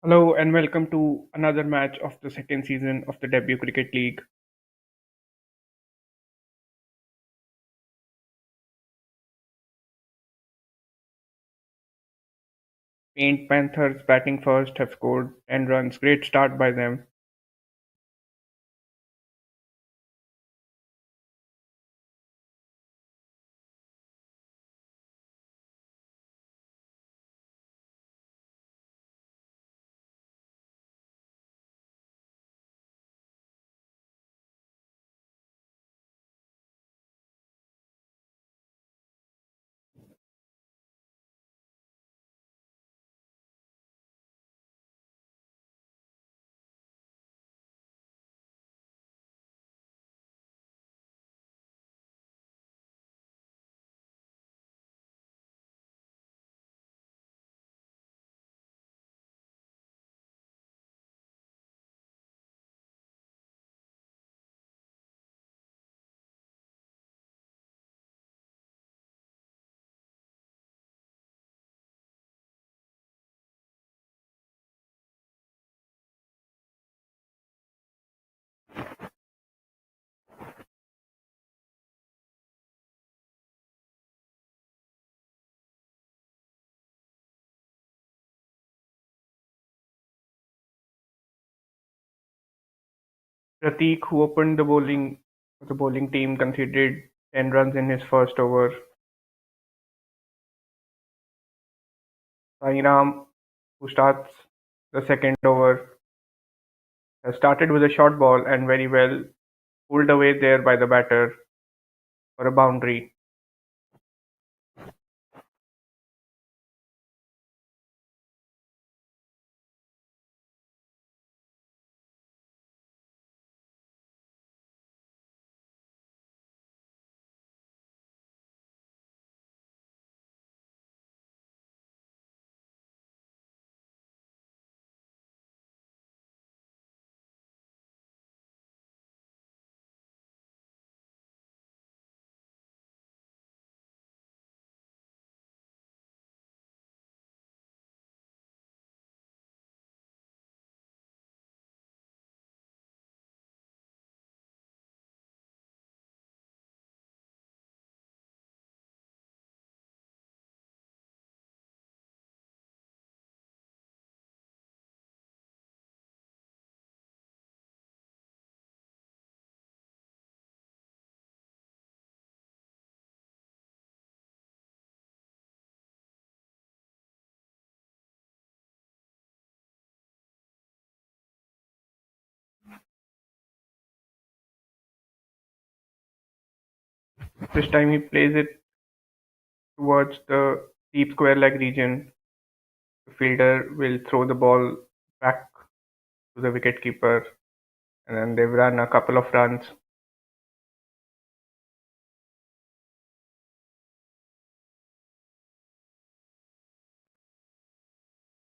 Hello and welcome to another match of the second season of the debut cricket league. Paint Panthers batting first have scored 10 runs. Great start by them. Prateek, who opened the bowling team, conceded 10 runs in his first over. Sairam, who starts the second over, has started with a short ball and very well pulled away there by the batter for a boundary. This time he plays it towards the deep square leg region. The fielder will throw the ball back to the wicketkeeper, and then they've run a couple of runs.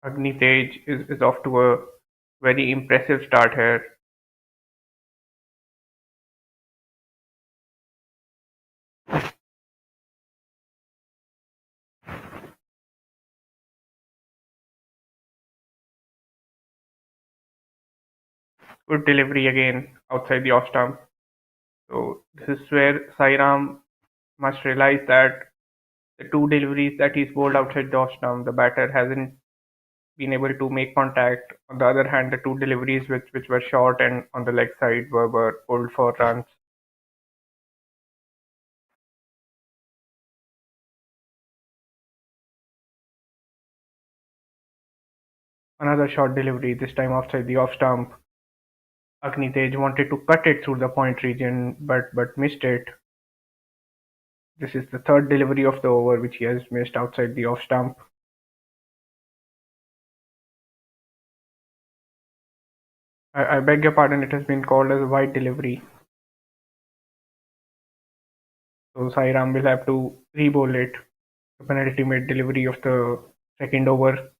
Agni Tej is off to a very impressive start here. Good delivery again outside the off stump. So this is where Sairam must realize that the two deliveries that he's bowled outside the off stump, the batter hasn't been able to make contact. On the other hand, the two deliveries which were short and on the leg side were pulled for runs. Another short delivery, this time outside the off stump. Agni Tej wanted to cut it through the point region but missed it. This is the third delivery of the over which he has missed outside the off stump. I beg your pardon, it has been called as a wide delivery. So Sairam will have to re-bowl it. The penultimate delivery of the second over.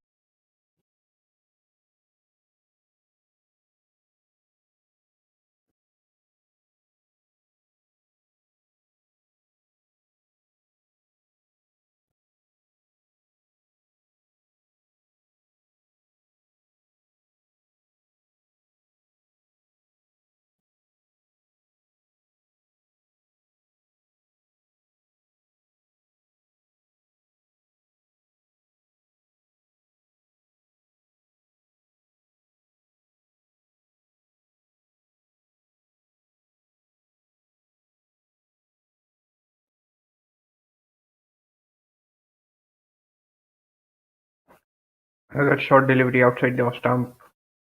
Another short delivery outside the off stump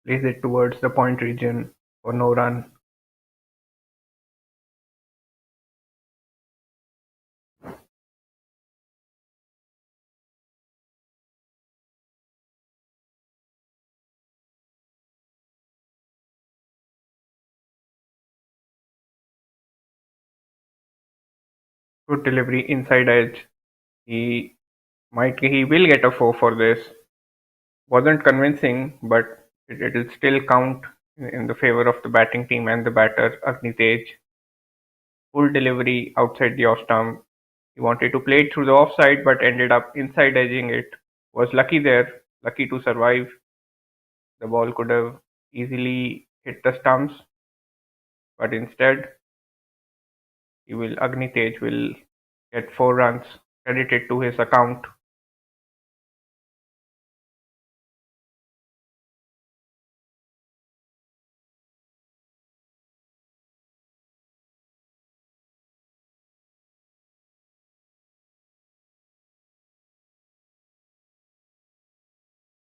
plays it towards the point region for no run. Good delivery inside edge. He will get a four for this. Wasn't convincing, but it'll still count in the favor of the batting team and the batter Agni Tej. Full delivery outside the off stump. He wanted to play it through the offside, but ended up inside edging it. Was lucky there, lucky to survive. The ball could have easily hit the stumps, but instead, Agni Tej will get 4 runs credited to his account.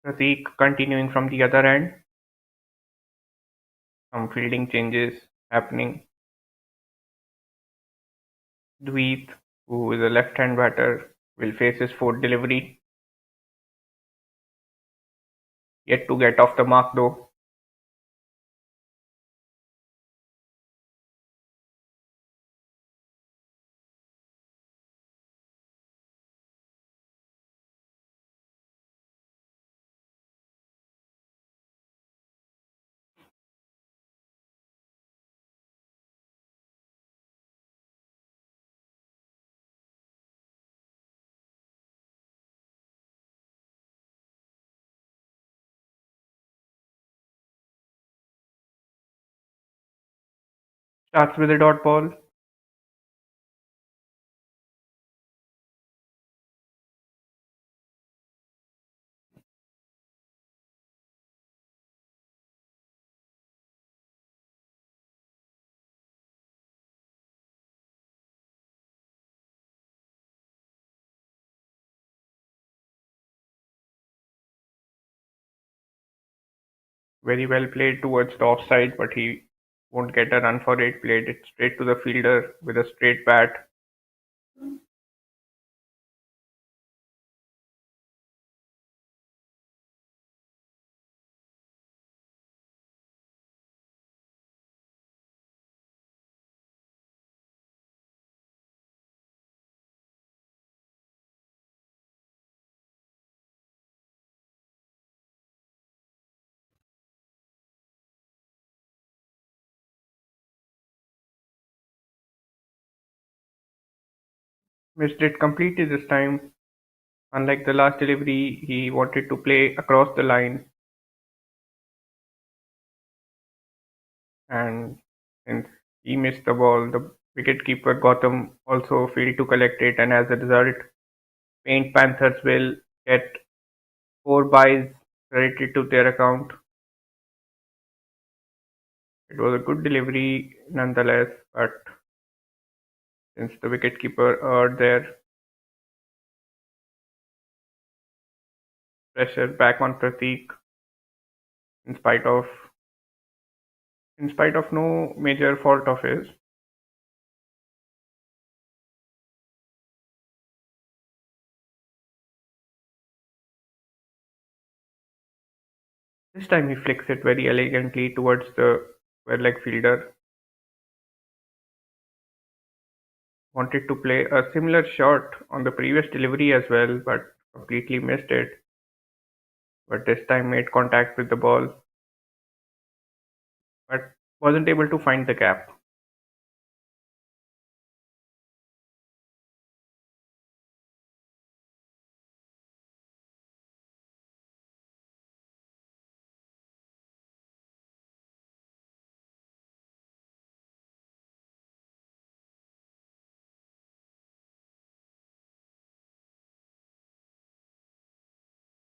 Prateek continuing from the other end, some fielding changes happening. Dweet, who is a left-hand batter, will face his fourth delivery. Yet to get off the mark though. Starts with a dot ball. Very well played towards the offside, but he won't get a run for it. Played it straight to the fielder with a straight bat. Missed it completely this time. Unlike the last delivery, he wanted to play across the line, and since he missed the ball, the wicketkeeper Gotham also failed to collect it, and as a result, Paint Panthers will get 4 buys credited to their account. It was a good delivery nonetheless, but since the wicketkeeper erred there, pressure back on Prateek in spite of no major fault of his. This time he flicks it very elegantly towards the square leg fielder. Wanted to play a similar shot on the previous delivery as well, but completely missed it. But this time made contact with the ball, but wasn't able to find the gap.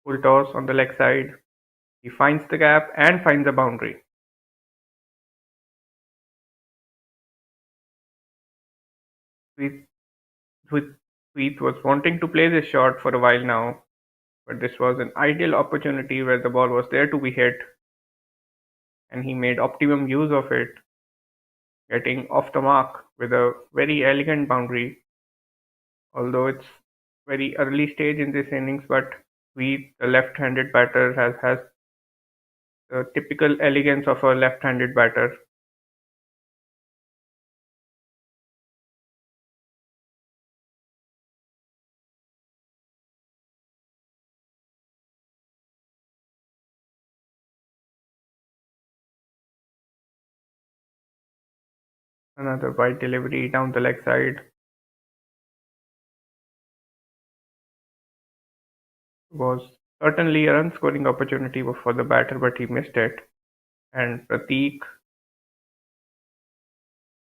Full toss on the leg side. He finds the gap and finds the boundary. Sweet, Sweet was wanting to play this shot for a while now, but this was an ideal opportunity where the ball was there to be hit, and he made optimum use of it, getting off the mark with a very elegant boundary. Although it's very early stage in this innings, but the left-handed batter, has the typical elegance of a left-handed batter. Another wide delivery down the leg side was certainly a run-scoring opportunity for the batter, but he missed it. And Prateek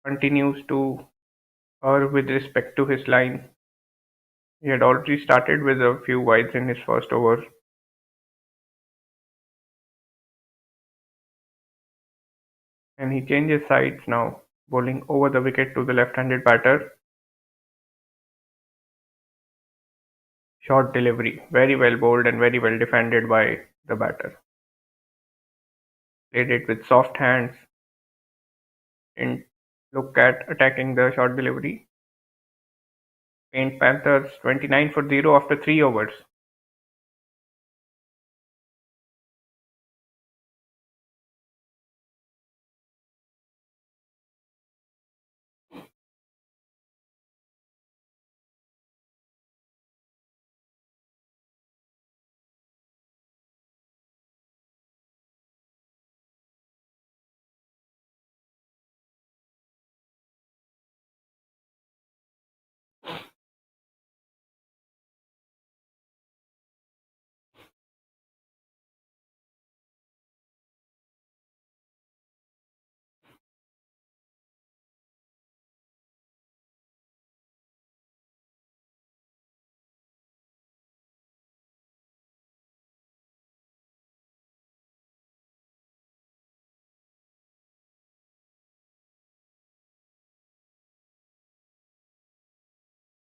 continues to err with respect to his line. He had already started with a few wides in his first over, and he changes sides now, bowling over the wicket to the left-handed batter. Short delivery, very well bowled and very well defended by the batter. Played it with soft hands, didn't look at attacking the short delivery. Paint Panthers 29 for 0 after 3 overs.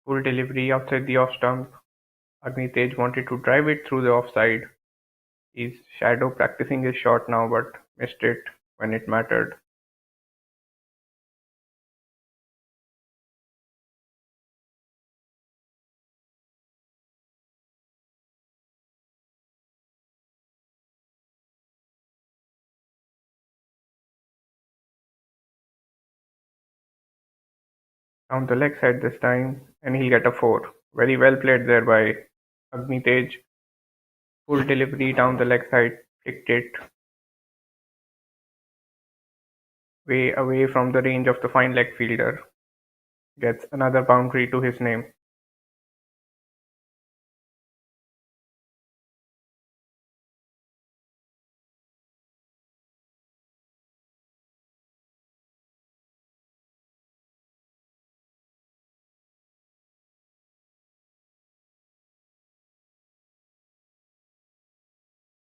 Full delivery outside the off stump. Agnitej wanted to drive it through the offside. He's shadow practicing his shot now, but missed it when it mattered. Down the leg side this time, and he'll get a 4. Very well played there by Agnitej. Full delivery down the leg side, flicked it way away from the range of the fine leg fielder. Gets another boundary to his name.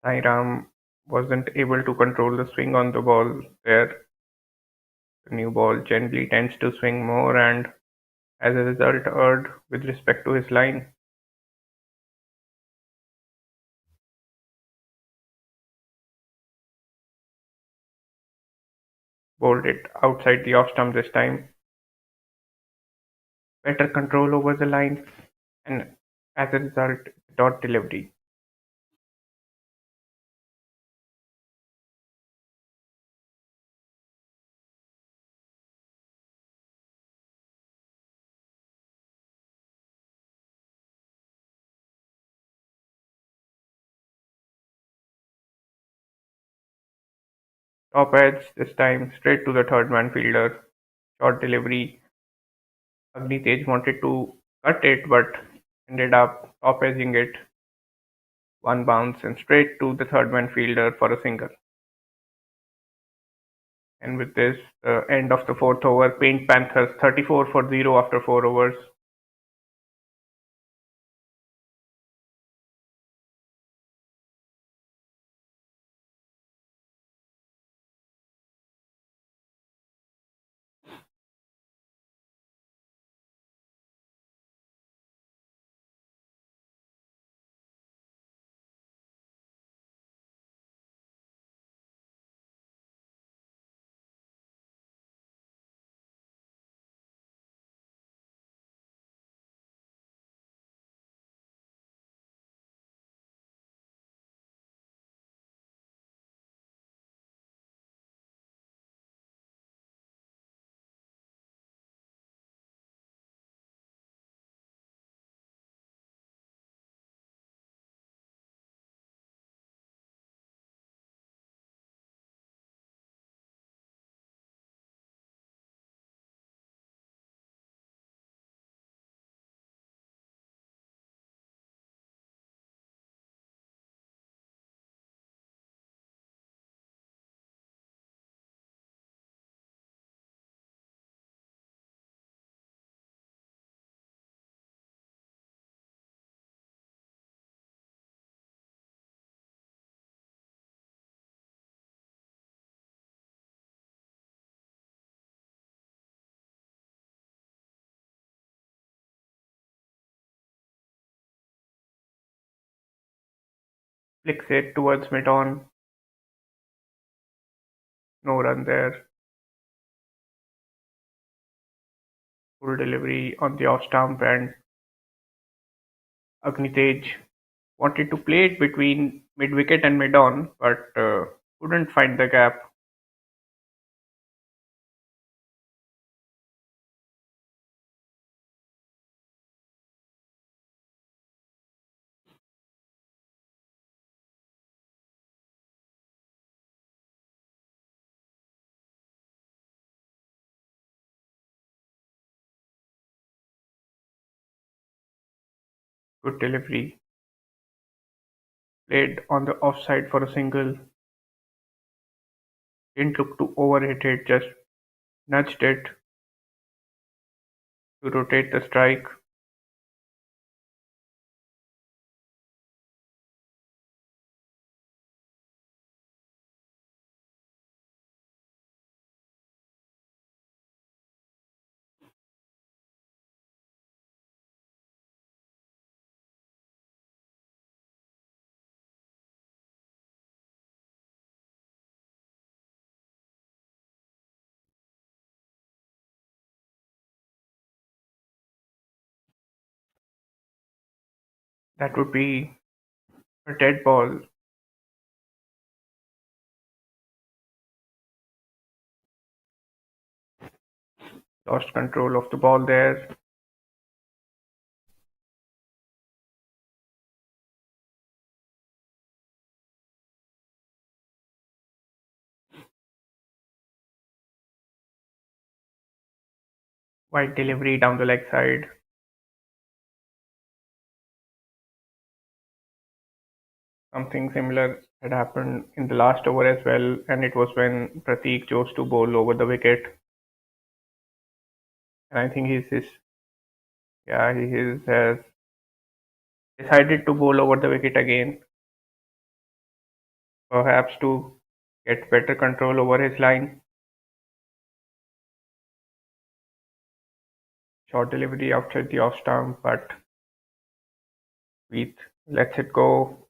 Sairam wasn't able to control the swing on the ball there. The new ball generally tends to swing more and as a result erred with respect to his line. Bowled it outside the off stump this time. Better control over the line and as a result dot delivery. Top edge this time straight to the third man fielder. Short delivery. Agnitej wanted to cut it but ended up top edging it. One bounce and straight to the third man fielder for a single. And with this, the end of the fourth over, Paint Panthers 34 for 0 after 4 overs. flicks it towards mid-on, no run there. Full delivery on the off stump, and Agnitej wanted to play it between mid-wicket and mid-on, but couldn't find the gap. Good delivery. Played on the offside for a single. Didn't look to overhit it, just nudged it to rotate the strike. That would be a dead ball. Lost control of the ball there. Wide delivery down the leg side. Something similar had happened in the last over as well, and it was when Pratik chose to bowl over the wicket. And I think has decided to bowl over the wicket again, perhaps to get better control over his line. Short delivery outside the off stump, but Heath lets it go.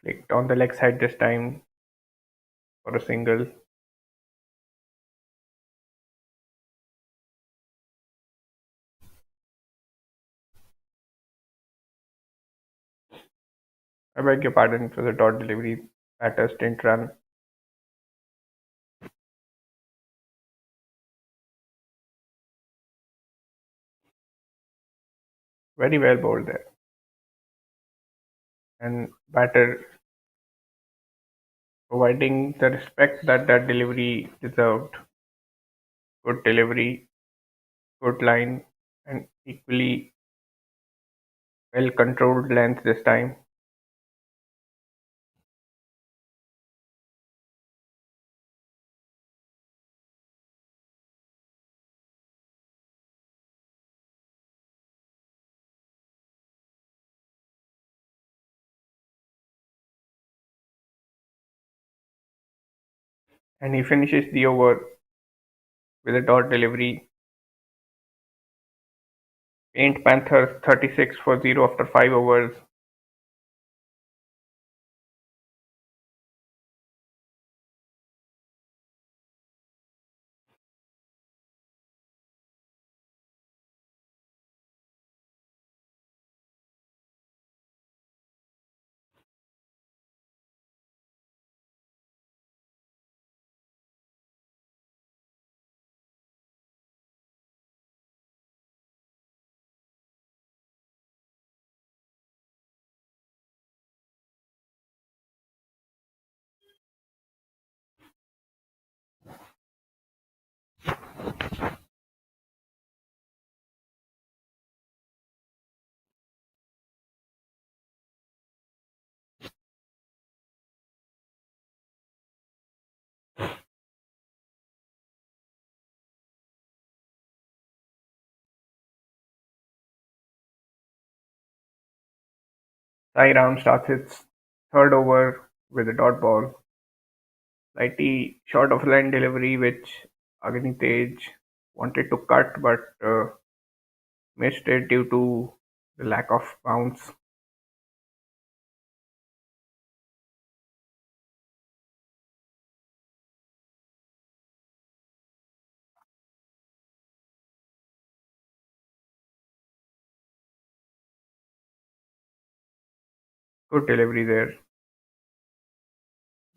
Flicked on the leg side this time for a single. I beg your pardon, it was a dot delivery. Batters didn't run. Very well bowled there. And batter providing the respect that that delivery deserved. Good delivery, good line, and equally well controlled length this time. And he finishes the over with a dot delivery. Paint Panthers 36 for 0 after 5 overs. Sairam starts his third over with a dot ball, slightly short of line delivery, which Agni wanted to cut but missed it due to the lack of bounce. Good delivery there.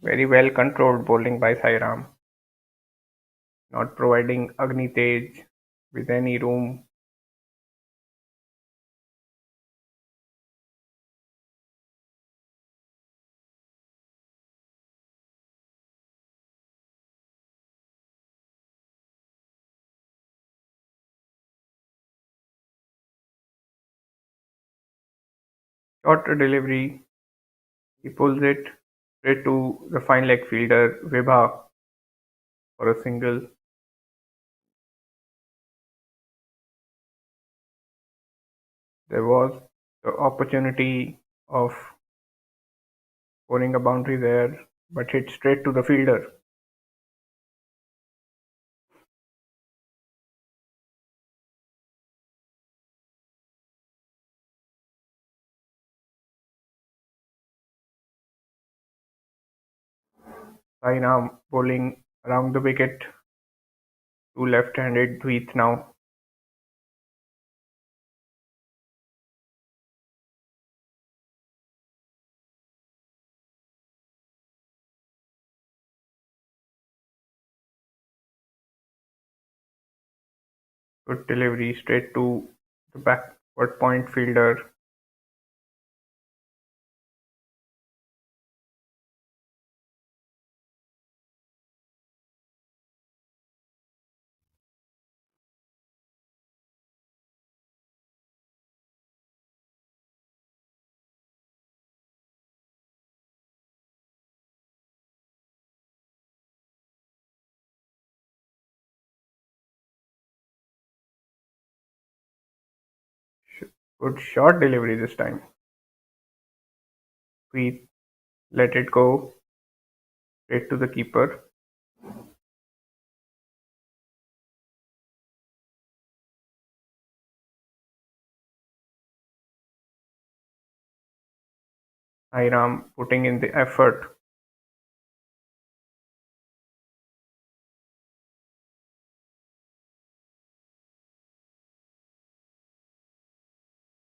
Very well controlled bowling by Sairam, not providing Agni with any room. Shorter delivery, he pulls it straight to the fine leg fielder Vibha for a single. There was the opportunity of scoring a boundary there, but hit straight to the fielder. Sainam bowling around the wicket to left-handed Dweet now. Good delivery straight to the backward point fielder. Good short delivery this time. Dweet let it go straight to the keeper. Sairam putting in the effort.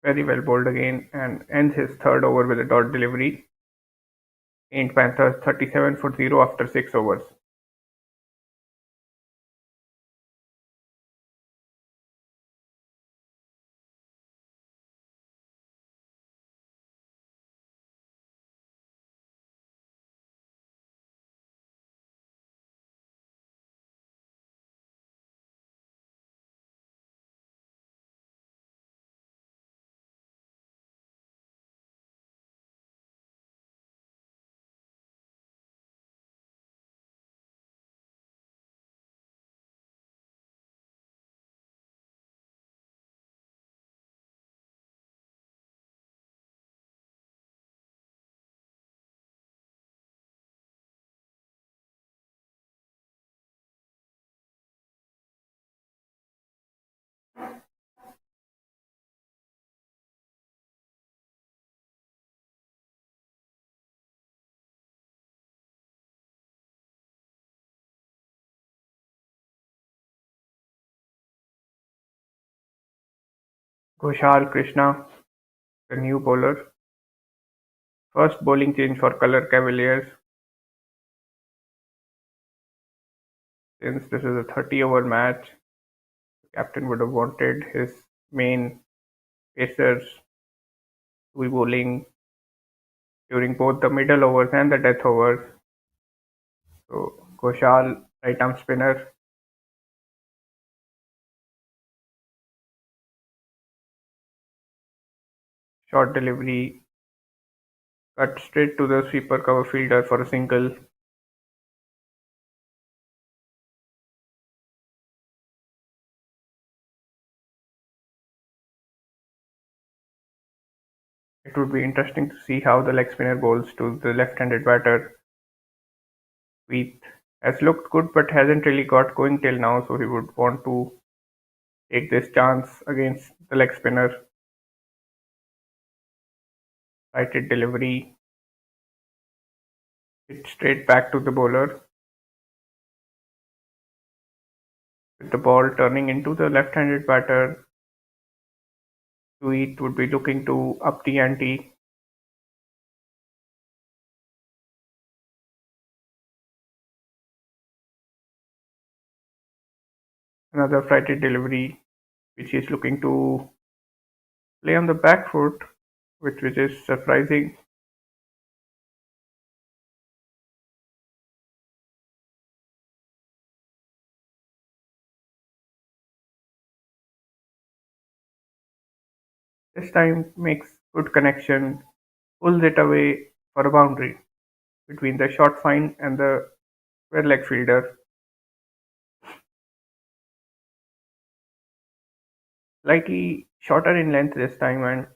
Very well bowled again and ends his third over with a dot delivery. Saint Panthers 37 for 0 after 6 overs. Ghoshal Krishna, the new bowler. First bowling change for Colour Cavaliers since this is a 30-over match. The captain would have wanted his main pacers to be bowling during both the middle overs and the death overs. So Ghoshal, right arm spinner, short delivery, cut straight to the sweeper cover fielder for a single. It would be interesting to see how the leg spinner bowls to the left-handed batter. Heath has looked good but hasn't really got going till now, so he would want to take this chance against the leg spinner. Righted delivery, hit straight back to the bowler, with the ball turning into the left-handed batter. Heath would be looking to up the ante. Another flighted delivery, which is looking to play on the back foot, which is surprising. This time makes good connection, pulls it away for a boundary between the short fine and the square leg fielder. Slightly shorter in length this time, and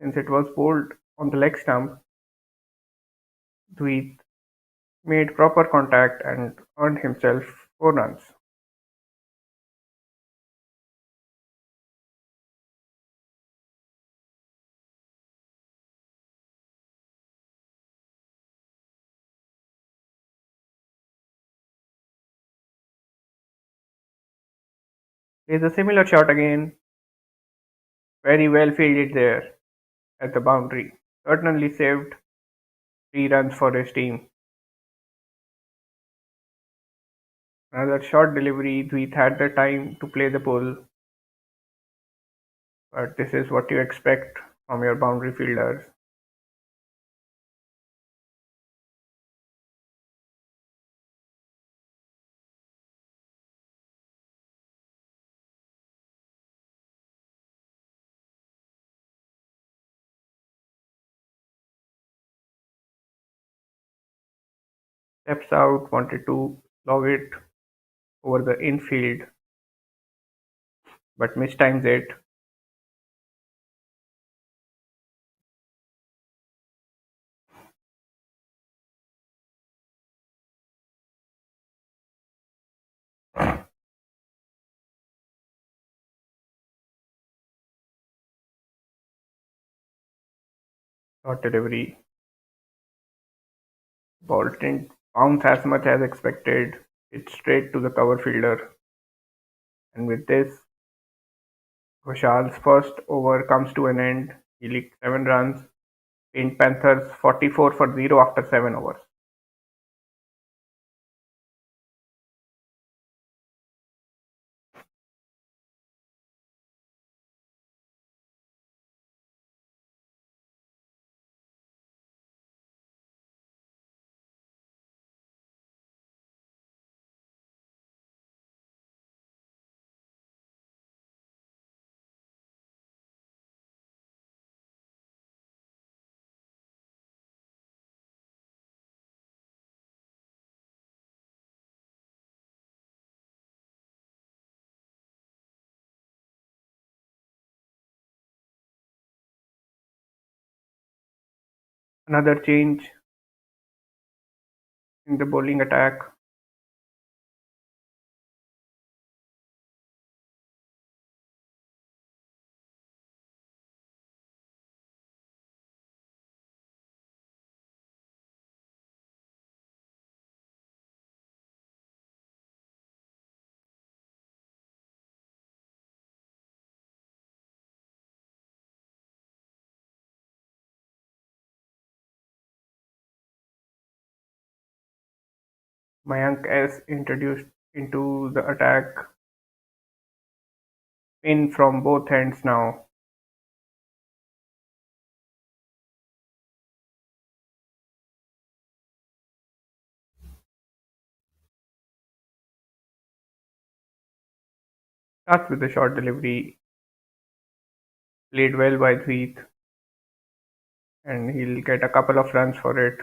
since it was bowled on the leg stump, Dweet made proper contact and earned himself 4 runs. There's a similar shot again, very well fielded there at the boundary. Certainly saved 3 runs for his team. Another short delivery, Dweet had the time to play the pull, but this is what you expect from your boundary fielders. Steps out, wanted to log it over the infield, but mistimes it. Short delivery. Ball didn't bounce as much as expected. It's straight to the cover fielder. And with this, Ghoshaal's first over comes to an end. He leaked 7 runs. In Panthers 44 for 0 after 7 overs. Another change in the bowling attack. Mayank is introduced into the attack. In from both ends now. Starts with the short delivery. Played well by Dweet, and he'll get a couple of runs for it.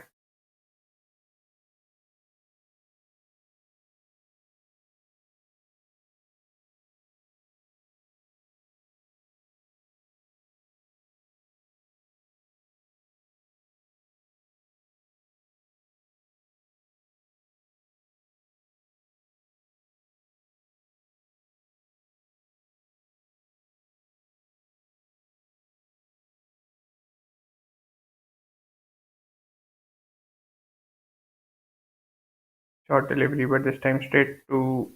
Short delivery, but this time straight to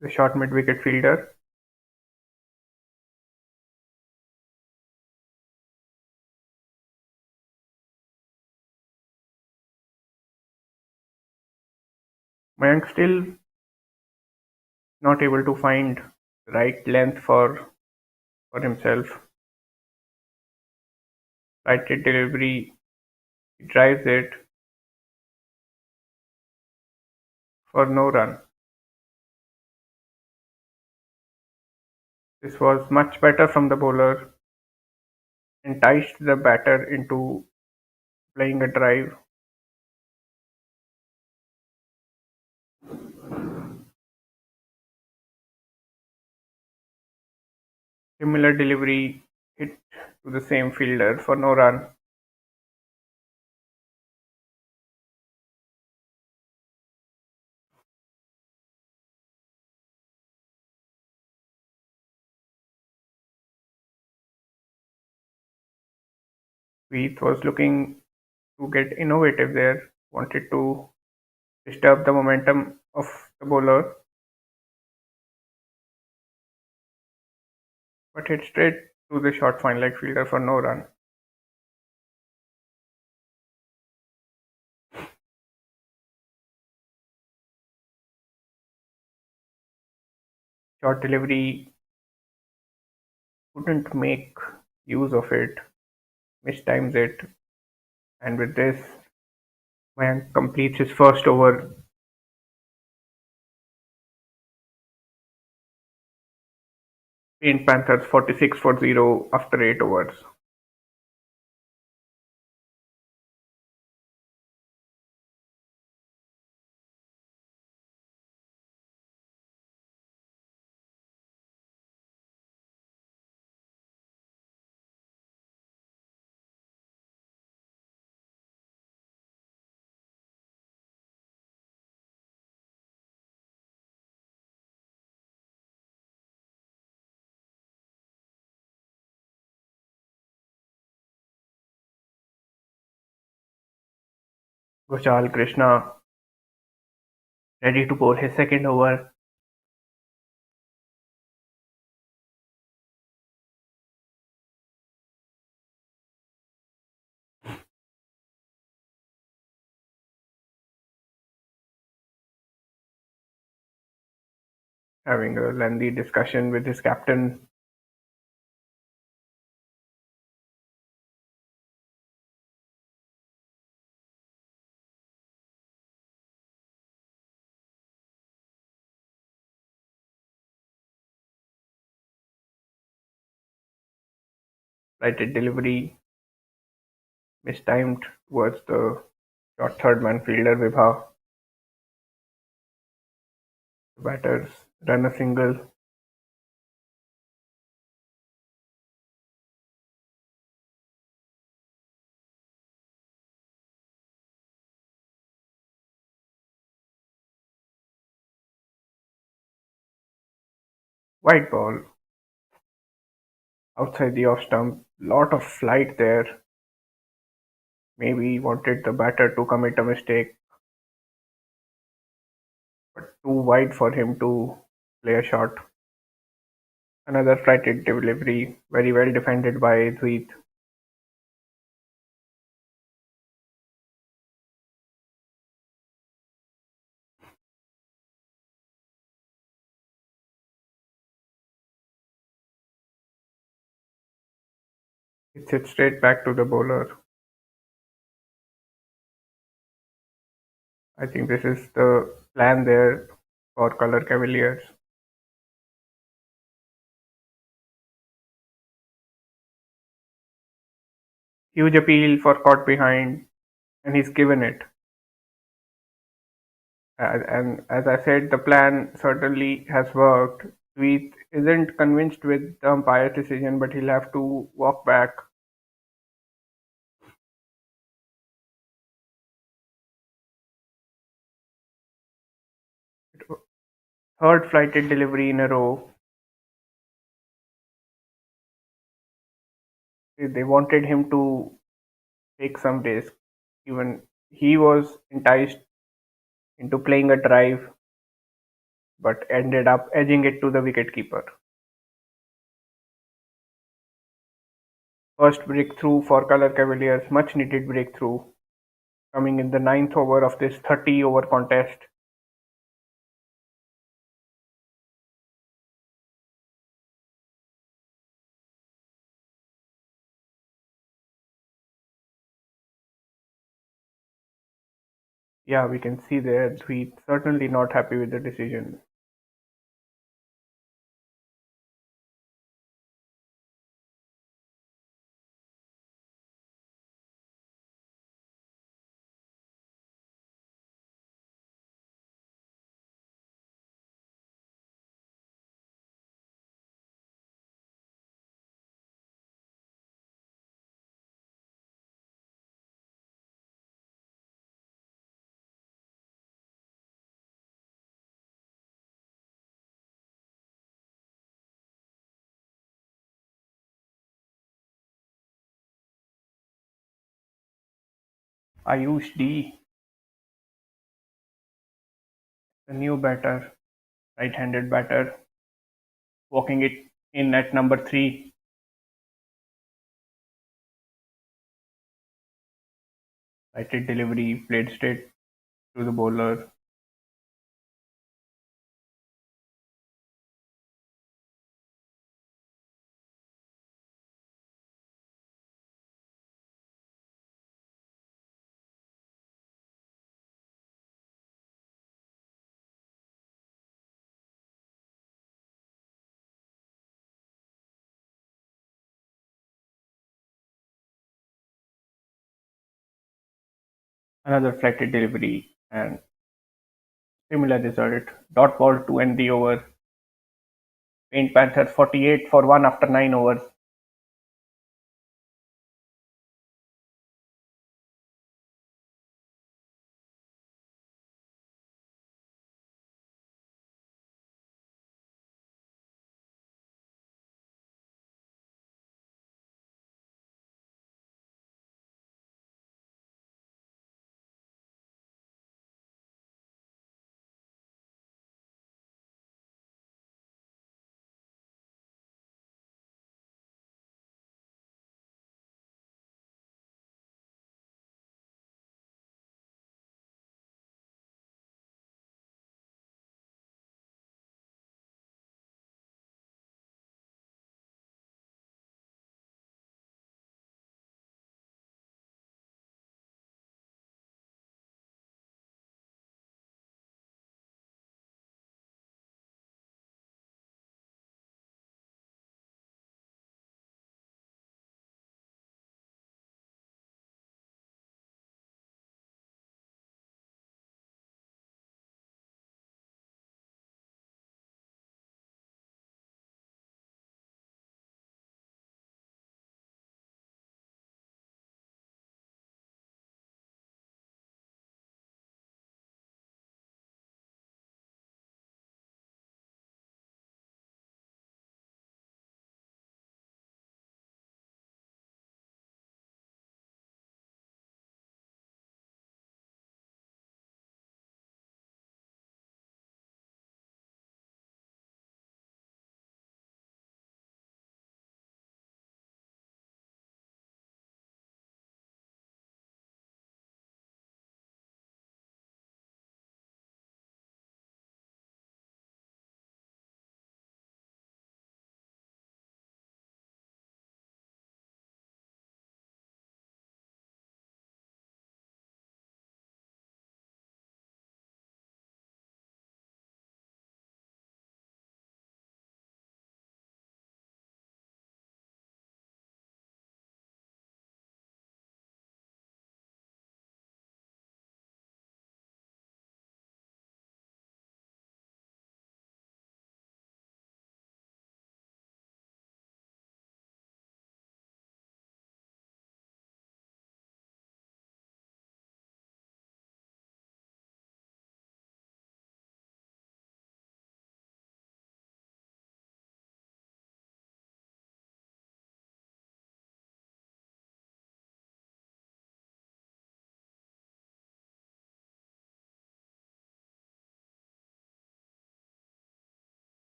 the short mid-wicket fielder. Mayank still not able to find the right length for himself. Right delivery, he drives it for no run. This was much better from the bowler, enticed the batter into playing a drive. Similar delivery hit to the same fielder for no run. Veith was looking to get innovative there, wanted to disturb the momentum of the bowler, but hit straight to the short fine leg fielder for no run. Short delivery couldn't make use of it, mistimes it, and with this, Mayank completes his first over. In Panthers 46 for 0 after 8 overs. Gochal Krishna ready to bowl his second over. Having a lengthy discussion with his captain. Righted delivery mistimed towards the short third man fielder Vibha. The batters run a single. White ball outside the off stump. Lot of flight there. Maybe wanted the batter to commit a mistake, but too wide for him to play a shot. Another flighted delivery, very well defended by Dweet. It hits straight back to the bowler. I think this is the plan there for Color Cavaliers. Huge appeal for caught behind, and he's given it. And as I said, the plan certainly has worked. Sweet isn't convinced with the umpire's decision, but he'll have to walk back. Third flighted delivery in a row. They wanted him to take some risk. Even he was enticed into playing a drive, but ended up edging it to the wicketkeeper. First breakthrough for Colour Cavaliers, much needed breakthrough, coming in the ninth over of this 30 over contest. Yeah, we can see there he's certainly not happy with the decision. Ayush D, the new batter, right-handed batter, walking it in at number 3. Righted delivery, played straight to the bowler. Another flighted delivery and similar result. Dot ball to end the over. Paint Panthers 48 for 1 after 9 overs.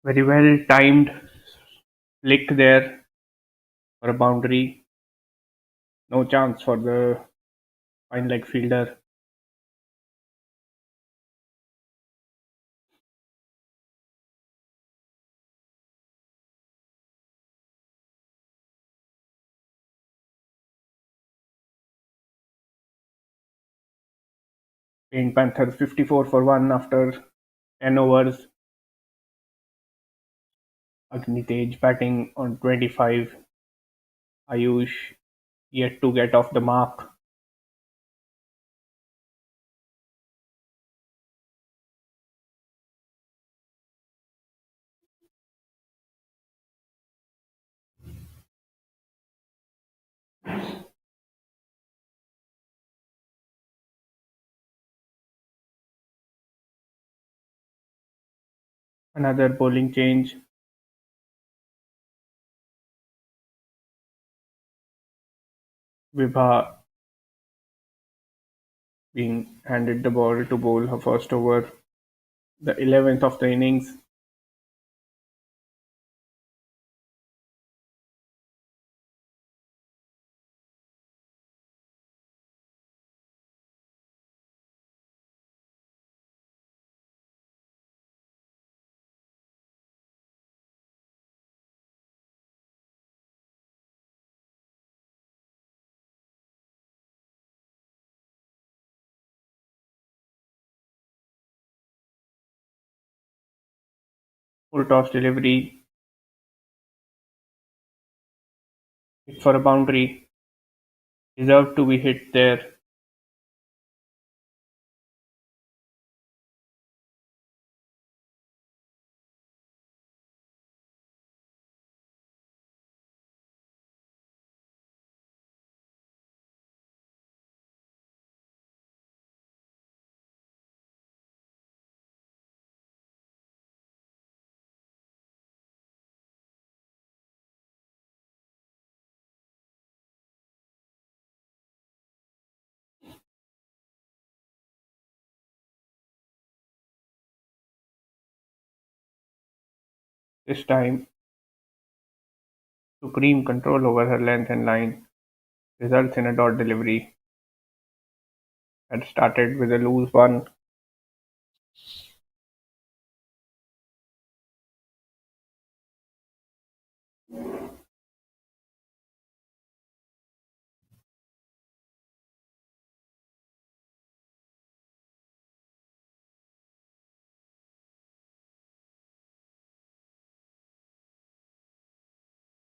Very well timed lick there for a boundary. No chance for the fine leg fielder. In Panthers 54 for 1 after 10 overs. Agnitej batting on 25. Ayush yet to get off the mark. Another bowling change. Vibha being handed the ball to bowl her first over, the 11th of the innings. Full toss delivery, hit for a boundary, deserved to be hit there. This time, supreme control over her length and line results in a dot delivery that started with a loose one.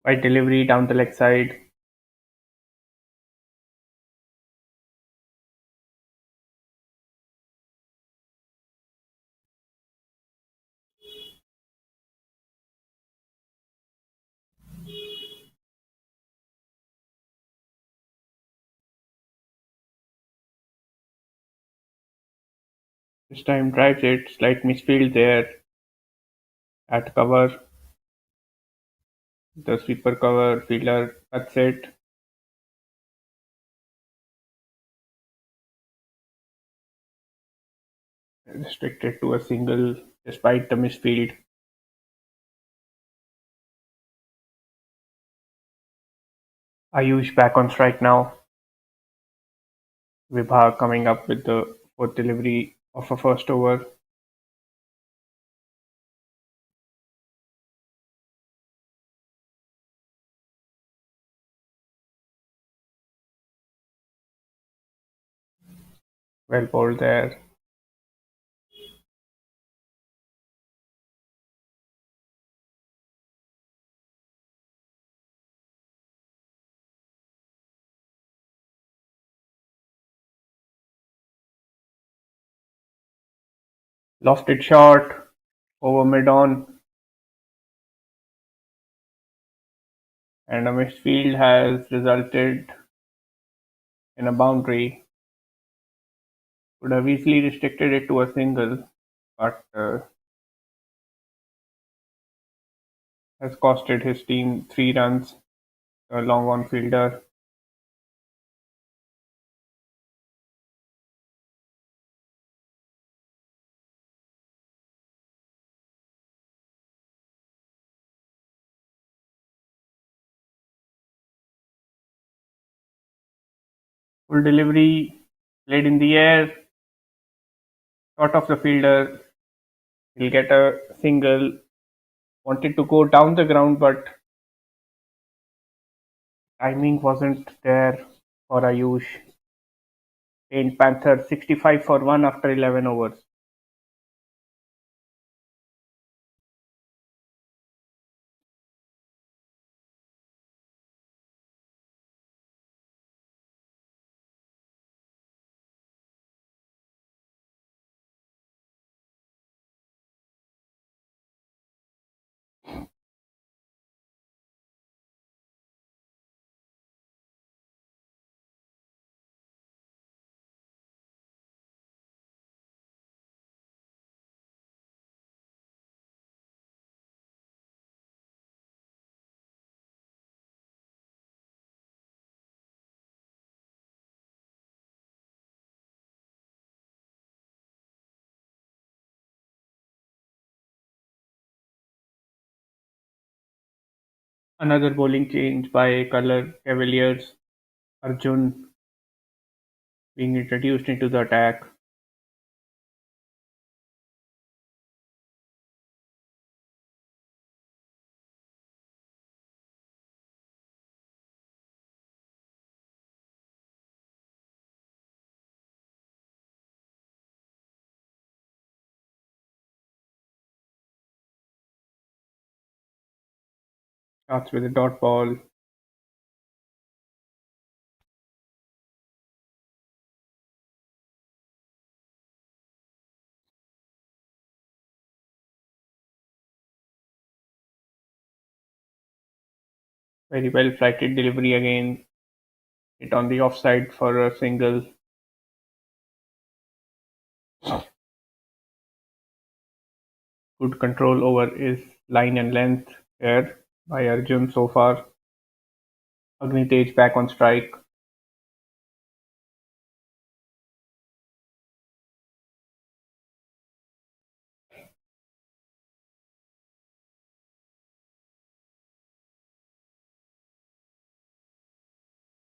Wide delivery down the leg side. This time drives it, slight misfield there at cover. The sweeper cover, fielder cuts it. Restricted to a single despite the misfield. Ayush back on strike now. Vibha coming up with the fourth delivery of a first over. Well bowled there. Lofted shot over mid on, and a misfield has resulted in a boundary. Could have easily restricted it to a single, but has costed his team 3 runs. A long on fielder. Full delivery, played in the air, short of the fielder. He'll get a single. Wanted to go down the ground, but timing wasn't there for Ayush. In Panthers 65 for 1 after 11 overs. Another bowling change by color Cavaliers. Arjun being introduced into the attack. Starts with a dot ball. Very well flighted delivery again. Hit on the offside for a single. Good control over his line and length here by Arjun so far. Agnitej back on strike.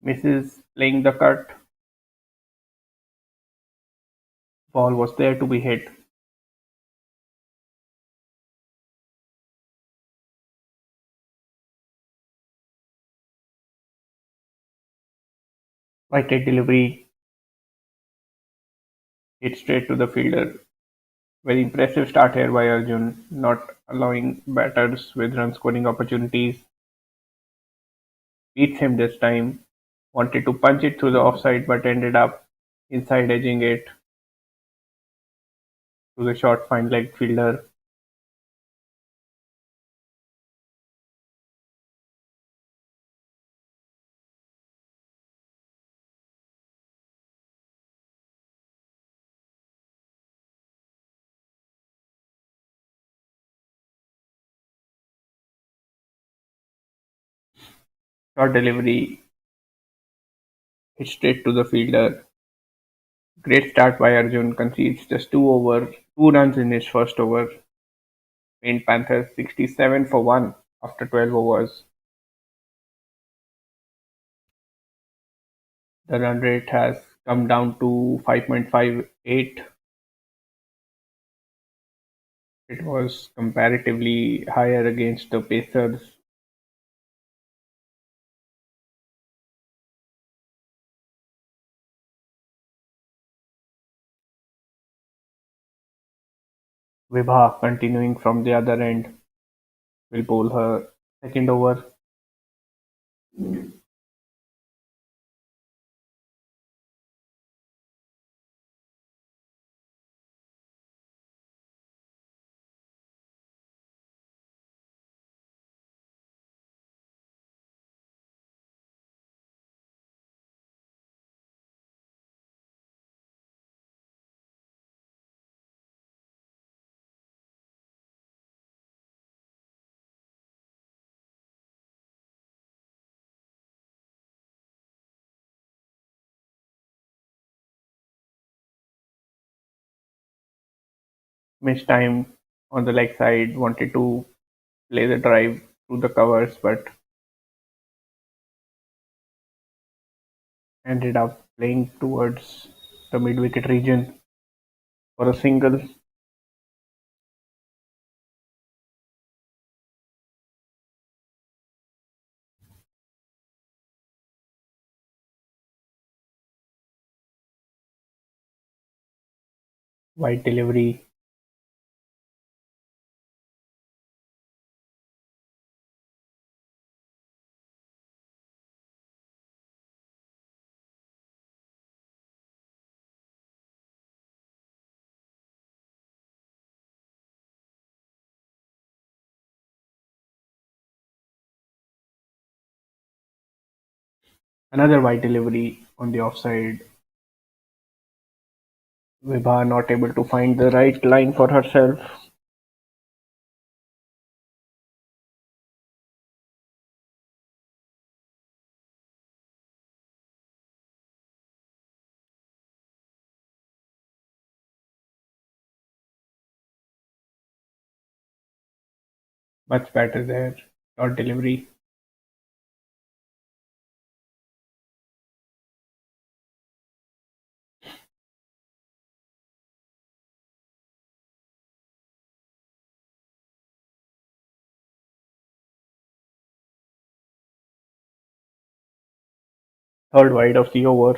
Misses playing the cut. Ball was there to be hit. Whited delivery. Hit straight to the fielder. Very impressive start here by Arjun, not allowing batters with run scoring opportunities. Beats him this time. Wanted to punch it through the offside but ended up inside edging it to the short fine leg fielder. Short delivery hit straight to the fielder. Great start by Arjun, concedes just 2 runs in his first over. Paint Panthers 67 for 1 after 12 overs. The run rate has come down to 5.58. It was comparatively higher against the Pacers. Vibha continuing from the other end will bowl her second over. Missed time on the leg side, wanted to play the drive through the covers but ended up playing towards the mid-wicket region for a single. Wide delivery. Another wide delivery on the offside. Vibha not able to find the right line for herself. Much better there. Short delivery. Third wide of the over.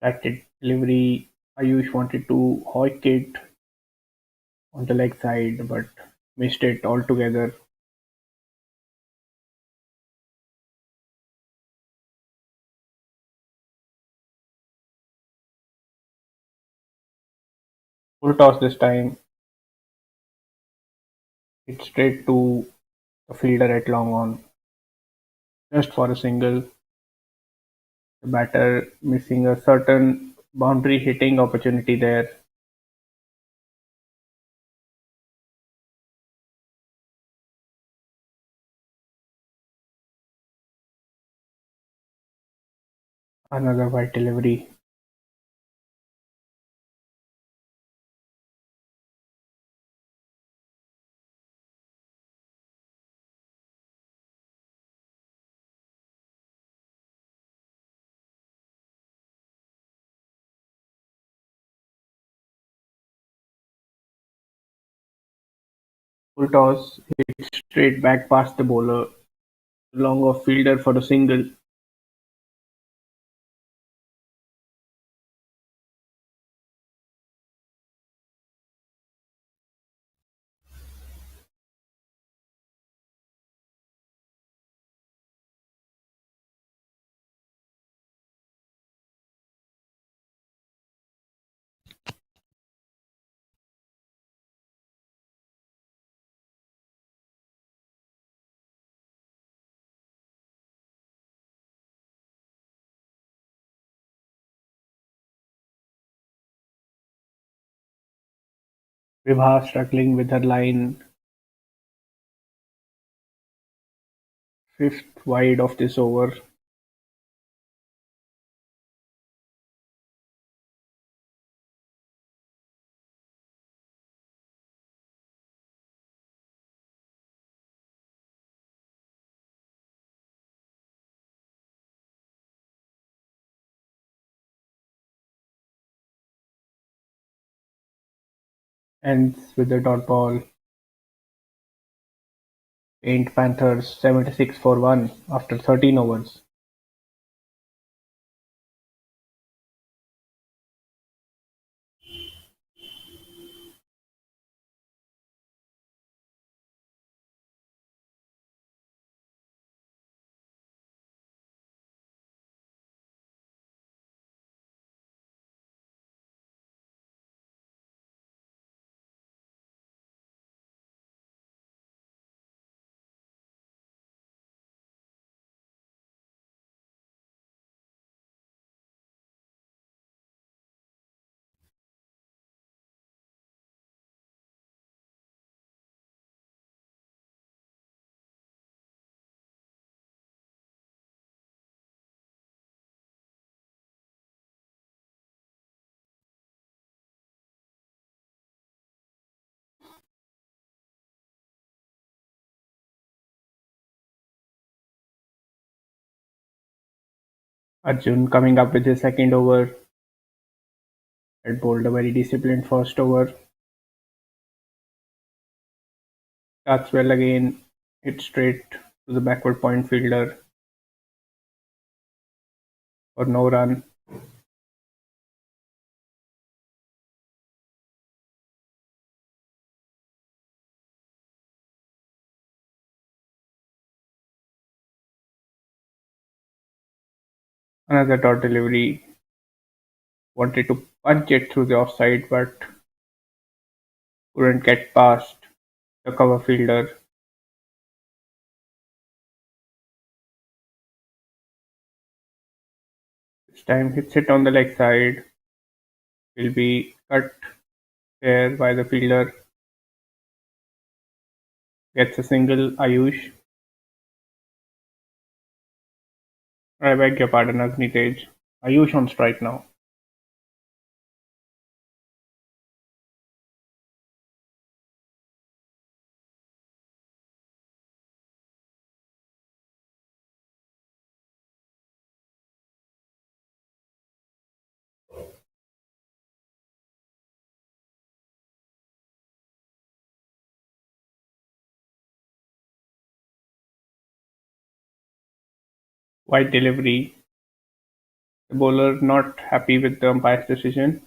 That delivery. Ayush wanted to hoik it on the leg side, but missed it altogether. Full toss this time. Hit straight to the fielder at long on. Just for a single. The batter missing a certain boundary hitting opportunity there. Another wide delivery. Full toss. Hit straight back past the bowler. Long off fielder for a single. Vibha struggling with her line. Fifth wide of this over. Ends with the dot ball. Paint Panthers 76 for 1 after 13 overs. Arjun coming up with his second over had bowled a very disciplined first over. Starts well again, hit straight to the backward point fielder for no run. Another dot delivery, wanted to punch it through the offside but couldn't get past the cover fielder. This time hits it on the leg side, will be cut there by the fielder, gets a single. Ayush. I beg your pardon, Agnitej. Ayush on strike now. Wide delivery. The bowler not happy with the umpire's decision.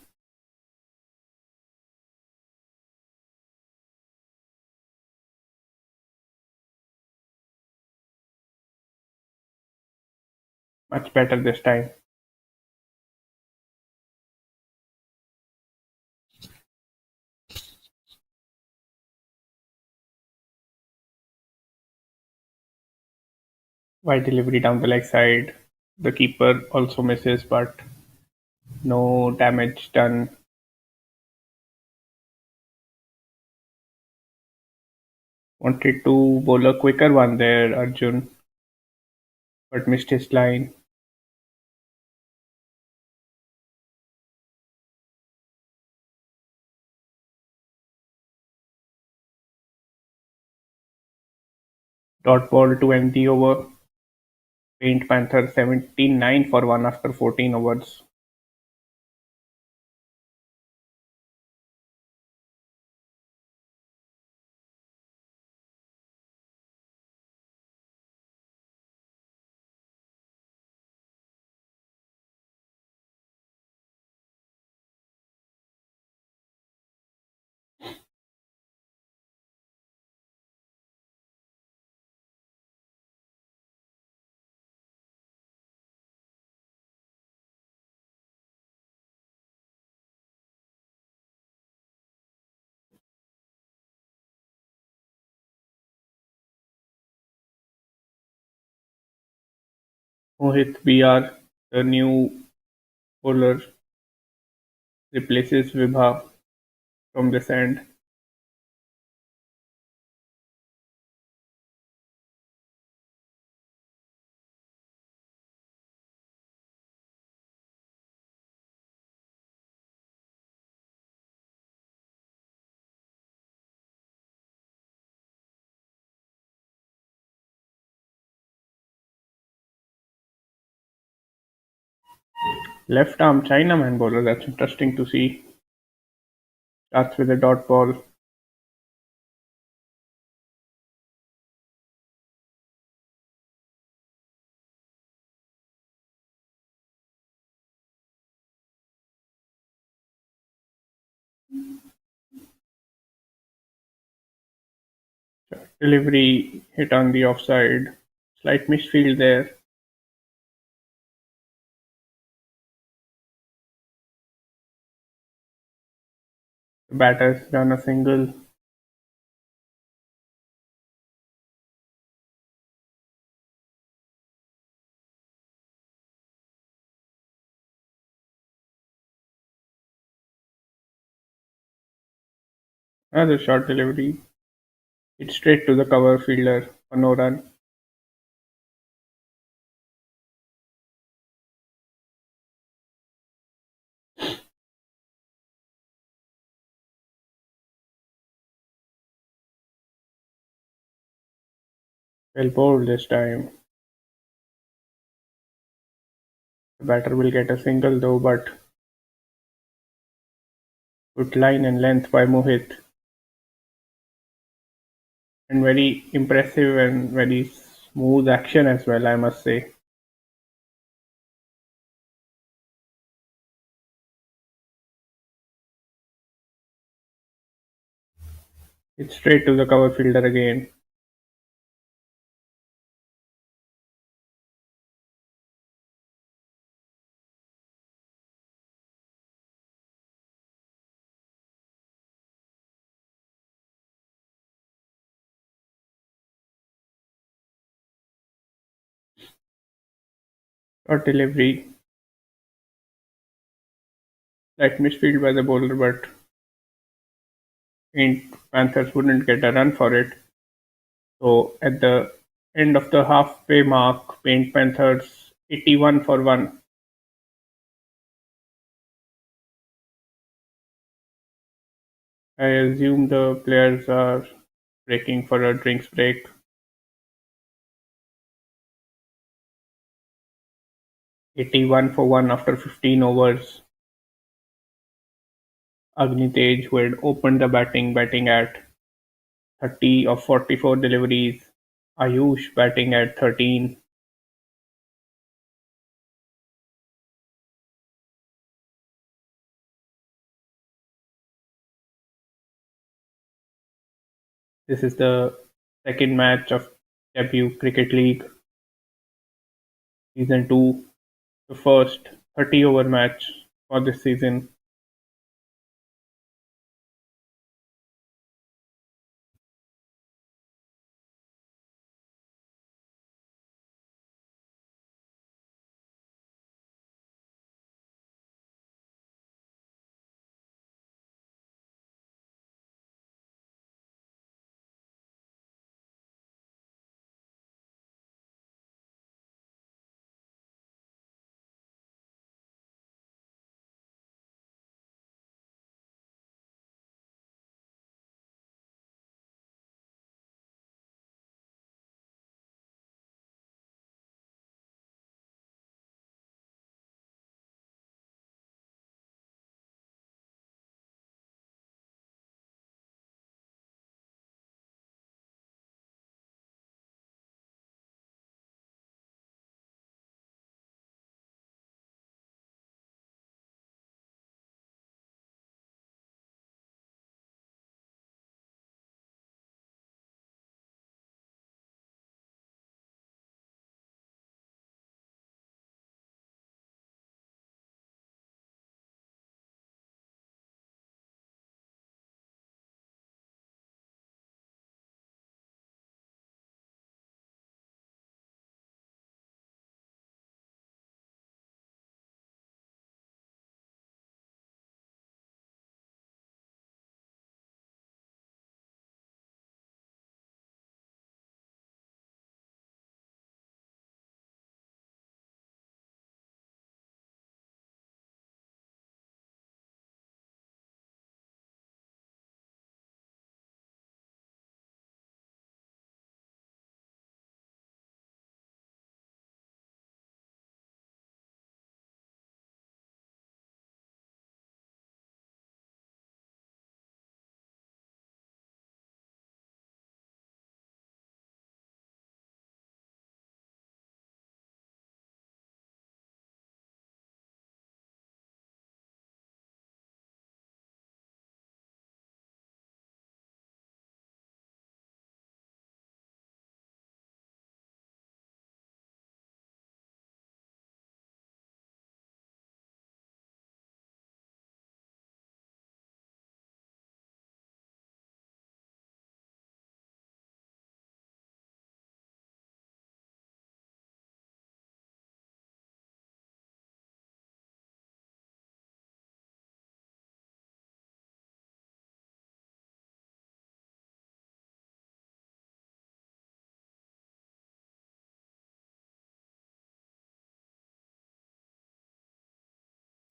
Much better this time. Wide delivery down the leg side. The keeper also misses, but no damage done. Wanted to bowl a quicker one there, Arjun, but missed his line. Dot ball to end the over. Paint Panther 79 for 1 after 14 overs. Mohit BR, the new bowler, replaces Vibha from this end. Left arm Chinaman bowler, that's interesting to see. Starts with a dot ball. Delivery hit on the offside. Slight misfield there. The batter's done a single. Another short delivery. Hit straight to the cover fielder for no run. Well bowled this time. The batter will get a single though, but good line and length by Mohit, and very impressive and very smooth action as well, I must say. It's straight to the cover fielder again. Short delivery, slight misfield by the bowler, but Panthers wouldn't get a run for it. So at the end of the halfway mark, Paint Panthers 81 for 1. I assume the players are breaking for a drinks break. 81 for 1 after 15 overs. Agni who had opened the batting at 30 of 44 deliveries. Ayush batting at 13. This is the second match of debut Cricket League Season 2, the first 30-over match for this season.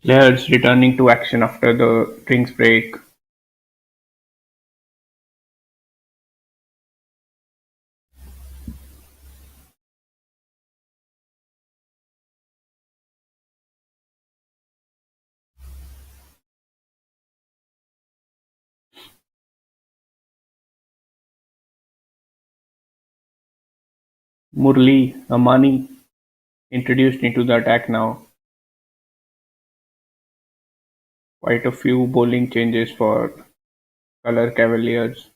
Players returning to action after the drinks break. Murli Amani introduced into the attack now. Quite a few bowling changes for Colour Cavaliers.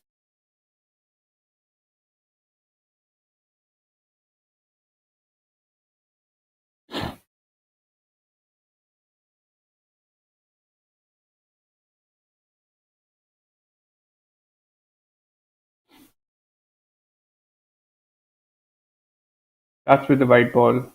Starts with the white ball.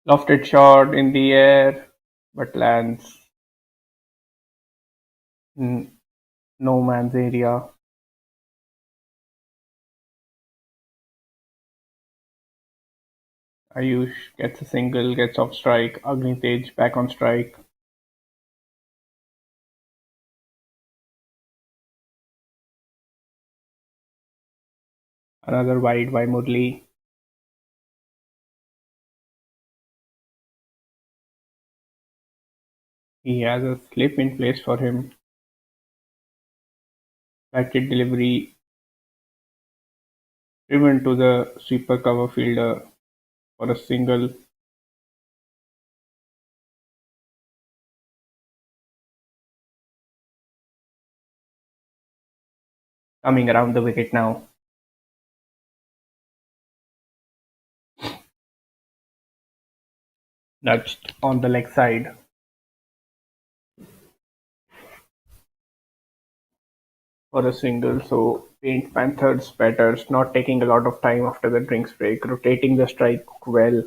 Lofted shot in the air, but lands in no man's area. Ayush gets a single, gets off strike. Agnitej back on strike. Another wide by Murli. He has a slip in place for him. Batted delivery driven to the sweeper cover fielder for a single. Coming around the wicket now. Nudged on the leg side for a single. So Paint Panthers batters not taking a lot of time after the drinks break, rotating the strike well.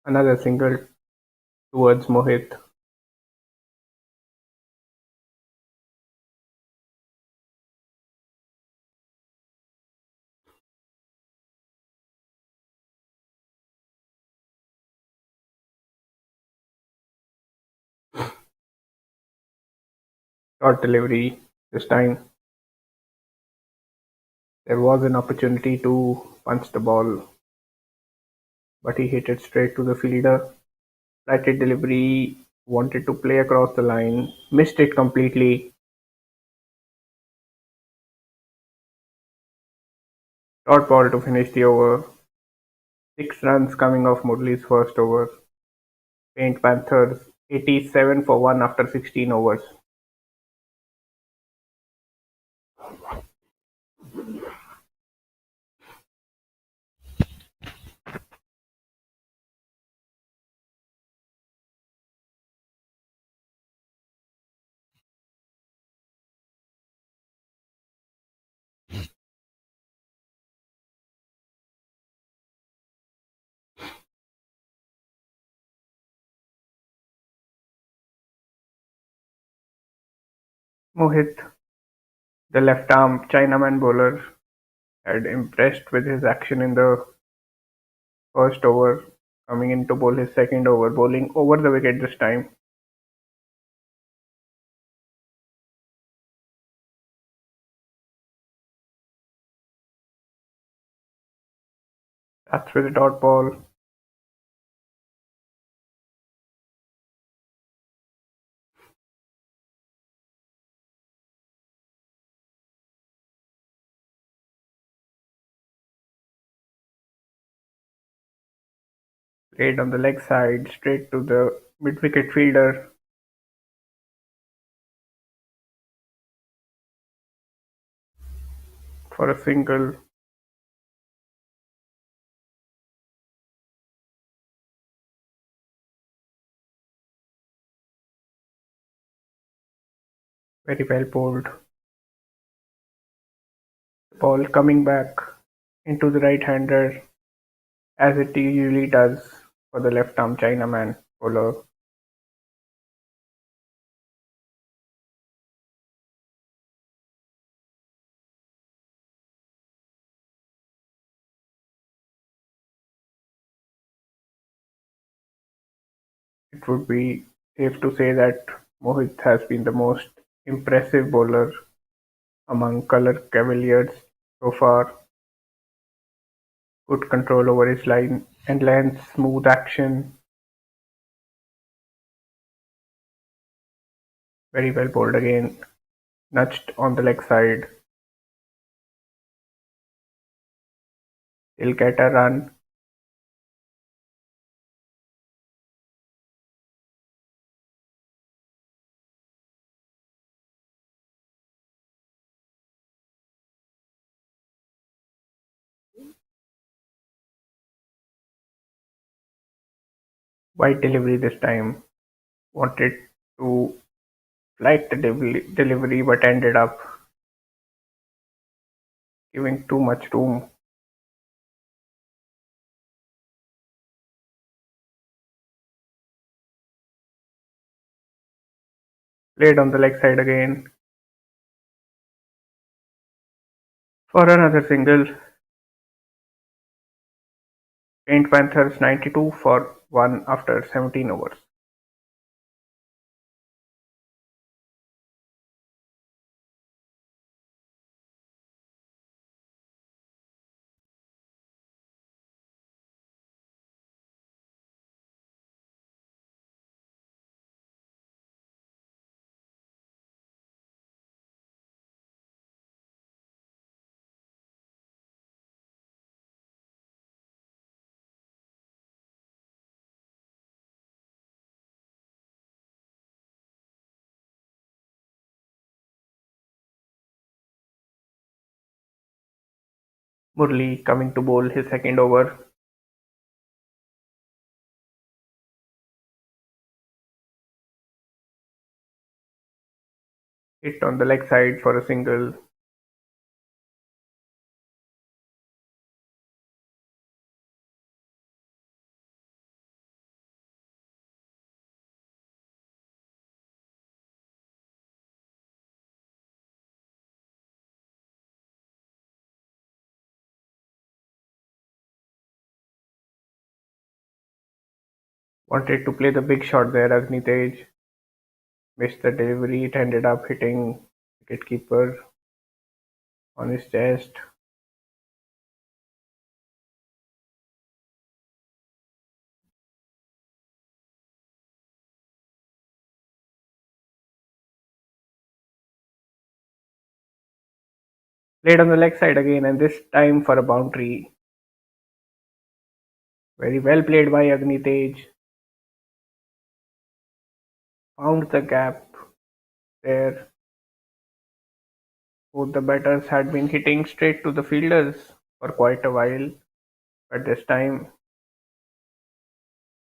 Another single towards Mohit. Short delivery this time. There was an opportunity to punch the ball, but he hit it straight to the fielder. Flatted delivery, wanted to play across the line, missed it completely. Dot ball to finish the over. 6 runs coming off Murli's first over. Paint Panthers 87 for 1 after 16 overs. Mohit, the left-arm Chinaman bowler, had impressed with his action in the first over, coming in to bowl his second over, bowling over the wicket this time. That's with a dot ball. Played on the leg side, straight to the mid-wicket fielder for a single. Very well bowled. The ball coming back into the right-hander as it usually does for the left-arm Chinaman bowler. It would be safe to say that Mohit has been the most Impressive bowler among color Cavaliers so far. Good control over his line and length, smooth action, very well bowled again. Nudged on the leg side. He'll get a run. Wide delivery this time. Wanted to like the delivery but ended up giving too much room. Played on the leg side again for another single. Paint Panthers 92 for 1 after 17 overs. Murli coming to bowl his second over. Hit on the leg side for a single. Wanted to play the big shot there, Agni. Missed the delivery. It ended up hitting wicketkeeper on his chest. Played on the leg side again, and this time for a boundary. Very well played by Agni. Found the gap there. Both the batters had been hitting straight to the fielders for quite a while, but this time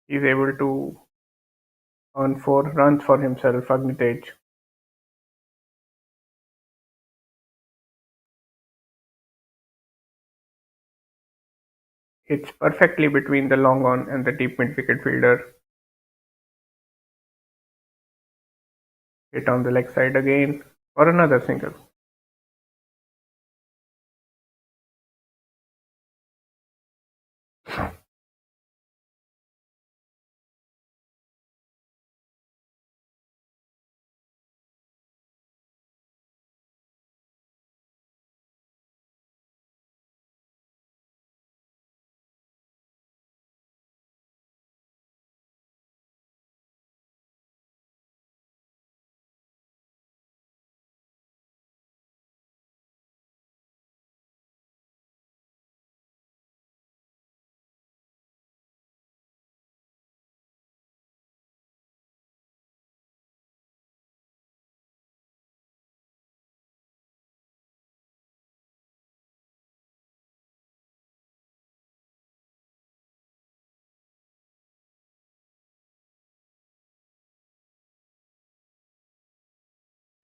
he's able to earn 4 runs for himself, Agni. Hits perfectly between the long on and the deep mid wicket fielder. Hit on the leg side again for another single.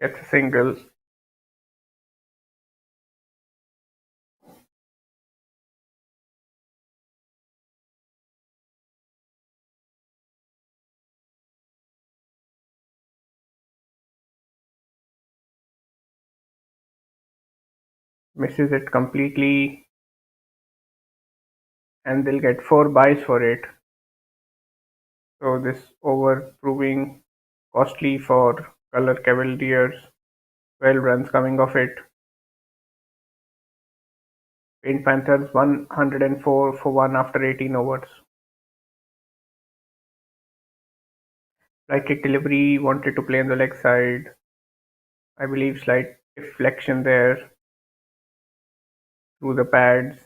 Gets a single. Misses it completely, and they'll get 4 byes for it. So this over proving costly for Color Cavaliers. 12 runs coming off it. Panthers 104 for 1 after 18 overs. Like delivery, wanted to play on the leg side. I believe slight deflection there through the pads.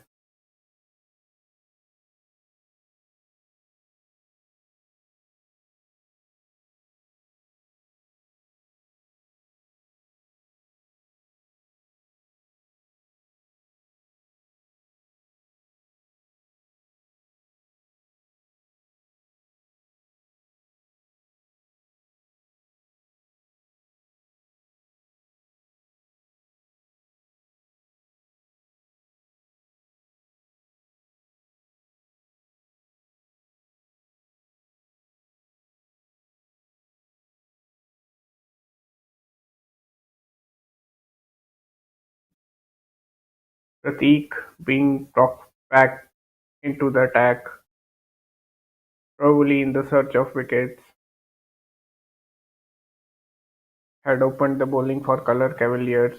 Pratik being brought back into the attack, probably in the search of wickets, had opened the bowling for Colour Cavaliers.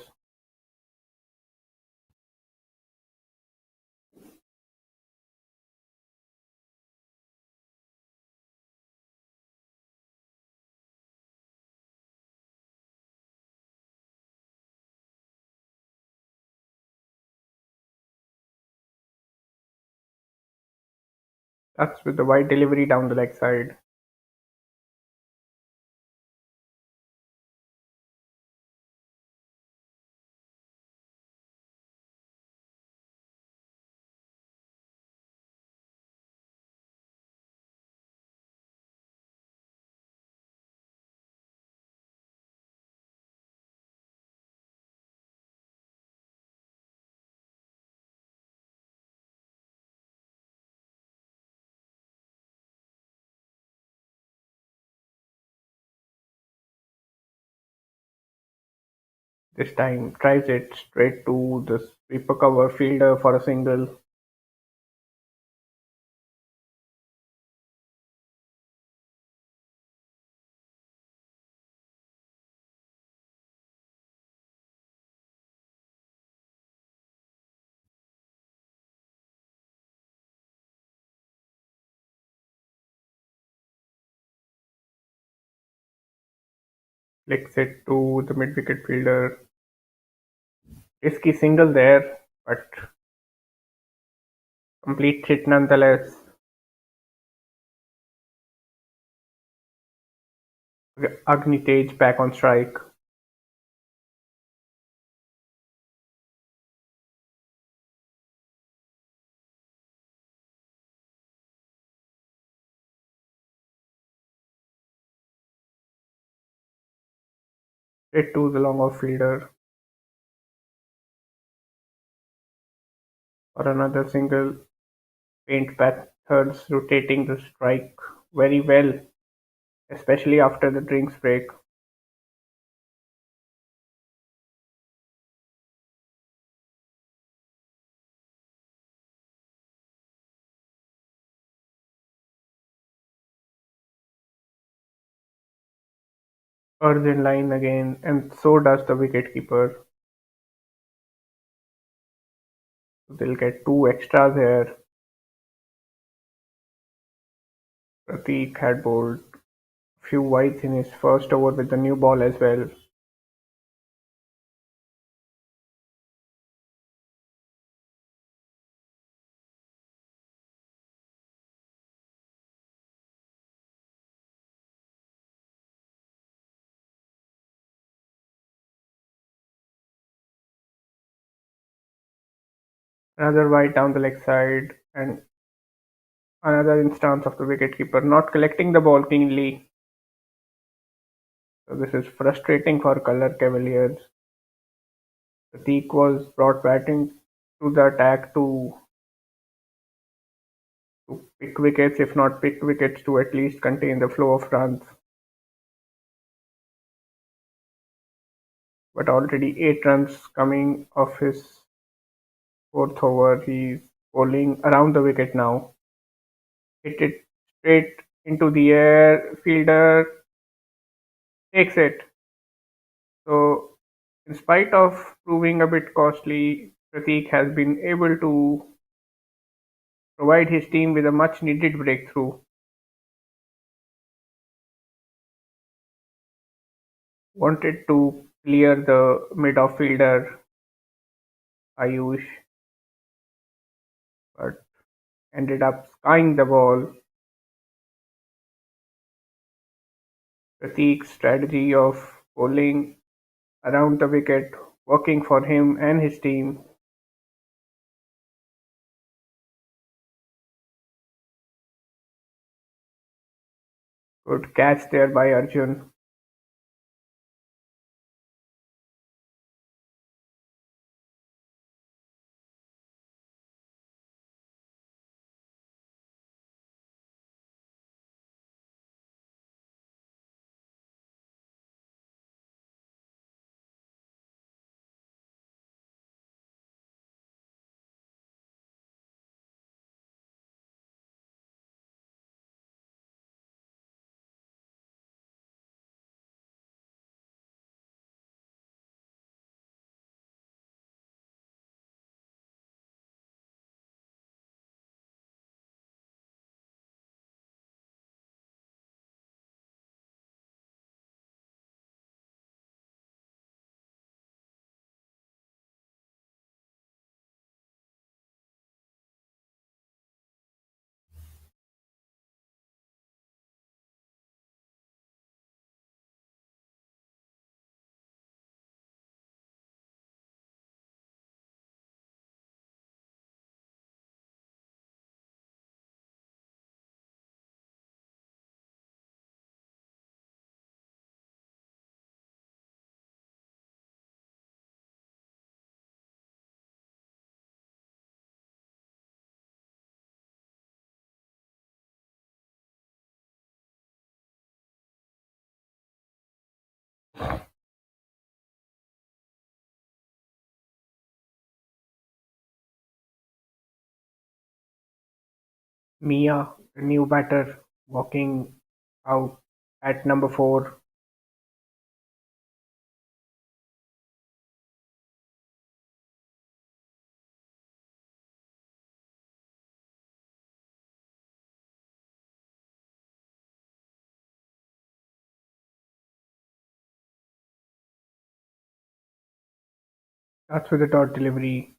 That's with the wide delivery down the leg side. This time drives it straight to the sweeper cover fielder for a single. Flicks it to the mid-wicket fielder. Risky single there, but completes it nonetheless. Agnitej back on strike. Straight to the long off fielder for another single. Paint Panthers rotating the strike very well, especially after the drinks break. Spurs in line again, and so does the wicketkeeper. They'll get two extras here. Pratik had bowled a few wides in his first over with the new ball as well. Another wide down the leg side, and another instance of the wicketkeeper not collecting the ball cleanly. So this is frustrating for Colour Cavaliers. Pratik was brought batting to the attack to pick wickets, if not pick wickets, to at least contain the flow of runs. But already 8 runs coming off his fourth over. He's bowling around the wicket now. Hit it straight into the air. Fielder takes it. So In spite of proving a bit costly, Pratik has been able to provide his team with a much needed breakthrough. Wanted to clear the mid-off fielder Ayush, but ended up skying the ball. Pratik's strategy of bowling around the wicket working for him and his team. Good catch there by Arjun. Mia, the new batter, walking out at number 4. That's with the dot delivery.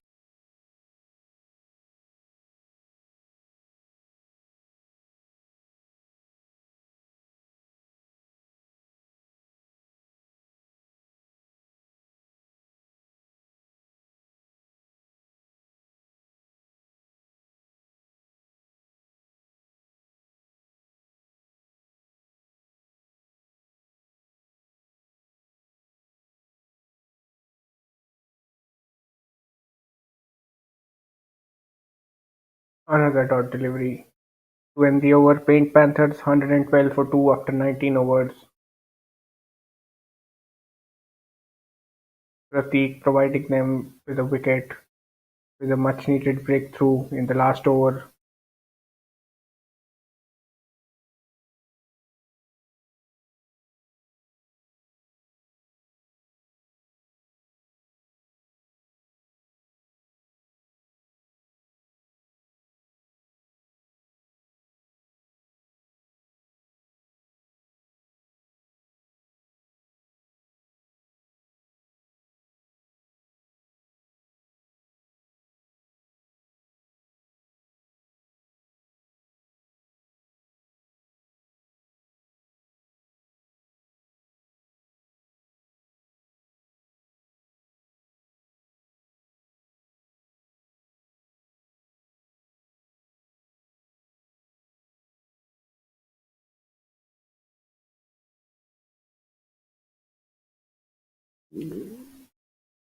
Another dot delivery. To end the over, Paint Panthers 112 for 2 after 19 overs. Pratik providing them with a wicket with a much needed breakthrough in the last over.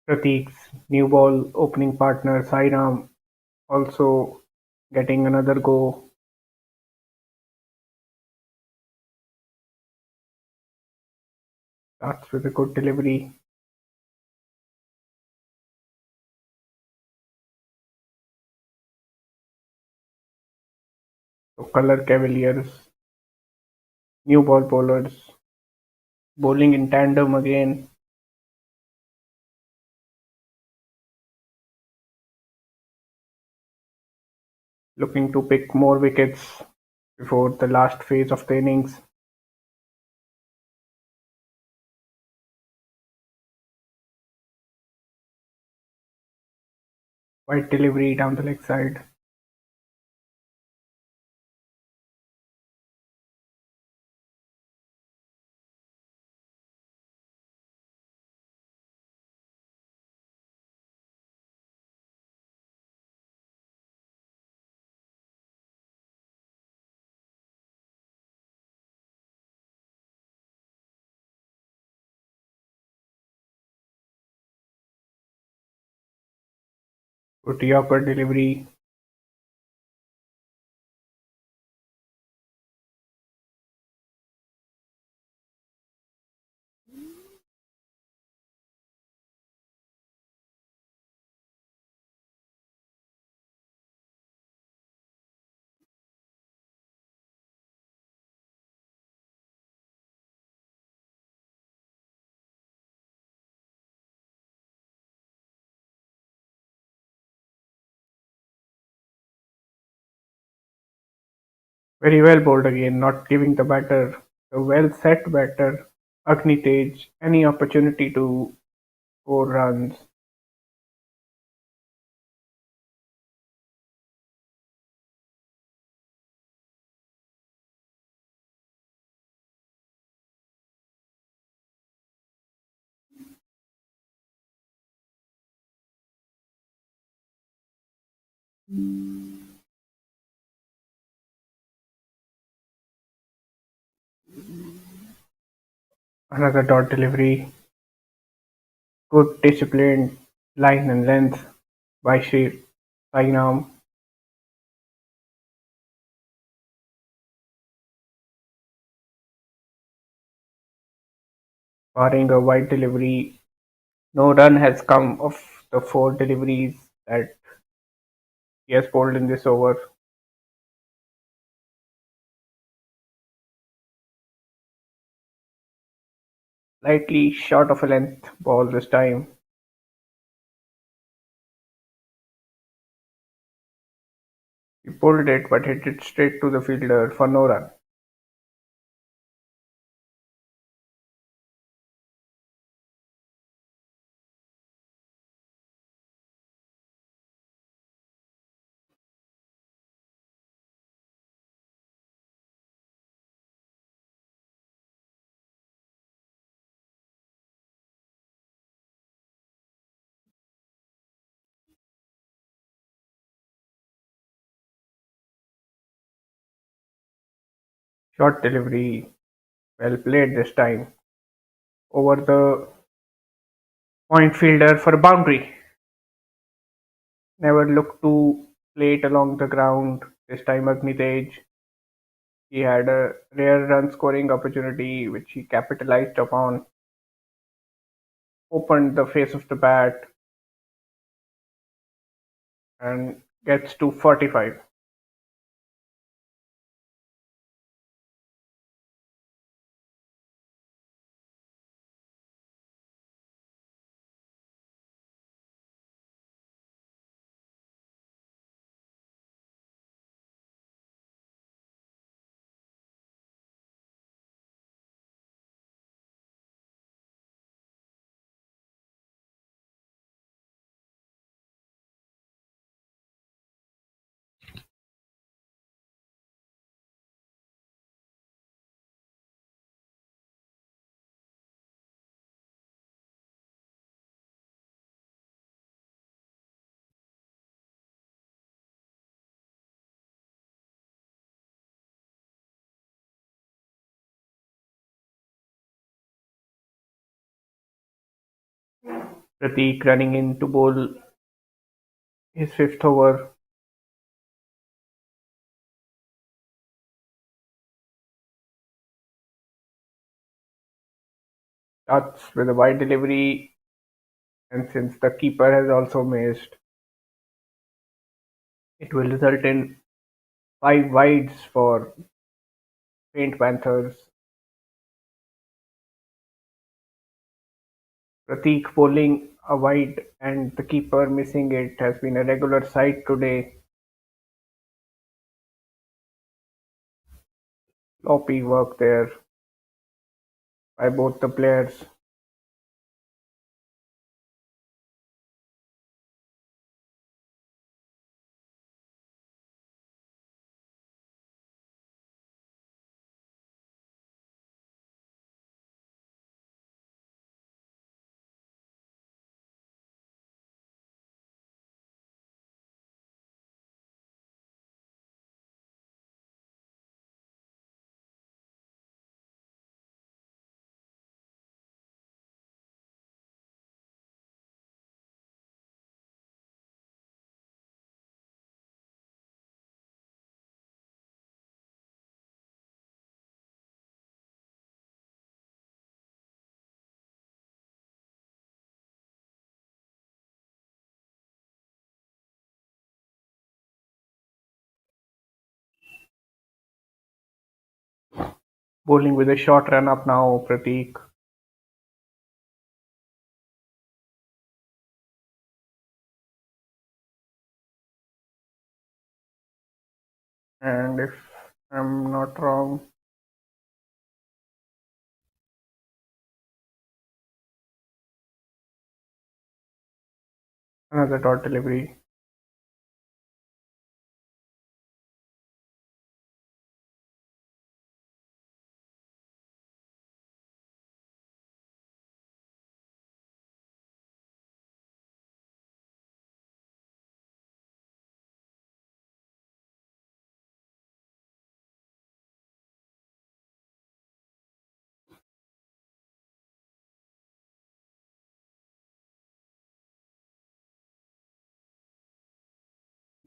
Pratik's new ball opening partner Sairam also getting another go. Starts with a good delivery. So color Cavaliers, new ball bowlers, bowling in tandem again. looking to pick more wickets before the last phase of the innings. Wide delivery down the leg side. Good Yorker delivery. Very well bowled again, not giving the batter, the well set batter, Agni Tej, any opportunity to score runs. Another dot delivery. Good disciplined line and length by Sri Sainam, barring a wide delivery. No run has come of the four deliveries that he has bowled in this over. Slightly short of a length ball this time. He pulled it but hit it straight to the fielder for no run. Short delivery, well played this time. Over the point fielder for a boundary. Never looked to play it along the ground. This time Agni Tej. He had a rare run scoring opportunity which he capitalized upon, opened the face of the bat and gets to 45. Pratik running in to bowl his fifth over. Starts with a wide delivery, and since the keeper has also missed, it will result in five wides for Paint Panthers. Pratik bowling a wide and the keeper missing it has been a regular sight today. sloppy work there by both the players. Bowling with a short run up now, Prateek. And if I'm not wrong, another dot delivery.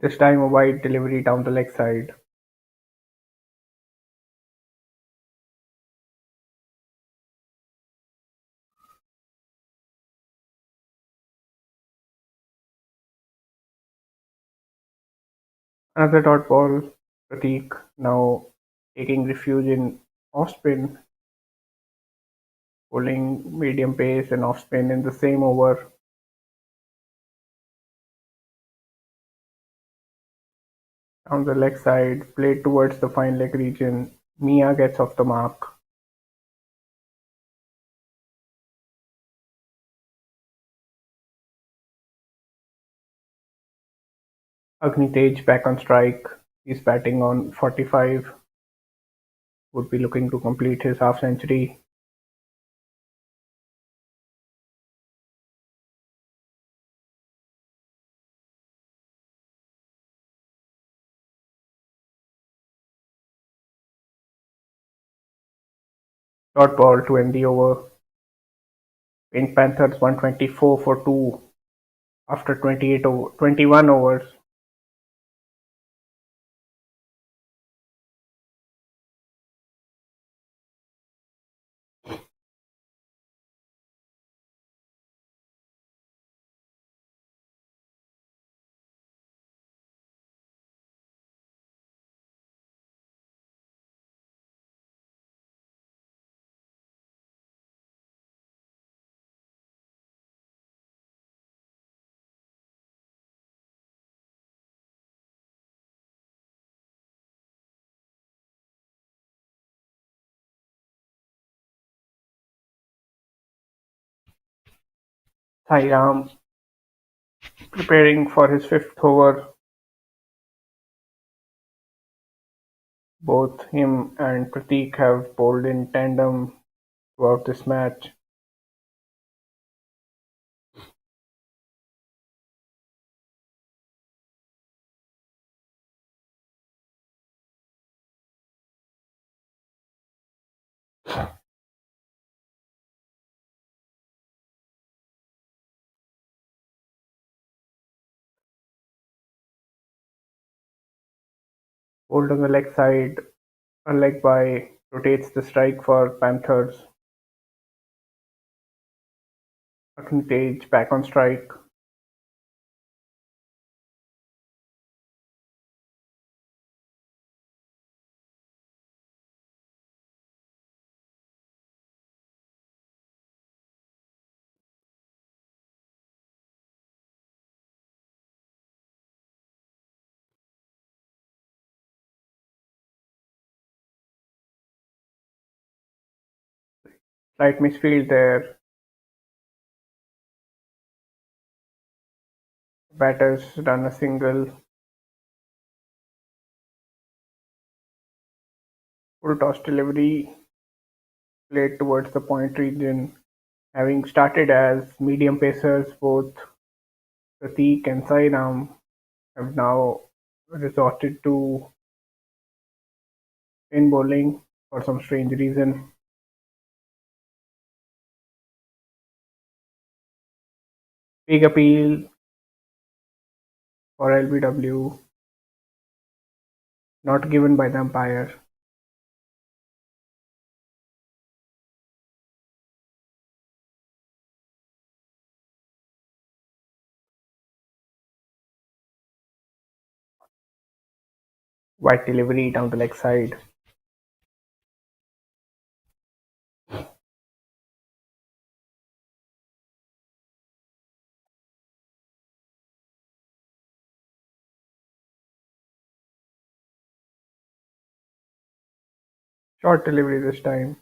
This time a wide delivery down the leg side. Another dot ball. Prateek now taking refuge in off spin, bowling medium pace and off spin in the same over. Down the leg side, played towards the fine leg region. Mia gets off the mark. Agni back on strike. He's batting on 45. Would be looking to complete his half century. Dot ball to end the over. Pink Panthers 124 for 2 after 21 overs. Sairam preparing for his fifth over. Both him and Prateek have bowled in tandem throughout this match. Bowled on the leg side, a leg by rotates the strike for Panthers. Akintage back on strike. Slight misfield there. Batters run a single. Full toss delivery played towards the point region. Having started as medium pacers, both Prateek and Sairam have now resorted to spin bowling for some strange reason. Big appeal for LBW, not given by the umpire. Wide delivery down the leg side. Short delivery this time.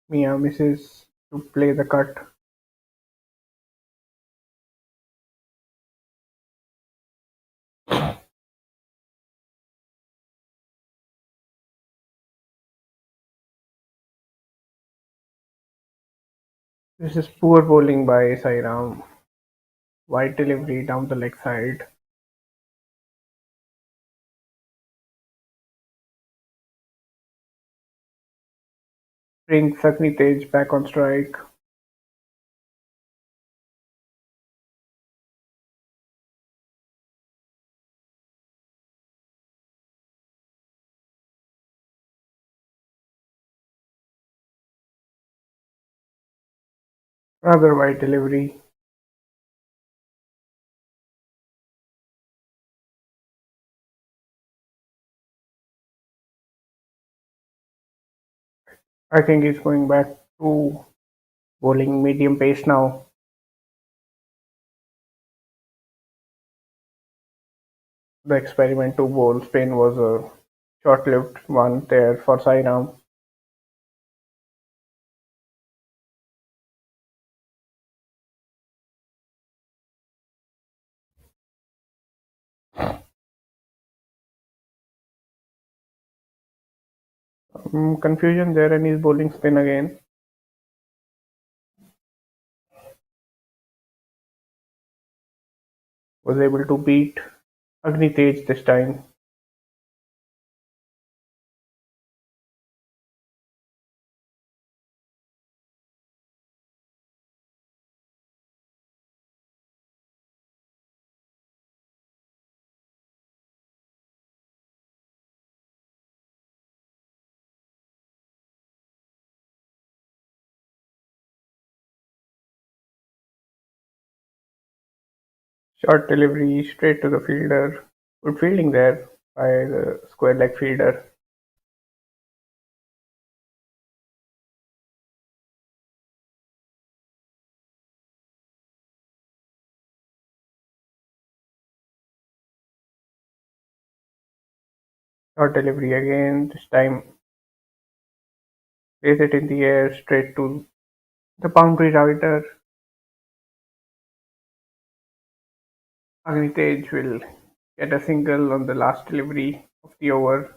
Mia misses to play the cut. This is poor bowling by Sairam. Wide delivery down the leg side. Brings Sagnitej back on strike. Another wide delivery. I think he's going back to bowling medium pace now. The experiment to bowl spin was a short-lived one there for Sairam. Confusion there, and he's bowling spin again. Was able to beat Agnitej this time. Short delivery straight to the fielder. Good fielding there by the square leg fielder. Short delivery again. This time plays it in the air straight to the boundary rider. Agnitej will get a single on the last delivery of the over.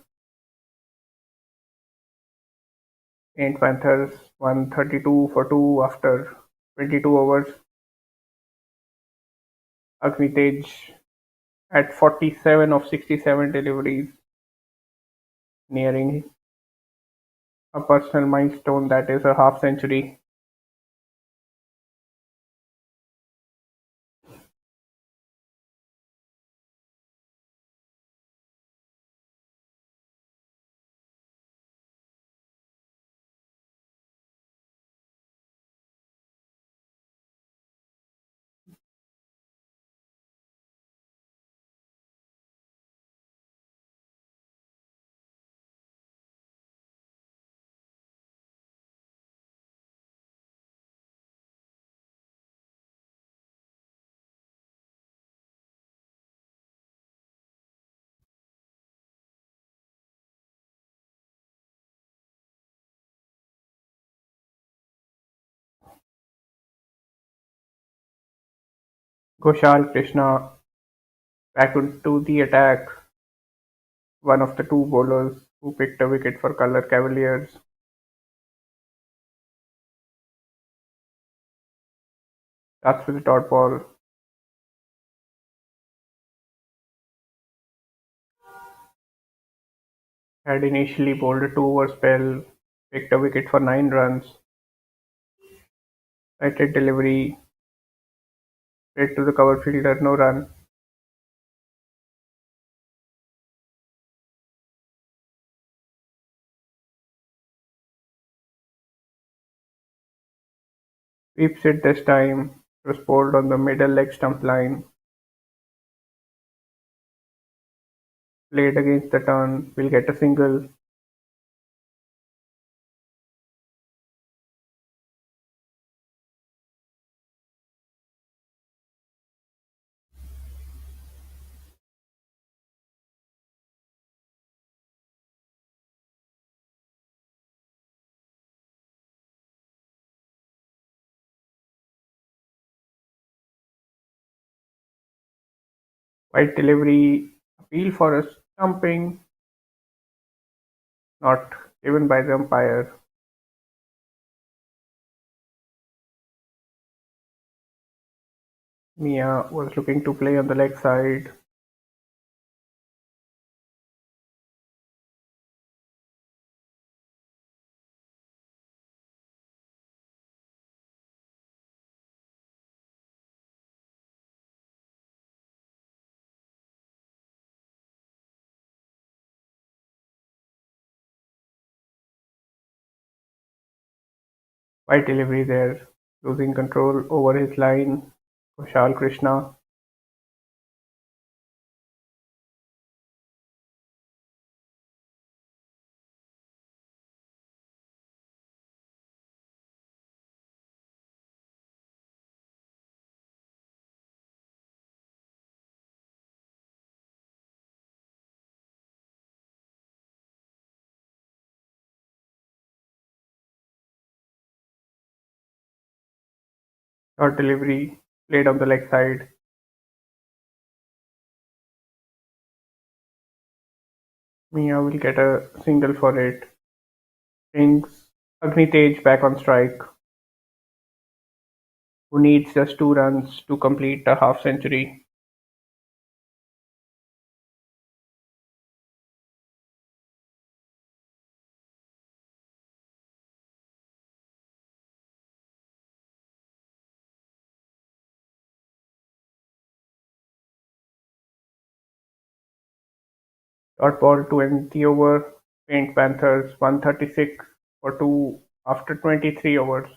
Saint Panthers won 32 for 2 after 22 overs. Agnitej at 47 of 67 deliveries, nearing a personal milestone that is a half century. Ghoshal Krishna back into the attack, one of the two bowlers who picked a wicket for Colour Cavaliers. That's with the dot ball. Had initially bowled a two-over spell, picked a wicket for 9 runs, sighted delivery, straight to the cover fielder, no run. Sweeps it this time, was bowled on the middle leg stump line, played against the turn, will get a single. White delivery, appeal for a stumping, not given by the umpire. Mia was looking to play on the leg side. White delivery there, losing control over his line. Kushal Krishna. Short delivery, played on the leg side. Mia will get a single for it. Brings Agnitej back on strike, who needs just 2 runs to complete a half century. Dot ball to end the over. Paint Panthers 136 for 2 after 23 overs.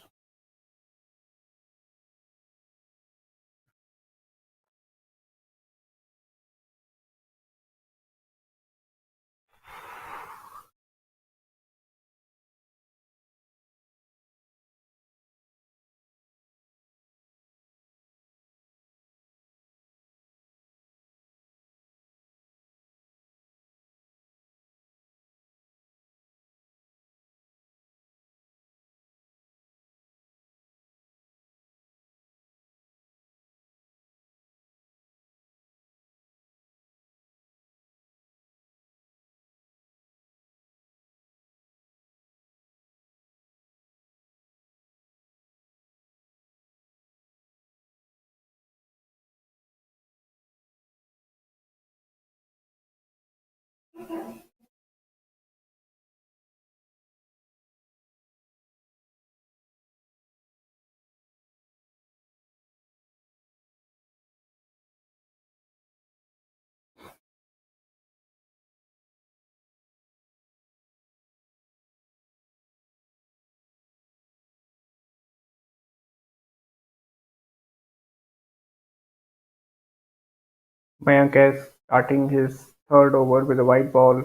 Mayank is starting his third over with a white ball.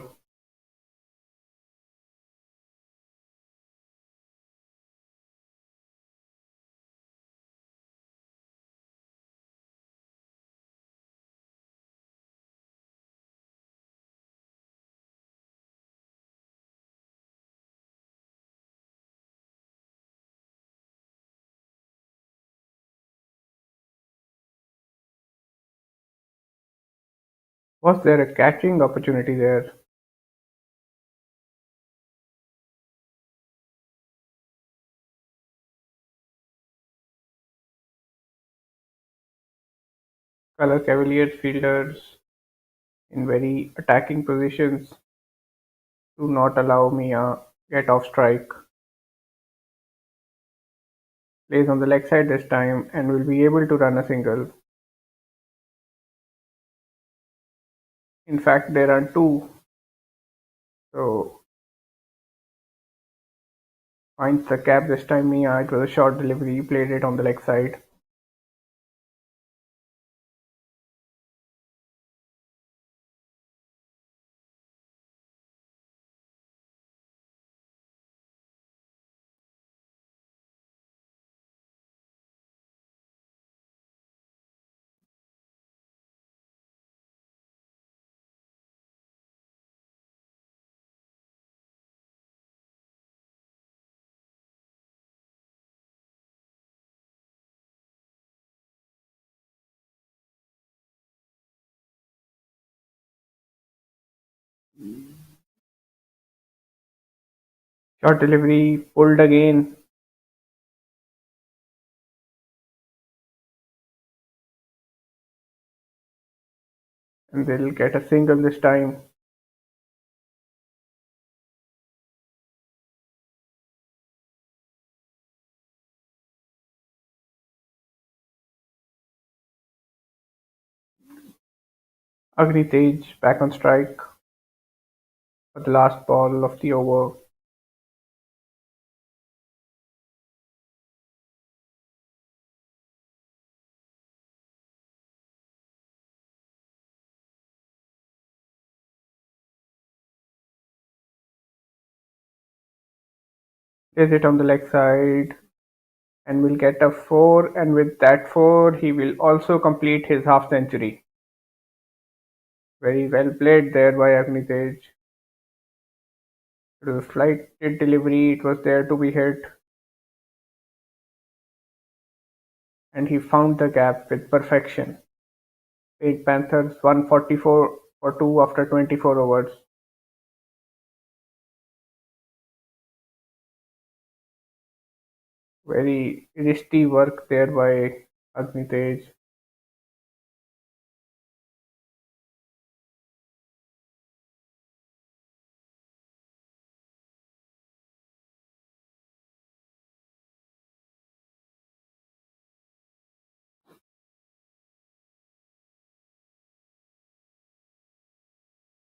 Was there a catching opportunity there? Color Cavaliers fielders in very attacking positions to not allow me a get off strike. Plays on the leg side this time and will be able to run a single. In fact, there are two. So finds the cap this time. Mia. It was a short delivery. He played it on the leg side. Short delivery pulled again, and they'll get a single this time. Agni Tej back on strike for the last ball of the over. Plays it on the leg side and will get a 4, and with that 4 he will also complete his half century. Very well played there by Agni Tej. It was a flighted delivery, it was there to be hit, and he found the gap with perfection. Paid Panthers 144 for 2 after 24 overs. Very risky work there by Agni Tej.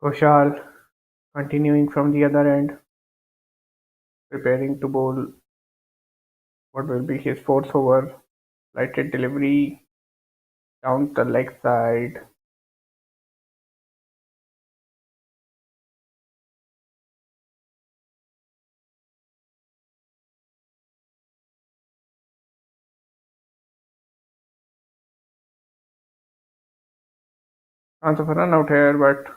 Ghoshal continuing from the other end, preparing to bowl what will be his fourth over. Lighted delivery down the leg side. Chance of a run out here, but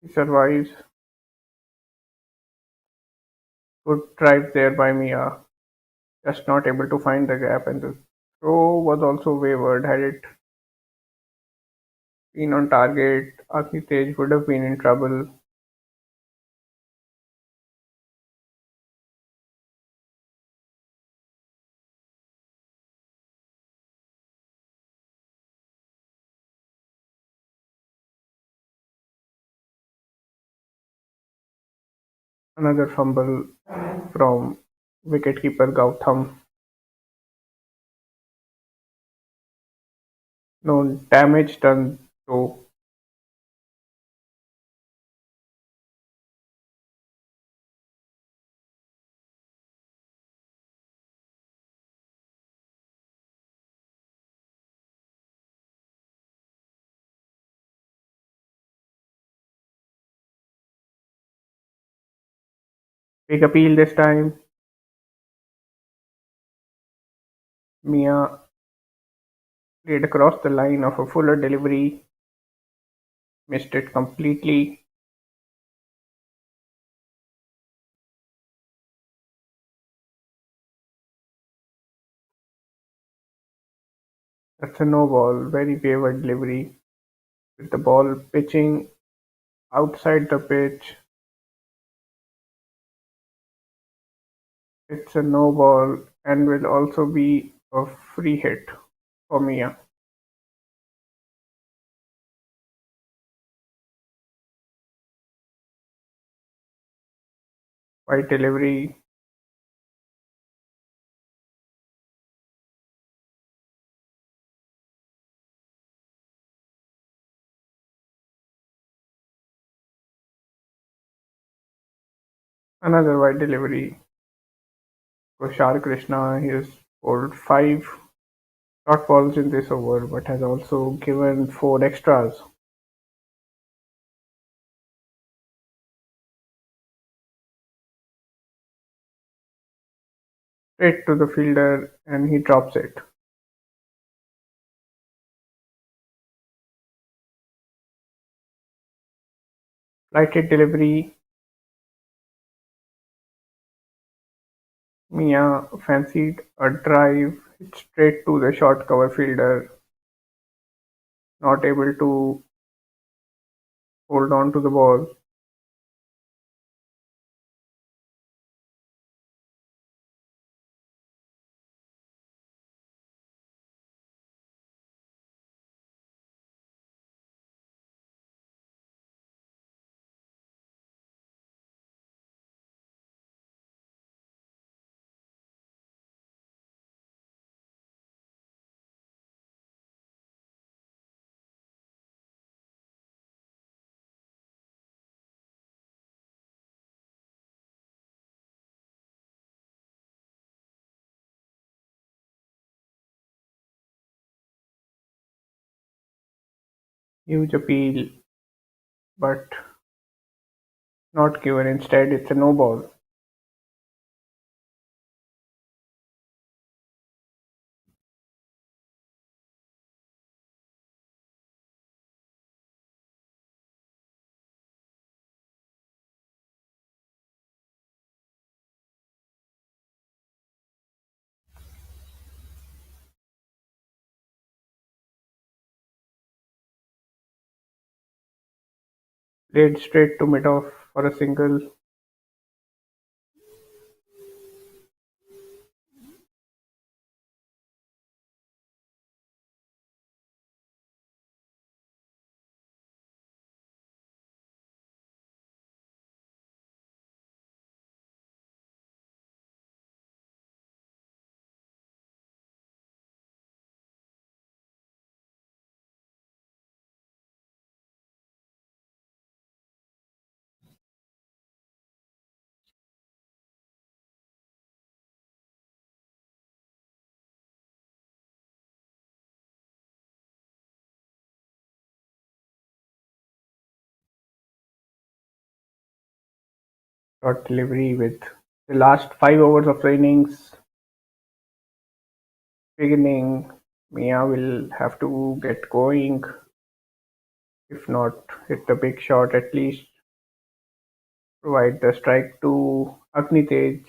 he survives. Good drive there by Mia. Just not able to find the gap, and the throw was also wavered. Had it been on target, Agni Tej would have been in trouble. Another fumble from wicketkeeper Gautam. No damage done though. Big appeal this time. Mia played across the line of a fuller delivery, missed it completely. That's a no ball, very wayward delivery. With the ball pitching outside the pitch, it's a no ball and will also be a free hit for Mia. Wide delivery, another wide delivery. Koshar Krishna, he has bowled five dot balls in this over, but has also given four extras. Straight to the fielder and he drops it. Flighted delivery, Mia fancied a drive, hit straight to the short cover fielder, not able to hold on to the ball. Huge appeal, but not given. Instead, it's a no ball. Played straight to mid off for a single. Short delivery with the last 5 overs of the innings beginning. Mia will have to get going, if not hit the big shot, at least provide the strike to Agnitej.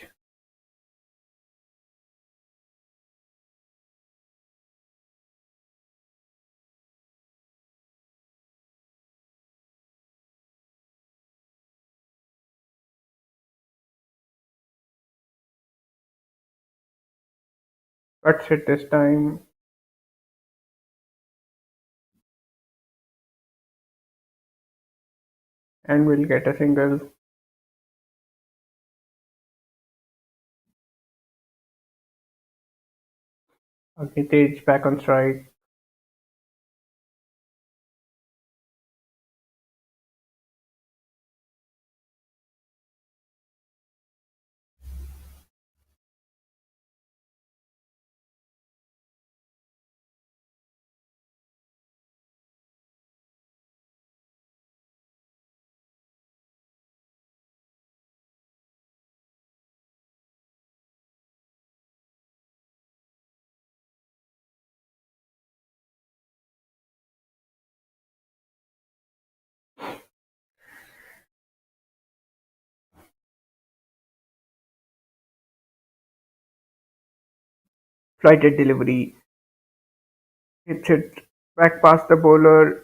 Cuts it this time and will get a single. Agnitej back on strike. Flighted delivery. It's hit back past the bowler,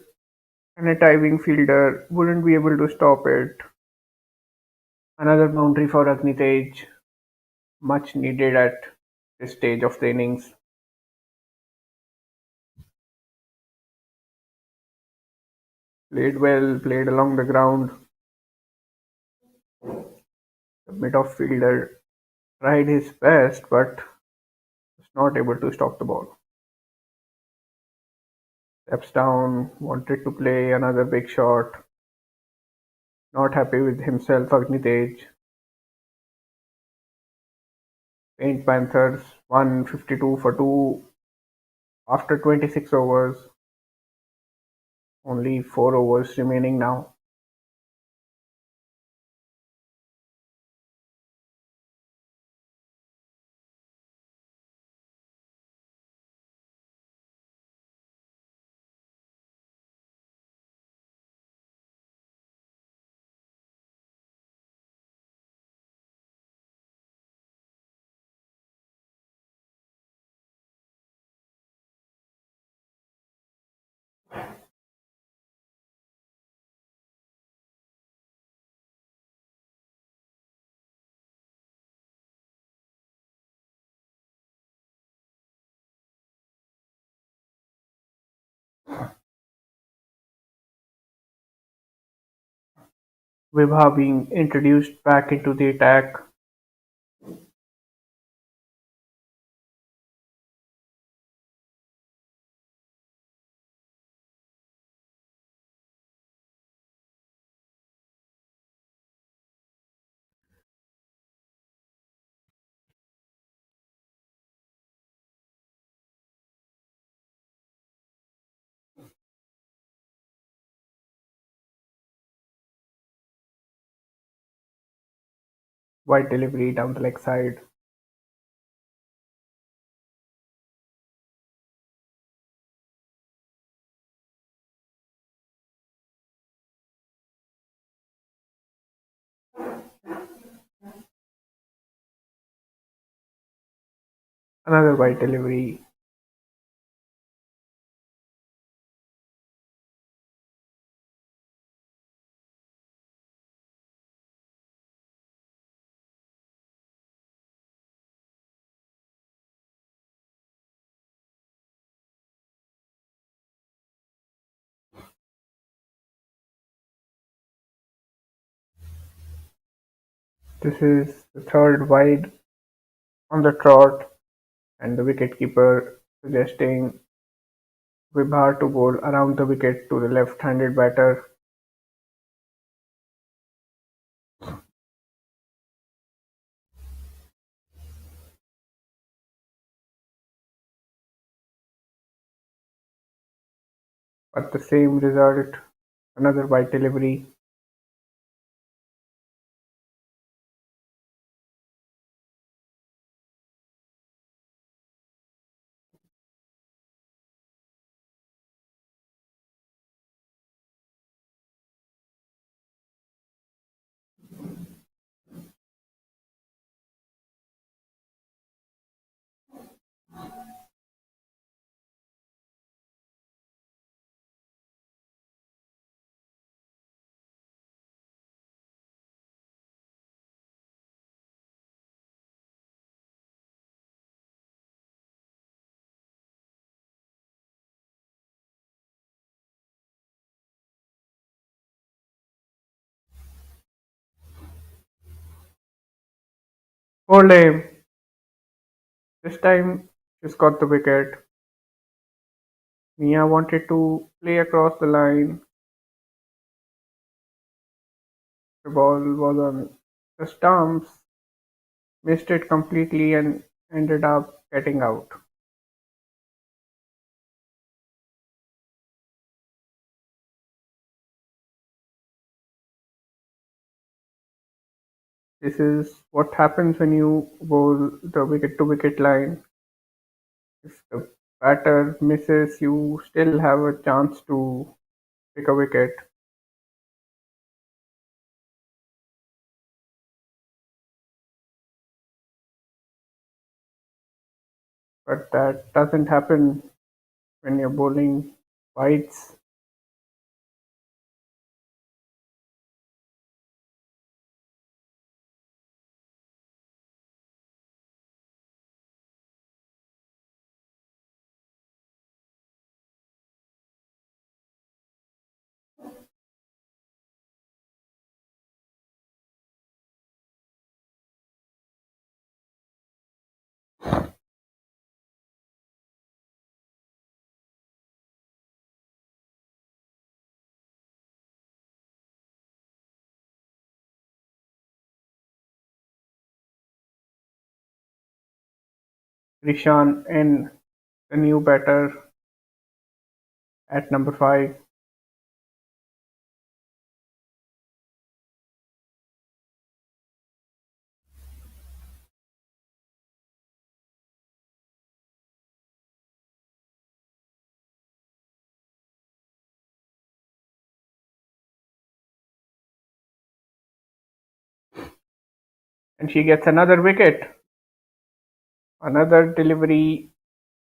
and a diving fielder wouldn't be able to stop it. Another boundary for Agnitej, much needed at this stage of the innings. Played well, played along the ground. The mid-off fielder tried his best, but was not able to stop the ball. Steps down, wanted to play another big shot. Not happy with himself, Agnitej. Paint Panthers won 52 for 2 after 26 overs. Only 4 overs remaining now. Vibha being introduced back into the attack. Wide delivery down the leg side. Another wide delivery. This is the third wide on the trot, and the wicketkeeper suggesting Vibha to bowl around the wicket to the left-handed batter. But the same result. Another wide delivery. Bowled him. This time she's got the wicket. Mia wanted to play across the line. The ball was on the stumps, missed it completely and ended up getting out. This is what happens when you bowl the wicket to wicket line. If the batter misses, you still have a chance to pick a wicket, but that doesn't happen when you're bowling wides. Rishan in the new batter at number 5, and she gets another wicket. Another delivery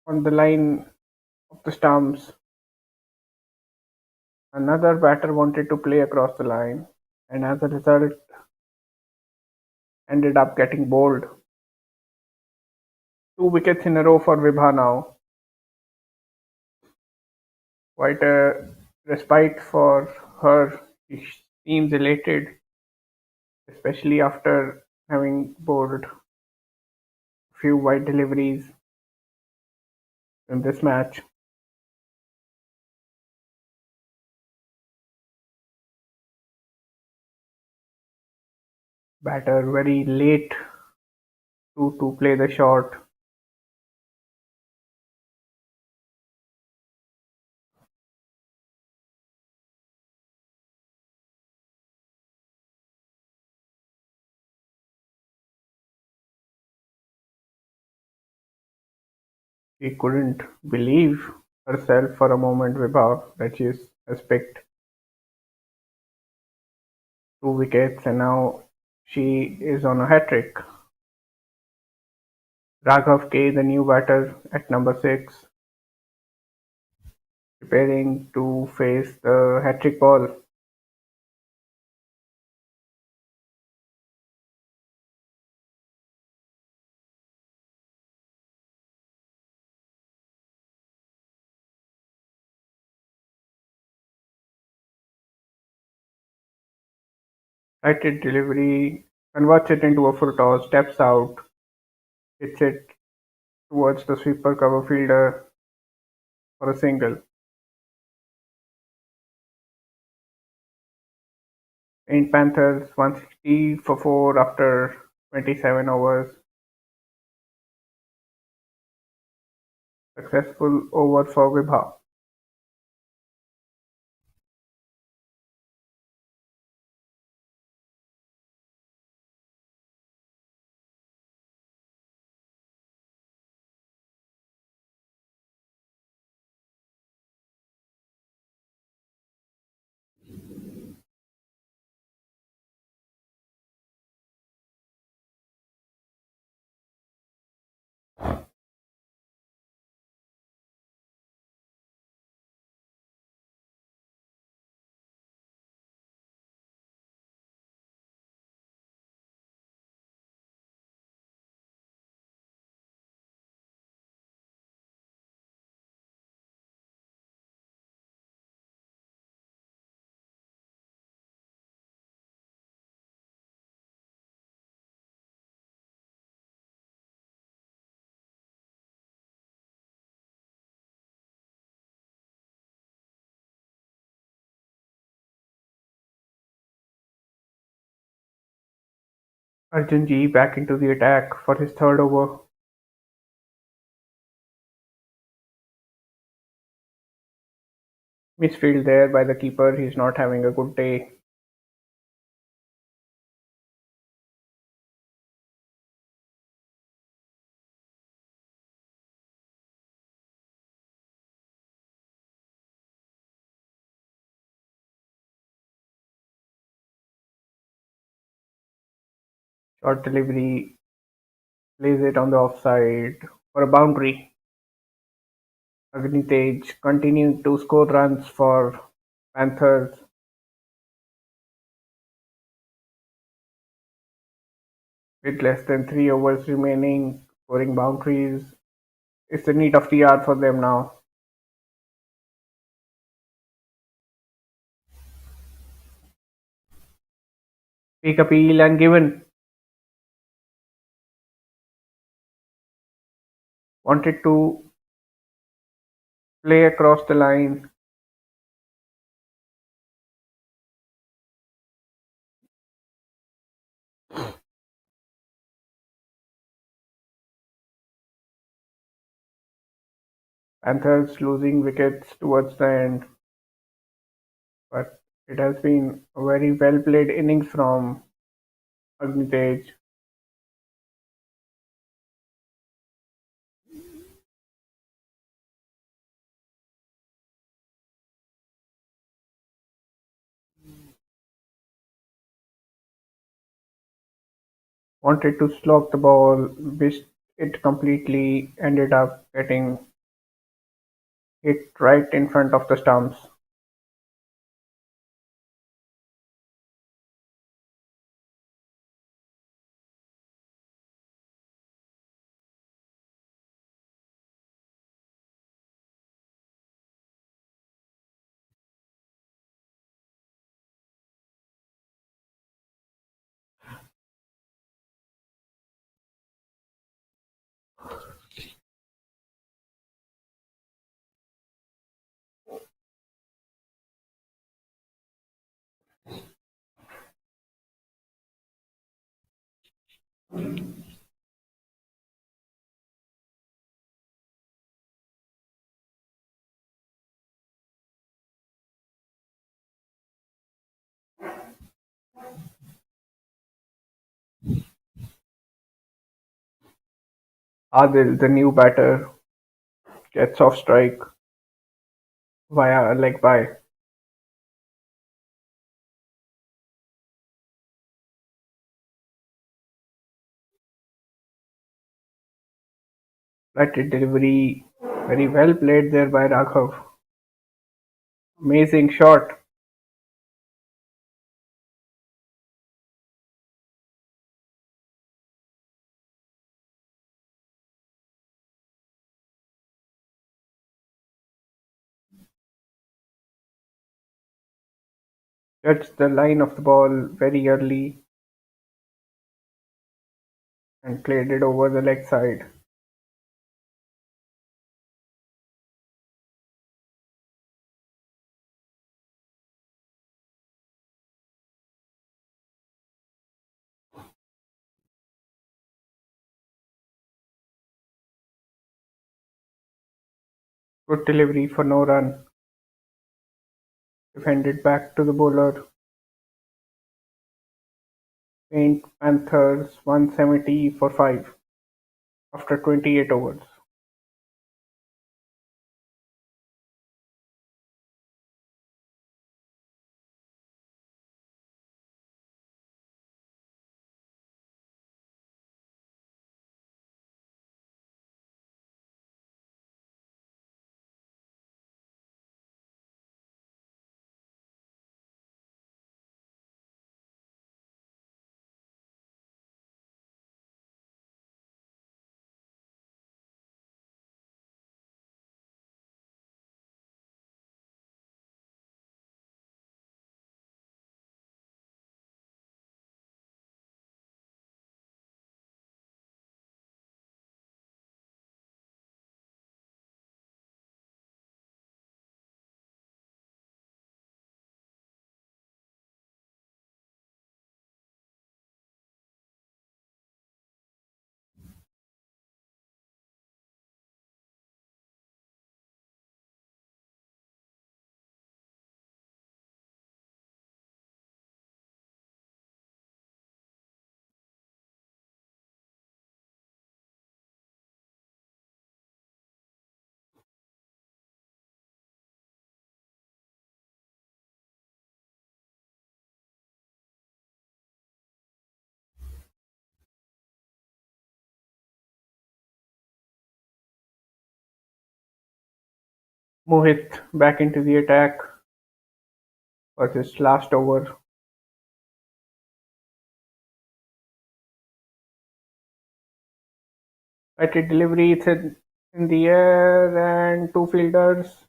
on the line of the stumps. Another batter wanted to play across the line, and as a result, ended up getting bowled. 2 wickets in a row for Vibha now. Quite a respite for her. She seems elated, especially after having bowled a few wide deliveries in this match. Batter very late to play the shot. She couldn't believe herself for a moment, Vibha, that has picked 2 wickets and now she is on a hat trick. Raghav K, the new batter at number 6, preparing to face the hat trick ball. Sighted delivery converts it into a full toss, steps out, hits it towards the sweeper cover fielder for a single. Saint Panthers 160 for 4 after 27 overs. Successful over for Vibha. Arjun G back into the attack for his third over. Misfield there by the keeper. He's not having a good day. Short delivery plays it on the offside for a boundary. Agnitej continued to score runs for Panthers with less than 3 overs remaining, scoring boundaries. It's the need of the hour for them now. Pick appeal and given. Wanted to play across the line. Panthers losing wickets towards the end, but it has been a very well played innings from Agnitej. Wanted to slog the ball, missed it completely, ended up getting hit right in front of the stumps. Adil, the new batter, gets off strike via a leg bye. Flatted delivery, very well played there by Raghav. Amazing shot. Judged the line of the ball very early and played it over the leg side. Good delivery for no run. Defended back to the bowler. Saint Panthers 170 for 5 after 28 overs. Mohit back into the attack for his last over. At a delivery, it's in the air and two fielders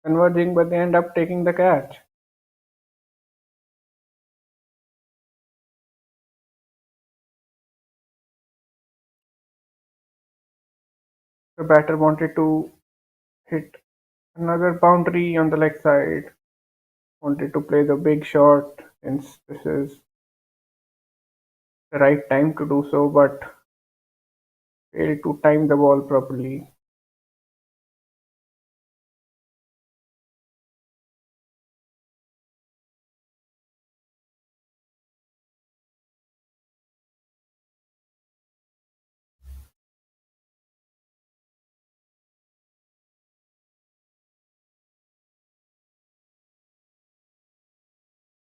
converging, but they end up taking the catch. The batter wanted to hit another boundary on the leg side, wanted to play the big shot since this is the right time to do so, but failed to time the ball properly.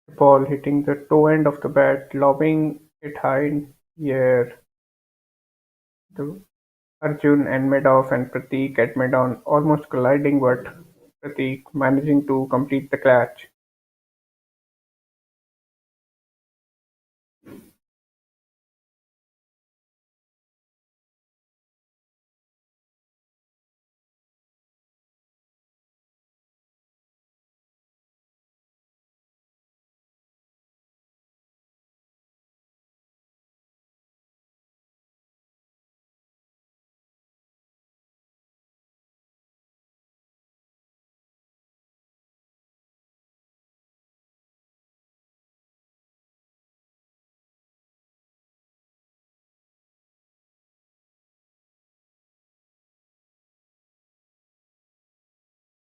The ball hitting the toe end of the bat, lobbing it high in the air. The Arjun and mid-off and Prateek at mid-on almost colliding, but Prateek managing to complete the catch.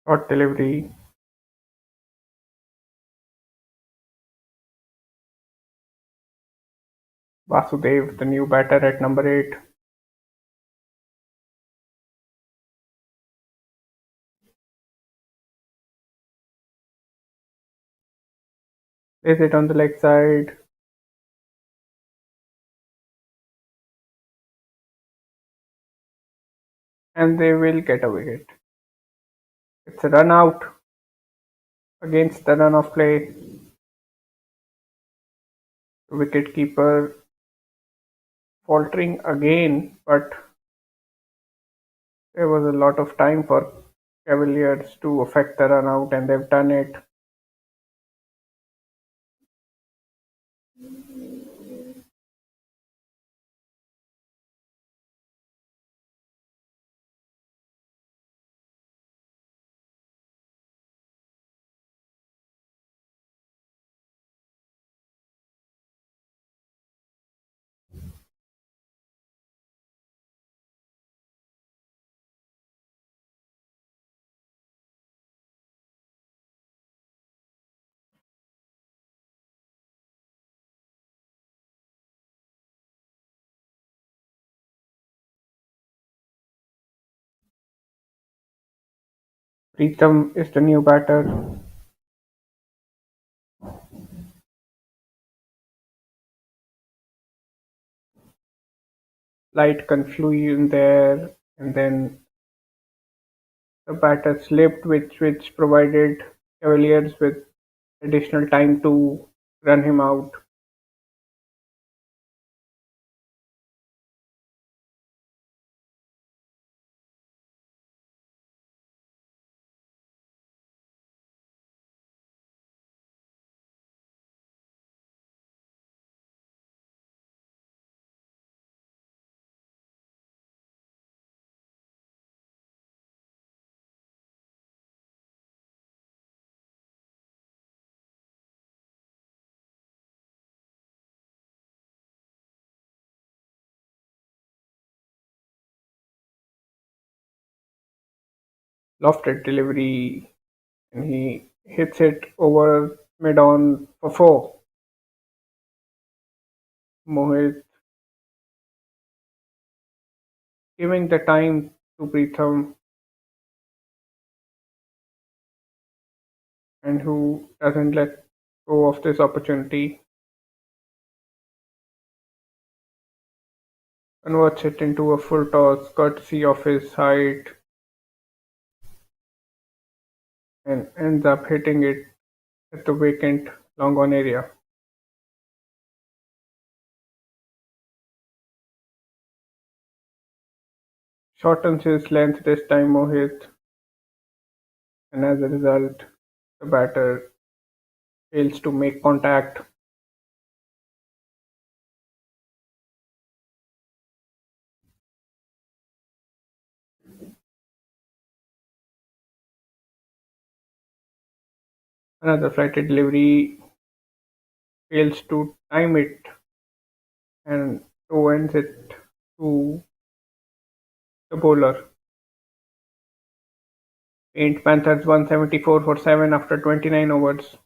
Short delivery. Vasudev, the new batter at number 8, plays it on the leg side, and they will get a wicket. It's a run out against the run of play. The wicket keeper faltering again, but there was a lot of time for Cavaliers to affect the run out, and they've done it. Pritham is the new batter. Light confusion there, and then the batter slipped, which provided Cavaliers with additional time to run him out. Lofted delivery, and he hits it over mid on for 4. Mohit giving the time to Pritham, and who doesn't let go of this opportunity, converts it into a full toss courtesy of his height. and ends up hitting it at the vacant long on area. Shortens his length this time Mohit, and as a result, the batter fails to make contact. Another flighted delivery fails to time it and owns it to the bowler. Paint Panthers 174 for 7 after 29 overs.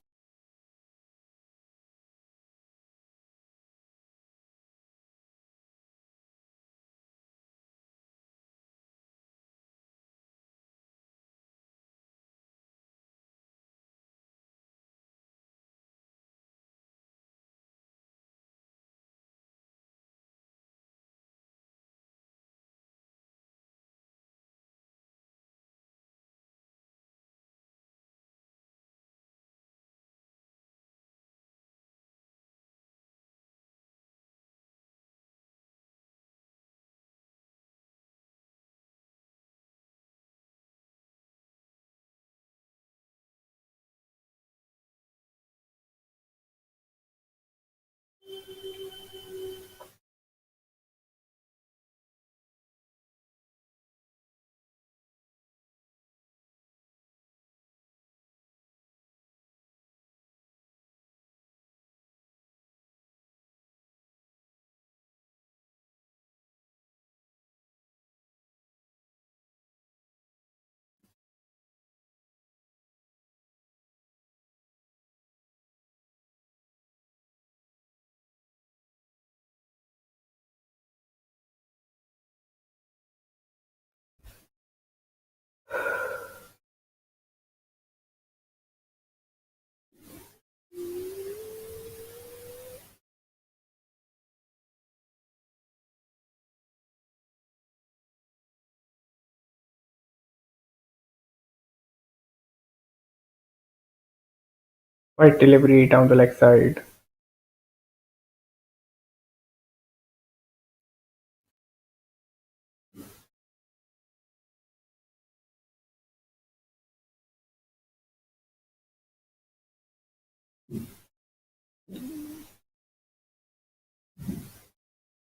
White delivery down the leg side.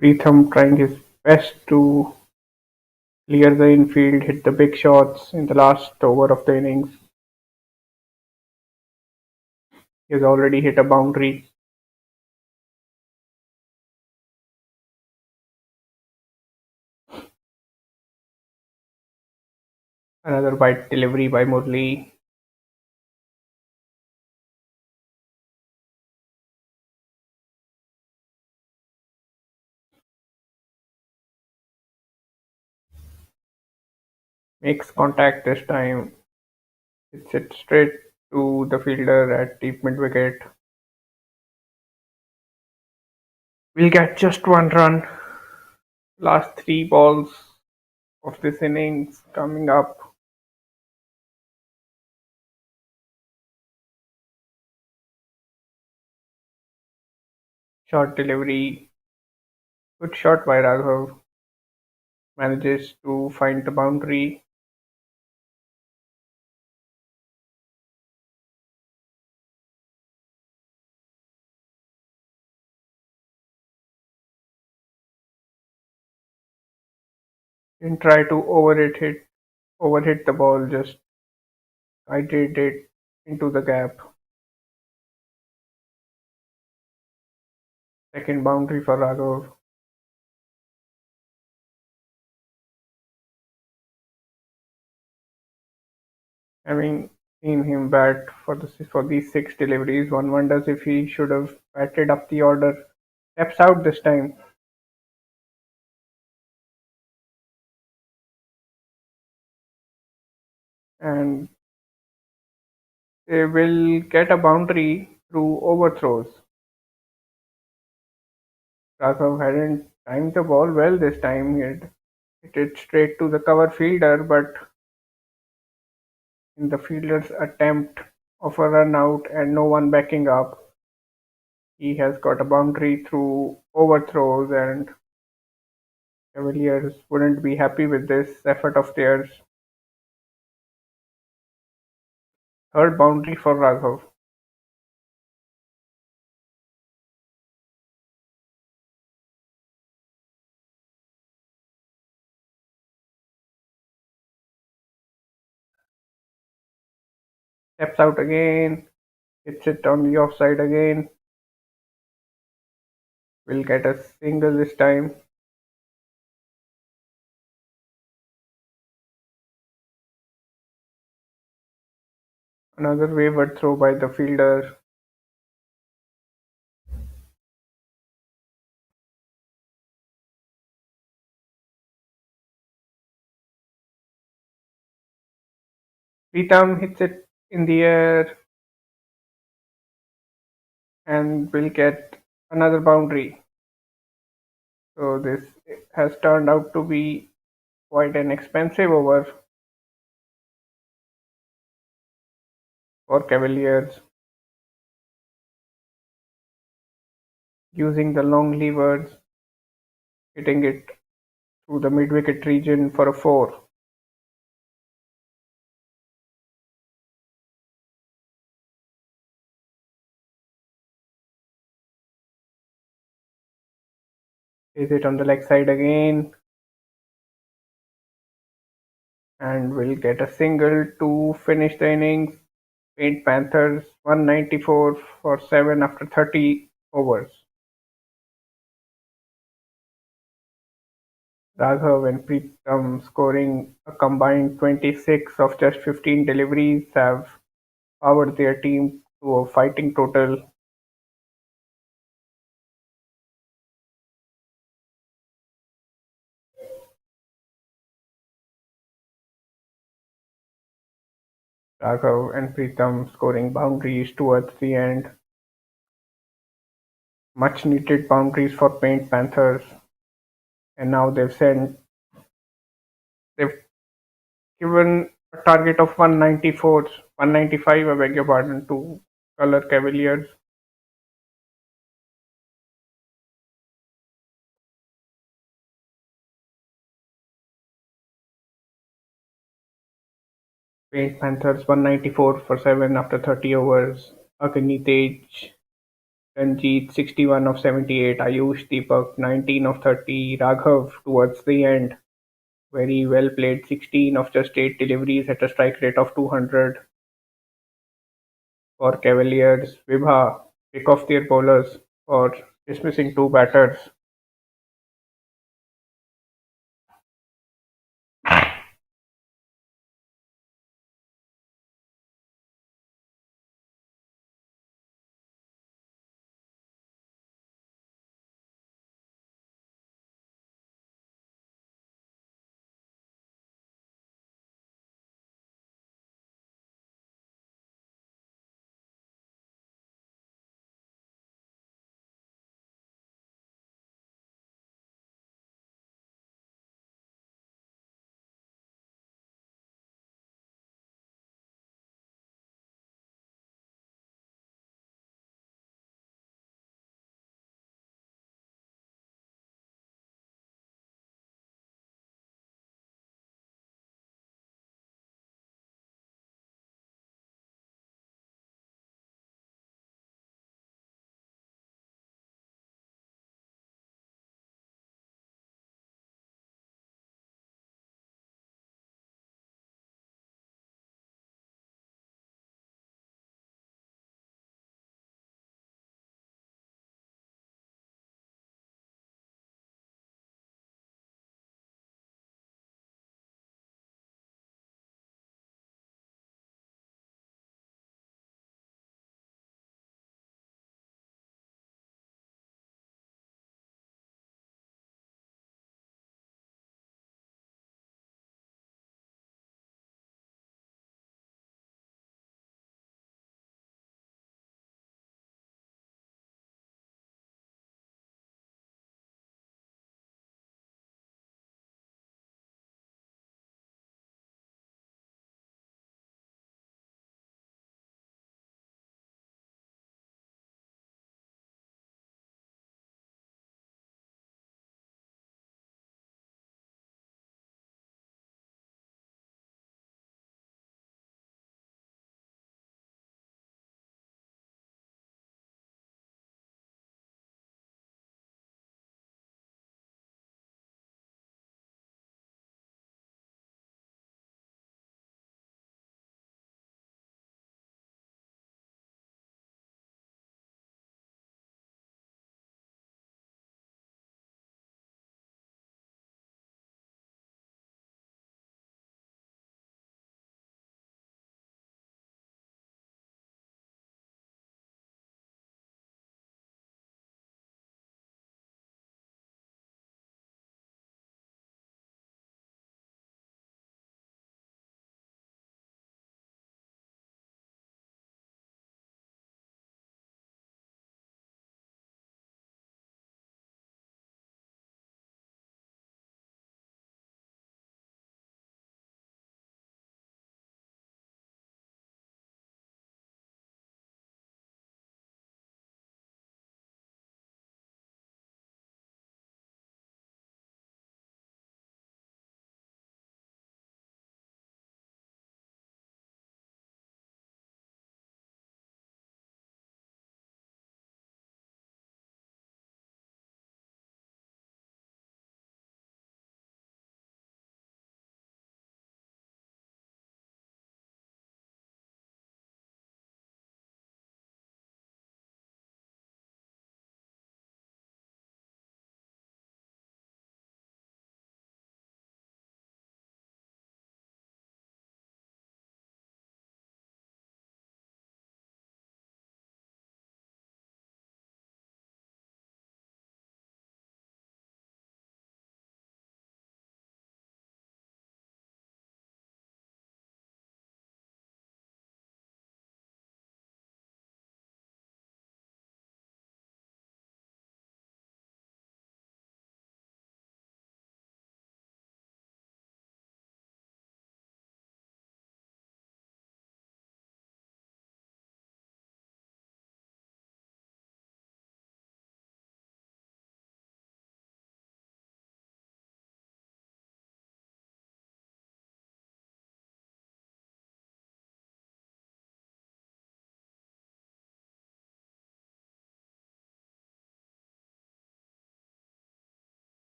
Pritham trying his best to clear the infield, hit the big shots in the last over of the innings. He has already hit a boundary. Another white delivery by Murli. Makes contact this time. Hits it straight to the fielder at deep mid wicket. We'll get just one run. Last three balls of this innings coming up. Short delivery. Good shot by Raghav. Manages to find the boundary. Didn't try to overhit the ball, just guided it into the gap. Second boundary for Raghav. Having seen him bat for these six deliveries, one wonders if he should have batted up the order. Steps out this time, and they will get a boundary through overthrows. Raghav hadn't timed the ball well this time. He had hit it straight to the cover fielder, but In the fielder's attempt of a run out and no one backing up, he has got a boundary through overthrows, and Cavaliers wouldn't be happy with this effort of theirs. Third boundary for Raghav. Steps out again, hits it on the offside again, will get a single this time. Another wayward throw by the fielder. Pritam hits it in the air and will get another boundary. So this has turned out to be quite an expensive over for Cavaliers, using the long levers, hitting it through the mid-wicket region for a four. Is it on the leg side again and will get a single to finish the innings. Paint Panthers 194 for 7 after 30 overs. Raghav and Preetham scoring a combined 26 of just 15 deliveries have powered their team to a fighting total. Raghav and Preetham scoring boundaries towards the end. Much needed boundaries for Paint Panthers. And now they've given a target of 194, 195, I beg your pardon, to Color Cavaliers. Paint Panthers 194 for 7 after 30 overs. Agni Tej, Ranjit 61 of 78, Ayush Deepak 19 of 30, Raghav towards the end. Very well played 16 of just 8 deliveries at a strike rate of 200 for Cavaliers. Vibha pick off their bowlers for dismissing 2 batters.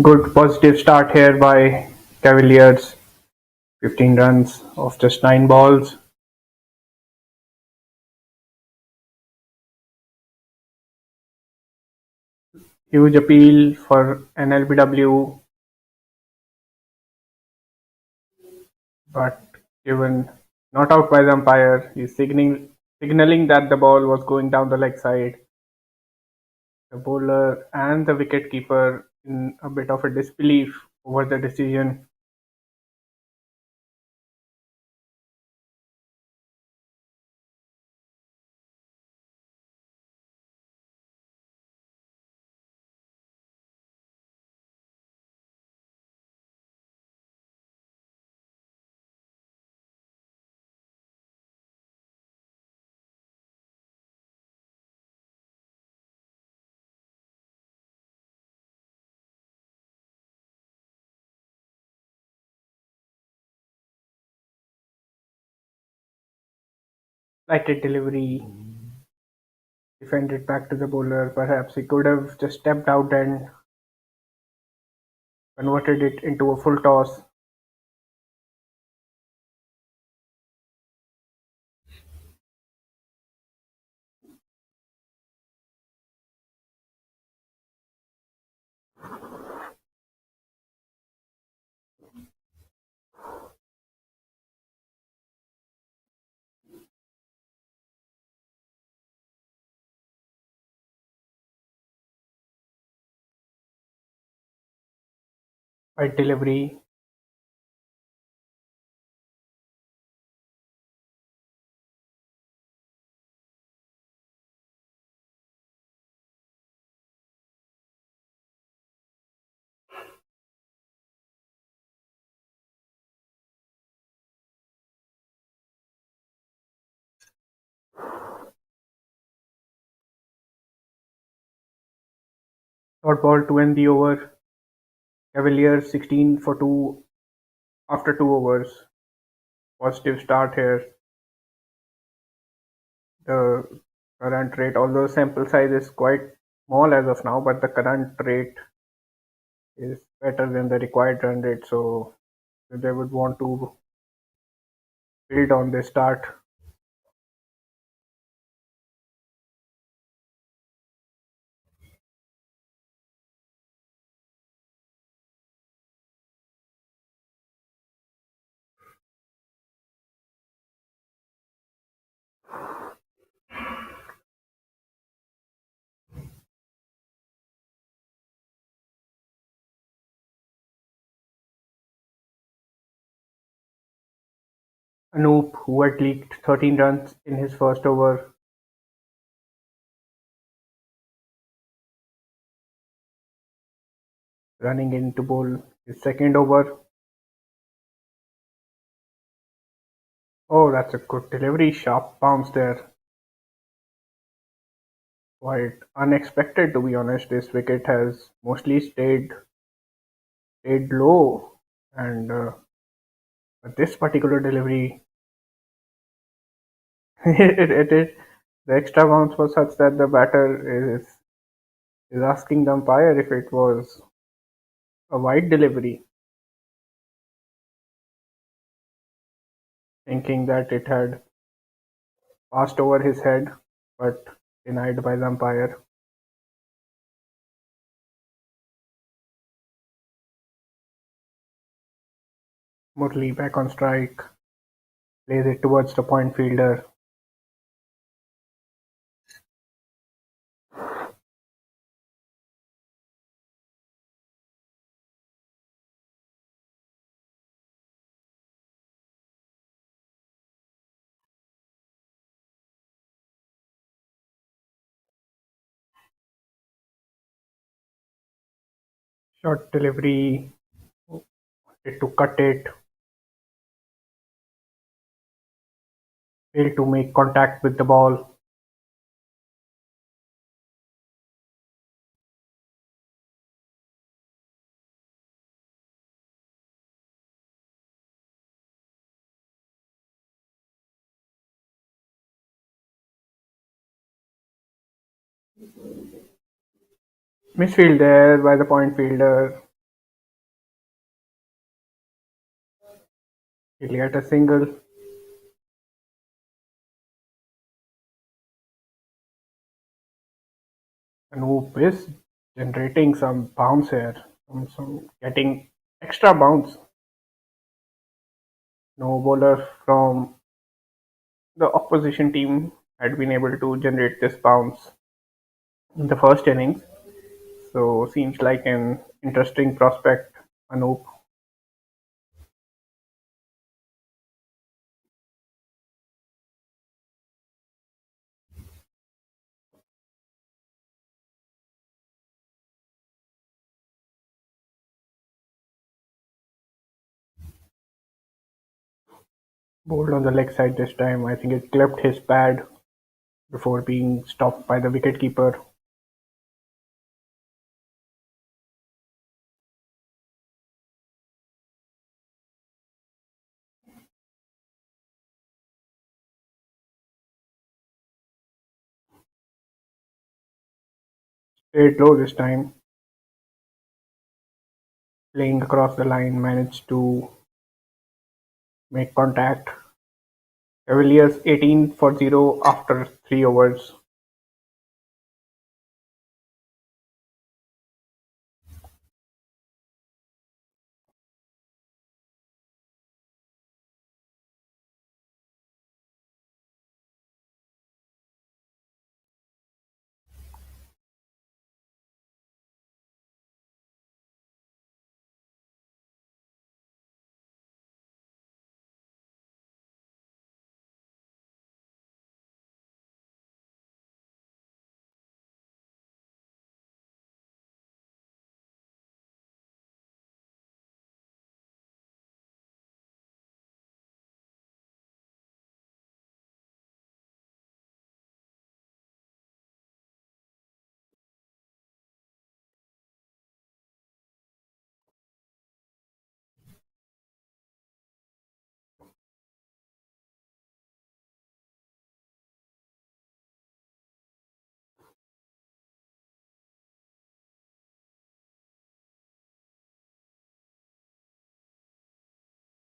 Good positive start here by Cavaliers. 15 runs off just 9 balls. Huge appeal for an LBW, but given not out by the umpire, he's signaling that the ball was going down the leg side. The bowler and the wicketkeeper in a bit of a disbelief over the decision. Lighted delivery, defended back to the bowler. Perhaps he could have just stepped out and converted it into a full toss. Wide delivery, short ball to end the over. Cavaliers 16 for 2 after 2 overs. Positive start here. The current rate, although sample size is quite small as of now, but the current rate is better than the required run rate, so they would want to build on this start. Anoop, who had leaked 13 runs in his first over, running in to bowl his second over. Oh, that's a good delivery. Sharp bounce there. Quite unexpected, to be honest. This wicket has mostly stayed low, and but this particular delivery, it is the extra bounce was such that the batter is asking the umpire if it was a wide delivery, thinking that it had passed over his head, but denied by the umpire. Murli back on strike, plays it towards the point fielder. Short delivery, it to cut it, failed to make contact with the ball. Misfield there by the point fielder. He'll get a single. Anoop is generating some bounce here. Some getting extra bounce. No bowler from the opposition team had been able to generate this bounce in the first innings. So seems like an interesting prospect, Anoop. Bowled on the leg side this time. I think it clipped his pad before being stopped by the wicketkeeper. Straight low this time, playing across the line, managed to make contact. Cavaliers 18 for 0 after 3 overs.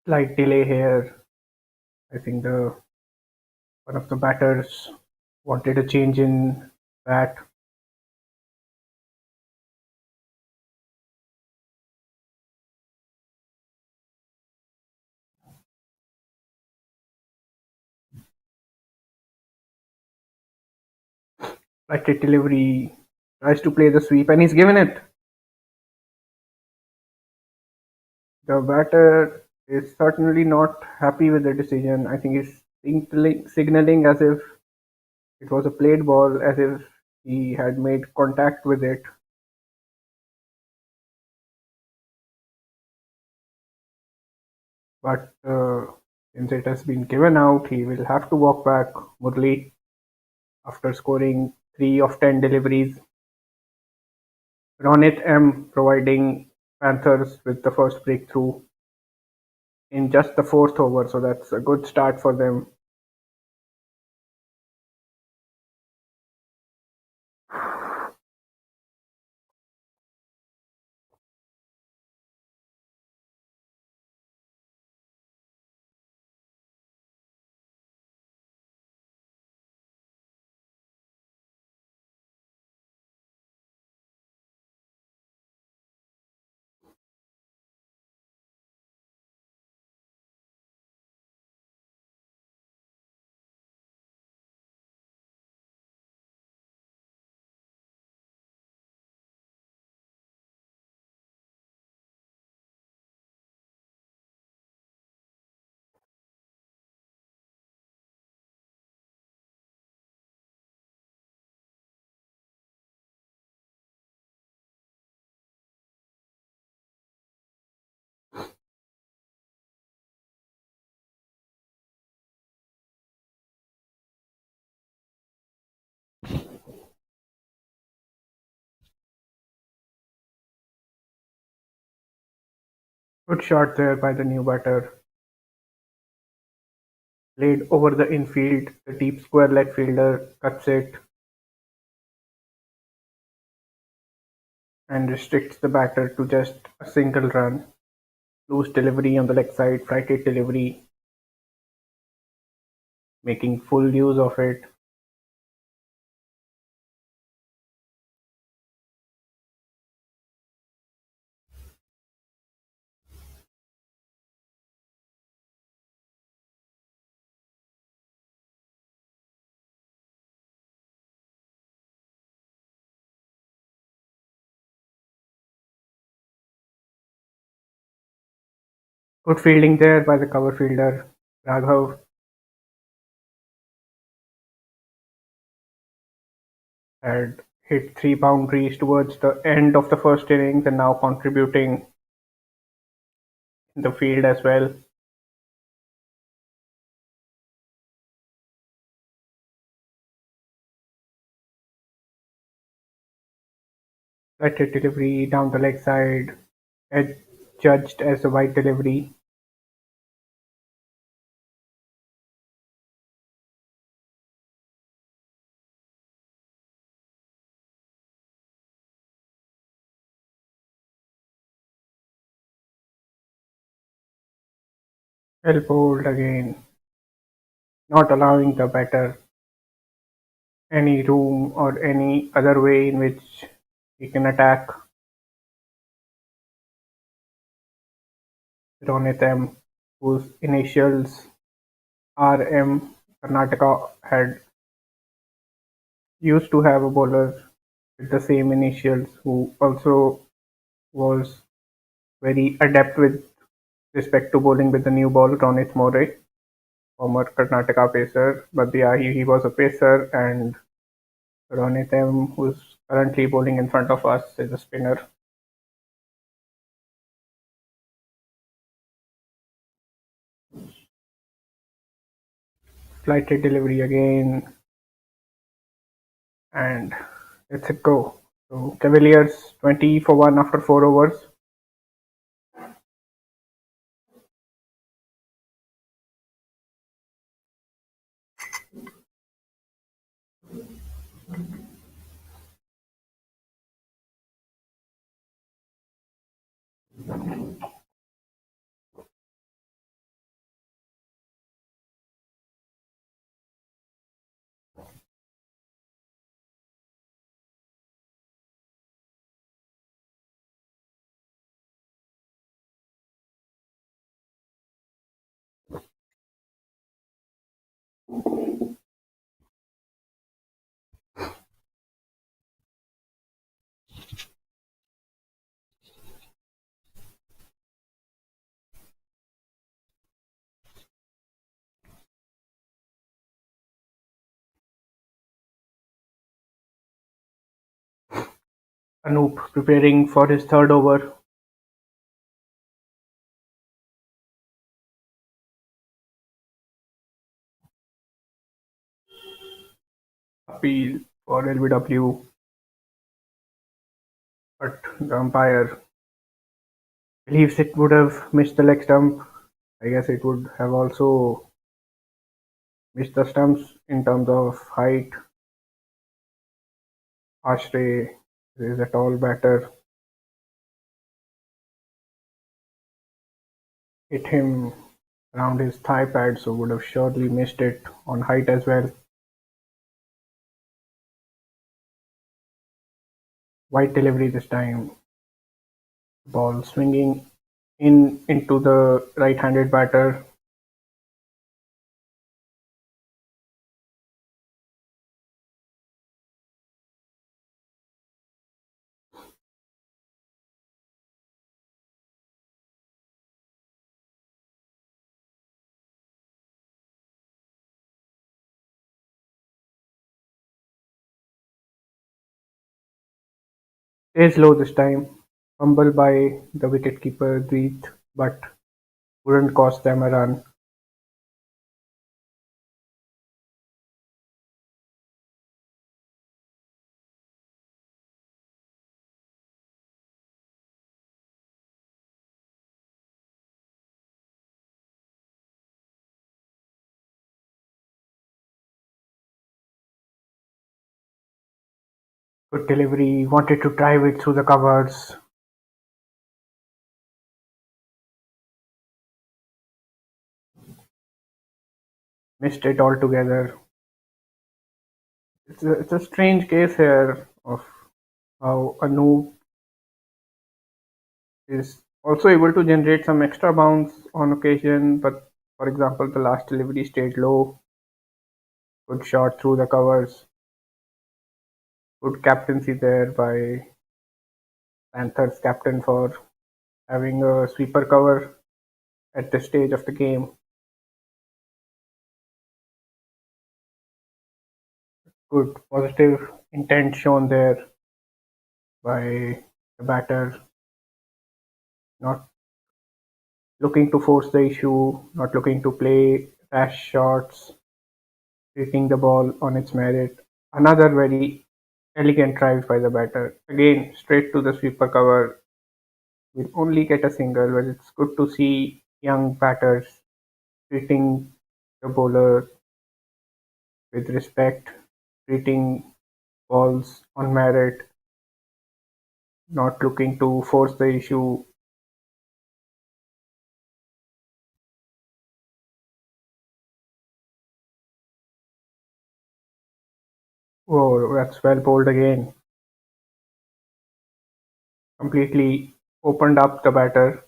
Slight delay here. I think the one of the batters wanted a change in bat. Like a delivery, tries to play the sweep and he's given it. The batter is certainly not happy with the decision. I think he's signaling as if it was a played ball, as if he had made contact with it. But since it has been given out, he will have to walk back. Murli, after scoring 3 of 10 deliveries. Ronit M providing Panthers with the first breakthrough in just the fourth over, so that's a good start for them. Good shot there by the new batter. Played over the infield. The deep square leg fielder cuts it and restricts the batter to just a single run. Loose delivery on the leg side, flighted delivery. making full use of it. Good fielding there by the cover fielder. Raghav had hit three boundaries towards the end of the first innings and now contributing in the field as well. That hit delivery down the leg side, judged as a wide delivery. Well bowled again, not allowing the batter any room or any other way in which he can attack. Ronit M, whose initials RM, Karnataka had used to have a bowler with the same initials who also was very adept with respect to bowling with the new ball, Ronit More, former Karnataka pacer. But yeah, he was a pacer, and Ronit M, who's currently bowling in front of us, is a spinner. Flighted delivery again, and let's it go. So Cavaliers 20 for 1 after 4 overs. Anoop preparing for his third over. Appeal for LBW, but the umpire believes it would have missed the leg stump. I guess it would have also missed the stumps in terms of height. Ashray is a tall batter. Hit him around his thigh pad, so would have surely missed it on height as well. Wide delivery this time. Ball swinging in into the right-handed batter. Stays low this time. Fumble by the wicketkeeper Deet, but wouldn't cost them a run. Good delivery. Wanted to drive it through the covers. missed it altogether. It's a strange case here of how a noob is also able to generate some extra bounce on occasion, but for example, the last delivery stayed low, good shot through the covers, good captaincy there by Panthers captain for having a sweeper cover at this stage of the game. Good positive intent shown there by the batter, not looking to force the issue, not looking to play rash shots, hitting the ball on its merit. Another very elegant drive by the batter. Again, straight to the sweeper cover. Will only get a single, but it's good to see young batters treating the bowler with respect, treating balls on merit, not looking to force the issue. Oh, that's well bowled again. Completely opened up the batter.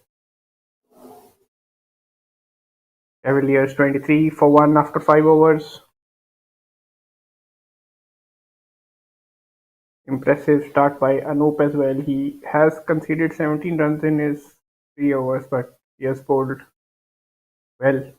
Cavaliers 23 for 1 after 5 overs. Impressive start by Anup as well. He has conceded 17 runs in his 3 overs, but he has bowled well.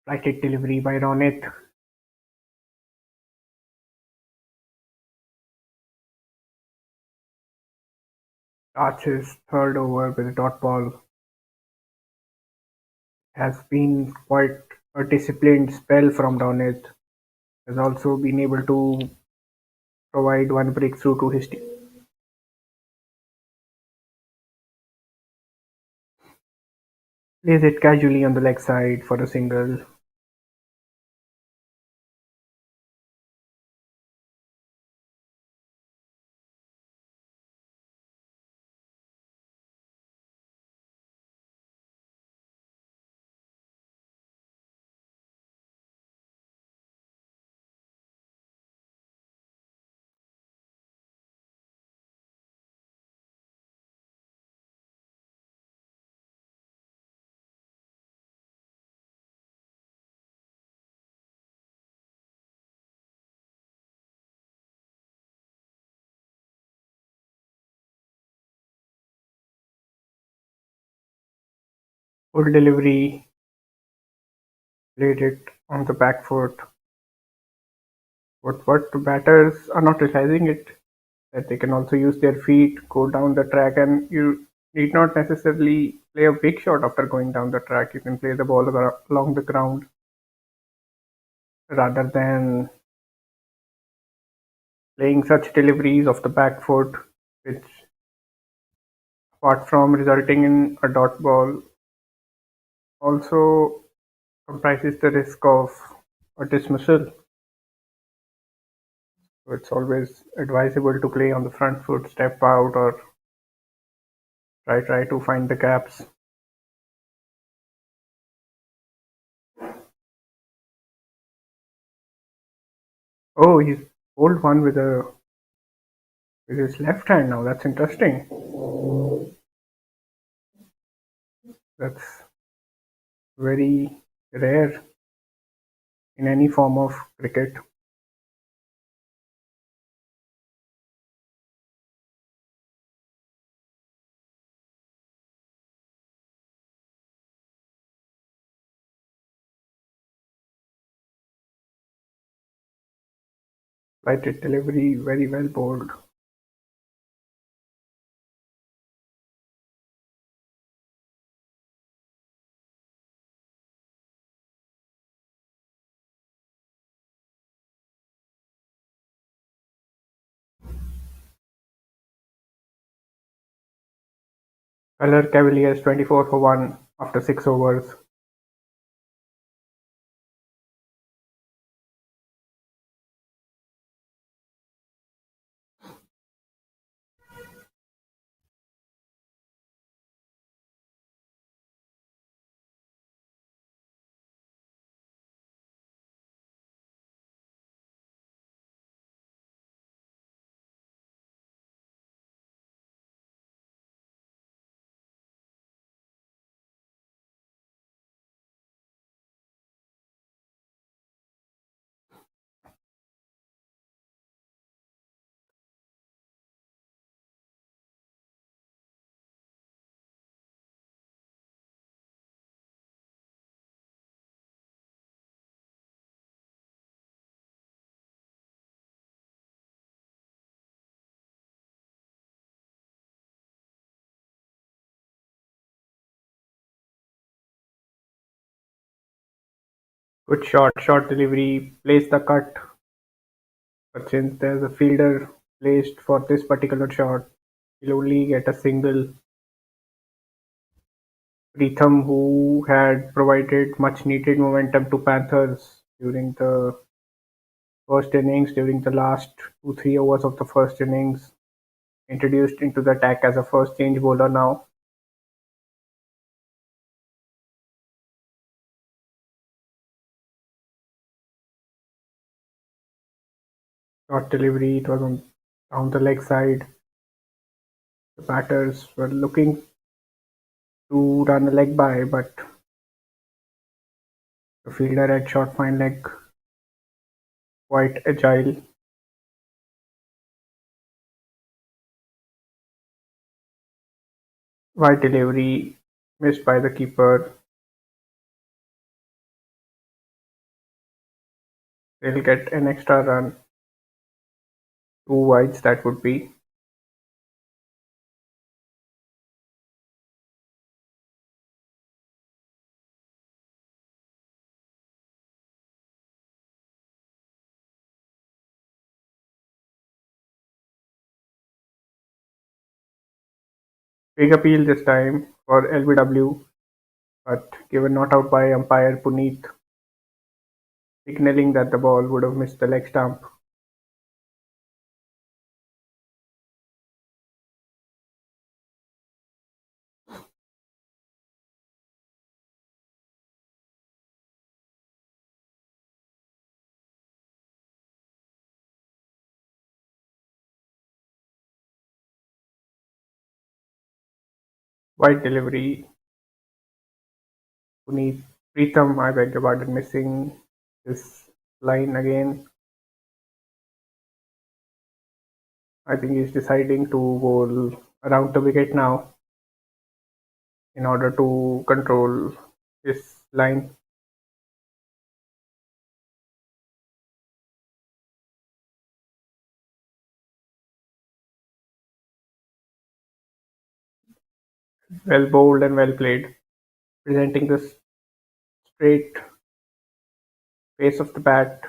Right hit delivery by Ronit. Starts his third over with a dot ball. Has been quite a disciplined spell from Ronit. Has also been able to provide one breakthrough to his team. Plays it casually on the leg side for a single. Full delivery. Played it on the back foot. What the batters are not realizing it that they can also use their feet, go down the track, and you need not necessarily play a big shot after going down the track. You can play the ball along the ground rather than playing such deliveries off the back foot, which, apart from resulting in a dot ball, also comprises the risk of a dismissal. So it's always advisable to play on the front foot, step out, or try to find the gaps. Oh, he's bowled one with his left hand now. That's interesting. That's very rare in any form of cricket. Right hit delivery, very well bowled. Color Cavaliers 24 for 1 after 6 overs. Good shot, short delivery, plays the cut. But since there's a fielder placed for this particular shot, he'll only get a single. Pritham, who had provided much needed momentum to Panthers during the first innings, during the last 2-3 overs of the first innings, introduced into the attack as a first change bowler now. Short delivery, it was on down the leg side. The batters were looking to run a leg by, but the fielder had short fine leg, quite agile. Wide delivery missed by the keeper. They'll get an extra run. Two wides, that would be. Big appeal this time for LBW, but given not out by umpire Puneet, signaling that the ball would have missed the leg stump. Wide delivery. Puneet Pritham, I beg your pardon, missing this line again. I think he's deciding to bowl around the wicket now in order to control his line. Well bowled and well played, presenting the straight face of the bat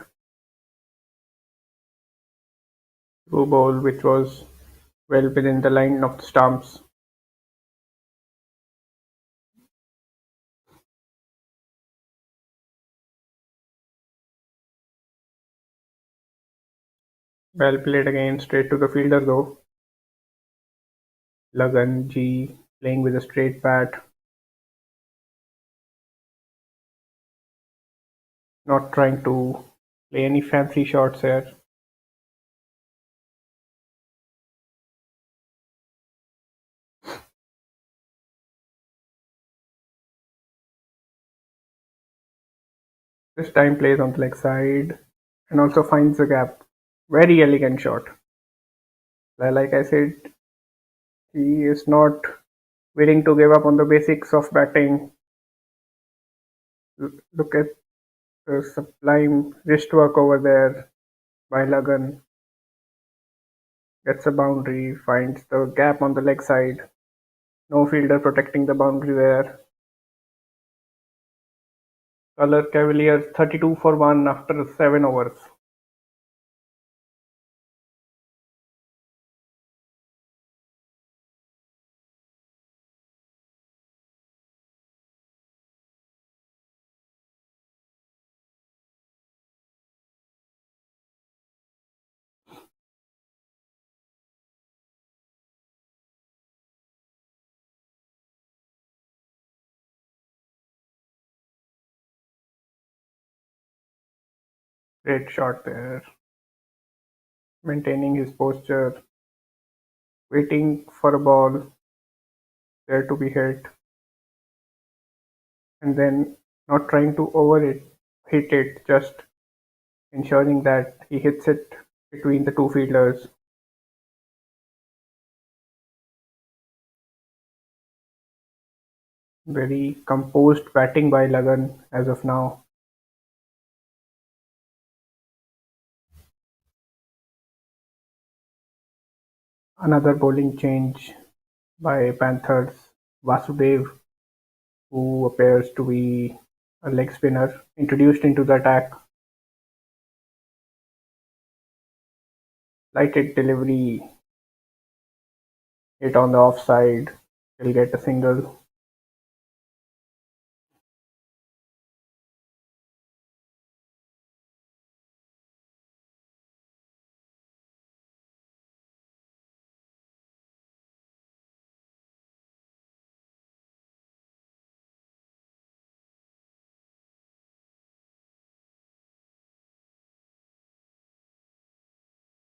through bowl, which was well within the line of the stumps. Well played again, straight to the fielder though. Lagan G playing with a straight bat, not trying to play any fancy shots here. This time plays on the leg side and also finds the gap. Very elegant shot. Like I said, he is not willing to give up on the basics of batting. Look at the sublime wrist work over there by Lagan. Gets a boundary, finds the gap on the leg side. No fielder protecting the boundary there. Color Cavaliers 32 for 1 after 7 overs. Great shot there, maintaining his posture, waiting for a ball there to be hit, and then not trying to hit it, just ensuring that he hits it between the two fielders. Very composed batting by Lagan as of now. Another bowling change by Panthers. Vasudev, who appears to be a leg spinner, introduced into the attack. Lighted delivery, hit on the offside. He'll get a single.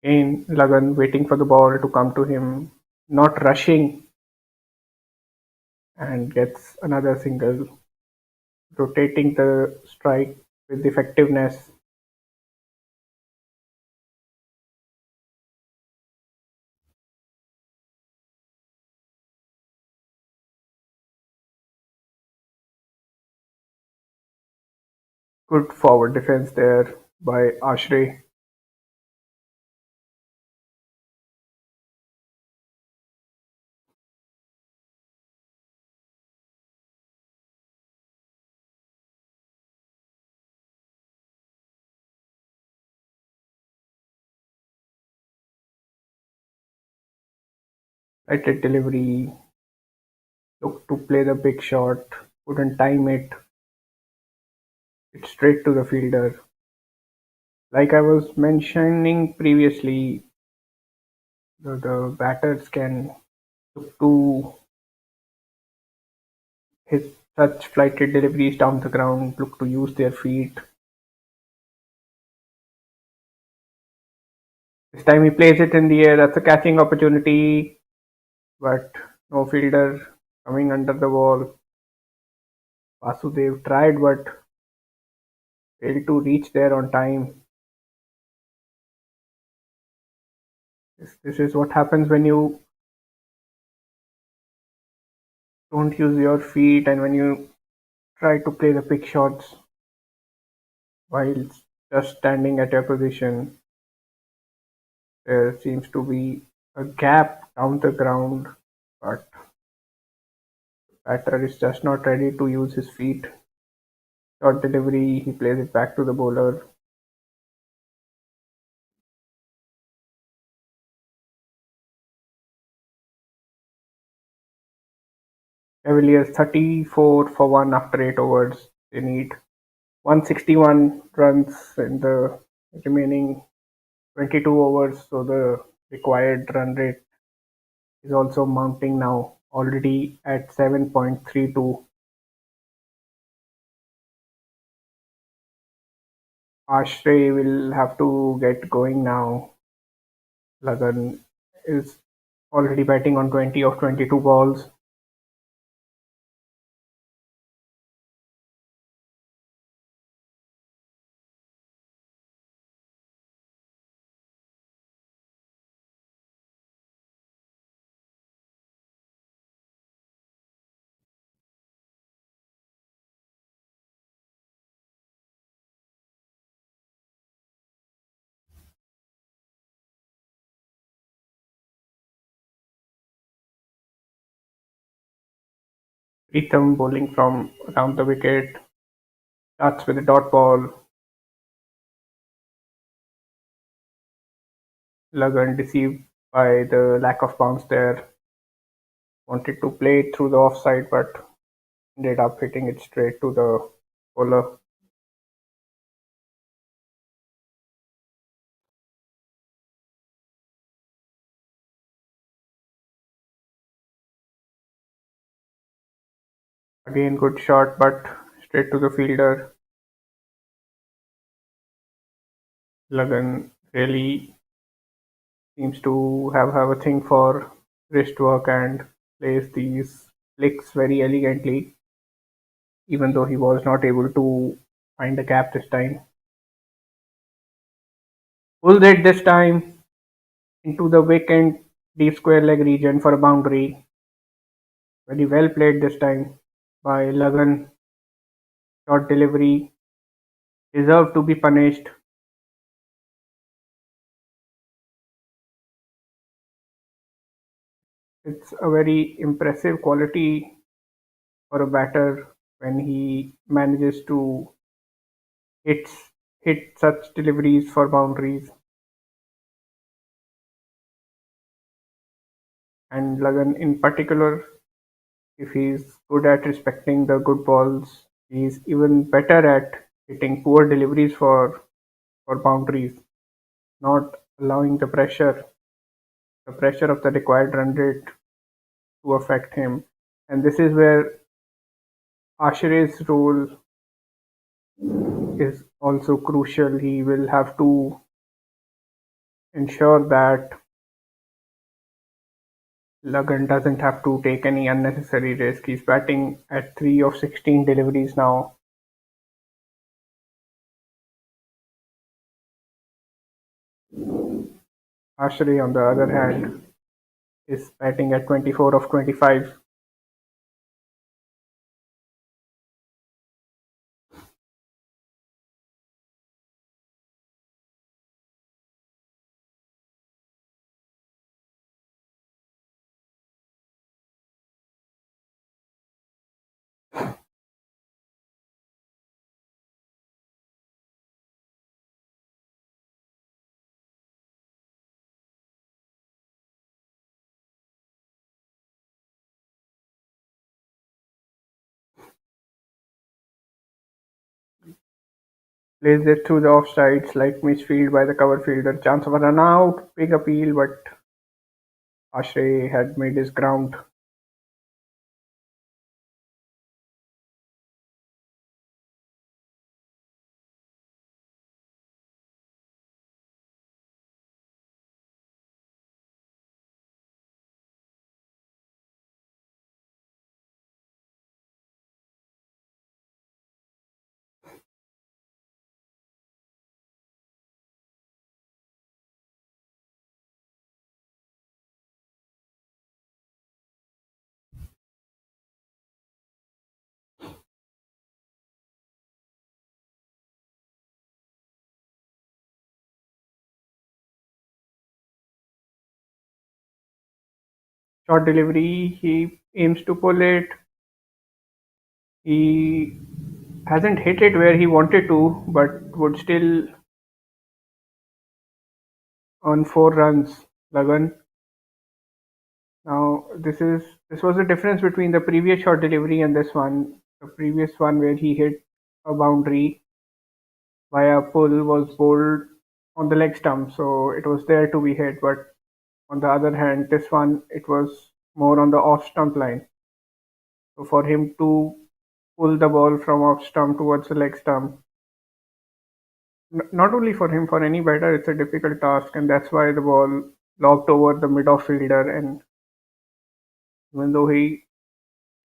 In Lagan waiting for the ball to come to him, not rushing, and gets another single, rotating the strike with effectiveness. Good forward defense there by Ashray. Lighted delivery, looked to play the big shot, couldn't time it, it's straight to the fielder. Like I was mentioning previously, the batters can look to hit such flighted deliveries down the ground, look to use their feet. This time he plays it in the air. That's a catching opportunity, but no fielder coming under the wall. Vasudev tried but failed to reach there on time. This is what happens when you don't use your feet and when you try to play the pick shots while just standing at your position. There seems to be a gap down the ground, but batter is just not ready to use his feet. Short delivery, he plays it back to the bowler. Cavaliers 34 for 1 after 8 overs. They need 161 runs in the remaining 22 overs, so the required run rate is also mounting now, already at 7.32. Ashray will have to get going now. Lagan is already batting on 20 of 22 balls. Pritham bowling from around the wicket, starts with a dot ball. Lagan, deceived by the lack of bounce there, wanted to play it through the offside but ended up hitting it straight to the bowler. Again, good shot but straight to the fielder. Lagan really seems to have a thing for wrist work and plays these flicks very elegantly, even though he was not able to find a gap this time. Pulls it this time into the vacant deep square leg region for a boundary. Very well played this time by Lagan. Short delivery deserved to be punished. It's a very impressive quality for a batter when he manages to hit hit such deliveries for boundaries. And Lagan in particular, if he's good at respecting the good balls, he's even better at hitting poor deliveries for boundaries, not allowing the pressure of the required run rate to affect him. And this is where Ashray's role is also crucial. He will have to ensure that Lagan doesn't have to take any unnecessary risk. He's batting at 3 of 16 deliveries now. Ashray, on the other hand, is batting at 24 of 25. Plays it through the offsides, like misfield by the cover fielder. Chance of a run out. Big appeal, but Ashray had made his ground. Short delivery, he aims to pull it. He hasn't hit it where he wanted to, but would still earn 4 runs. Lagan. Now this was the difference between the previous short delivery and this one. The previous one where he hit a boundary via pull was bowled on the leg stump, so it was there to be hit. But on the other hand, this one it was more on the off stump line. So for him to pull the ball from off stump towards the leg stump, not only for him, for any batter, it's a difficult task, and that's why the ball lobbed over the mid off fielder. And even though he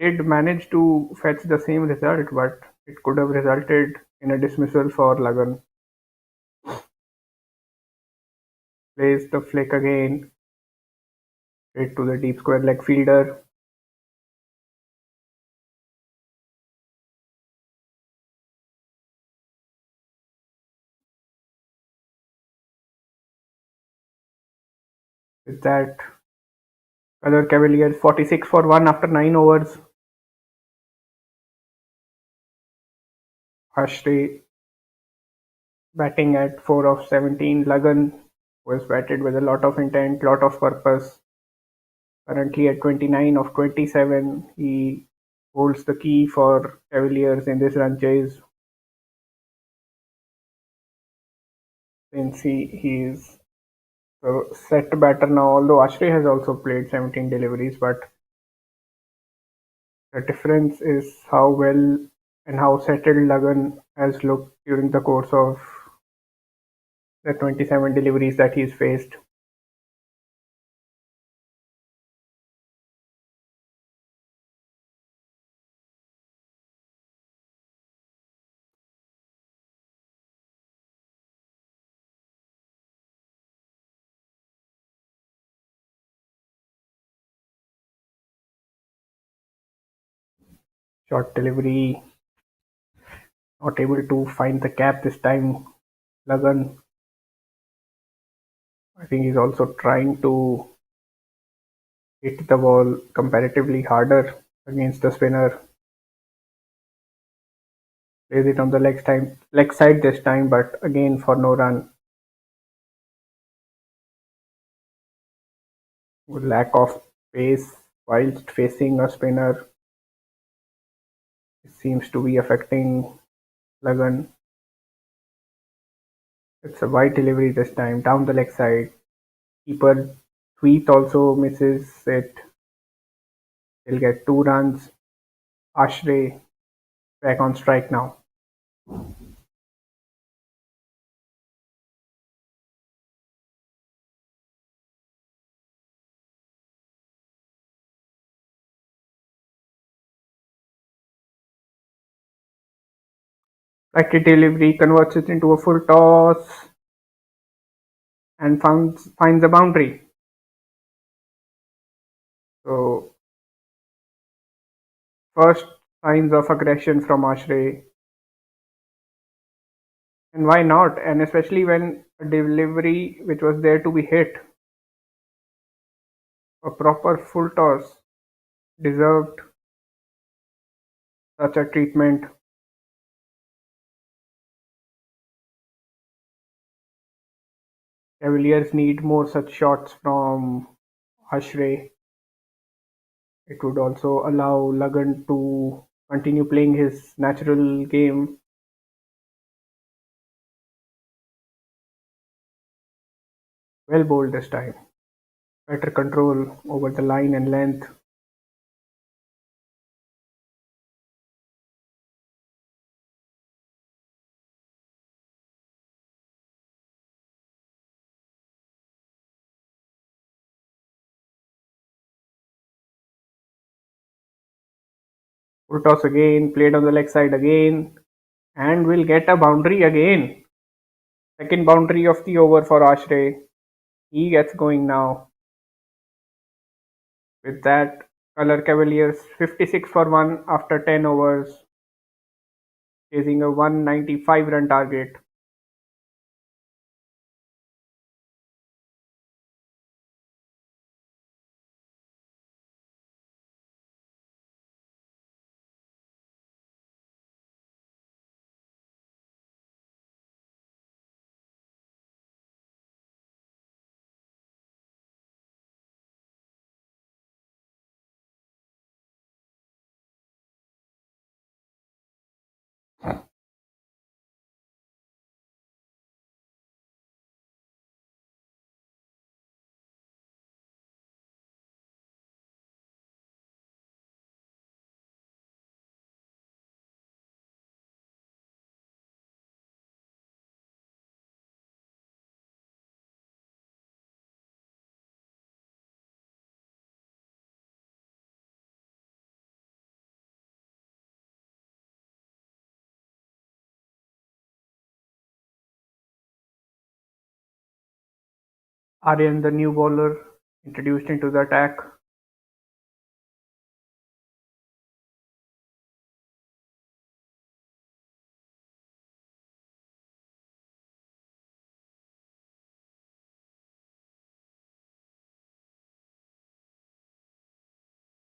did manage to fetch the same result, but it could have resulted in a dismissal for Lagan. Plays the flick again, straight to the deep square leg fielder. With that, other Cavaliers 46 for 1 after 9 overs. Ashray batting at 4 of 17. Lagan was batted with a lot of intent, lot of purpose. Currently at 29 of 27, he holds the key for Cavaliers in this run chase since he's a set batter now. Although Ashray has also played 17 deliveries, but the difference is how well and how settled Lagan has looked during the course of the 27 deliveries that he's faced. Short delivery, not able to find the cap this time. Lagan, I think he's also trying to hit the ball comparatively harder against the spinner. Plays it on the leg side this time, but again for no run. Lack of pace whilst facing a spinner seems to be affecting Lagan. It's a wide delivery this time, down the leg side. Keeper Tweet also misses it. He'll get 2 runs. Ashray back on strike now. Lucky delivery converts it into a full toss and finds a boundary. So first signs of aggression from Ashray. And why not? And especially when a delivery which was there to be hit, a proper full toss, deserved such a treatment. Cavaliers need more such shots from Ashray. It would also allow Lagan to continue playing his natural game. Well bowled this time. Better control over the line and length. Full toss again, played on the leg side again, and will get a boundary again. Second boundary of the over for Ashray. He gets going now. With that, Colour Cavaliers 56 for 1 after 10 overs, chasing a 195 run target. Aryan, the new bowler, introduced into the attack.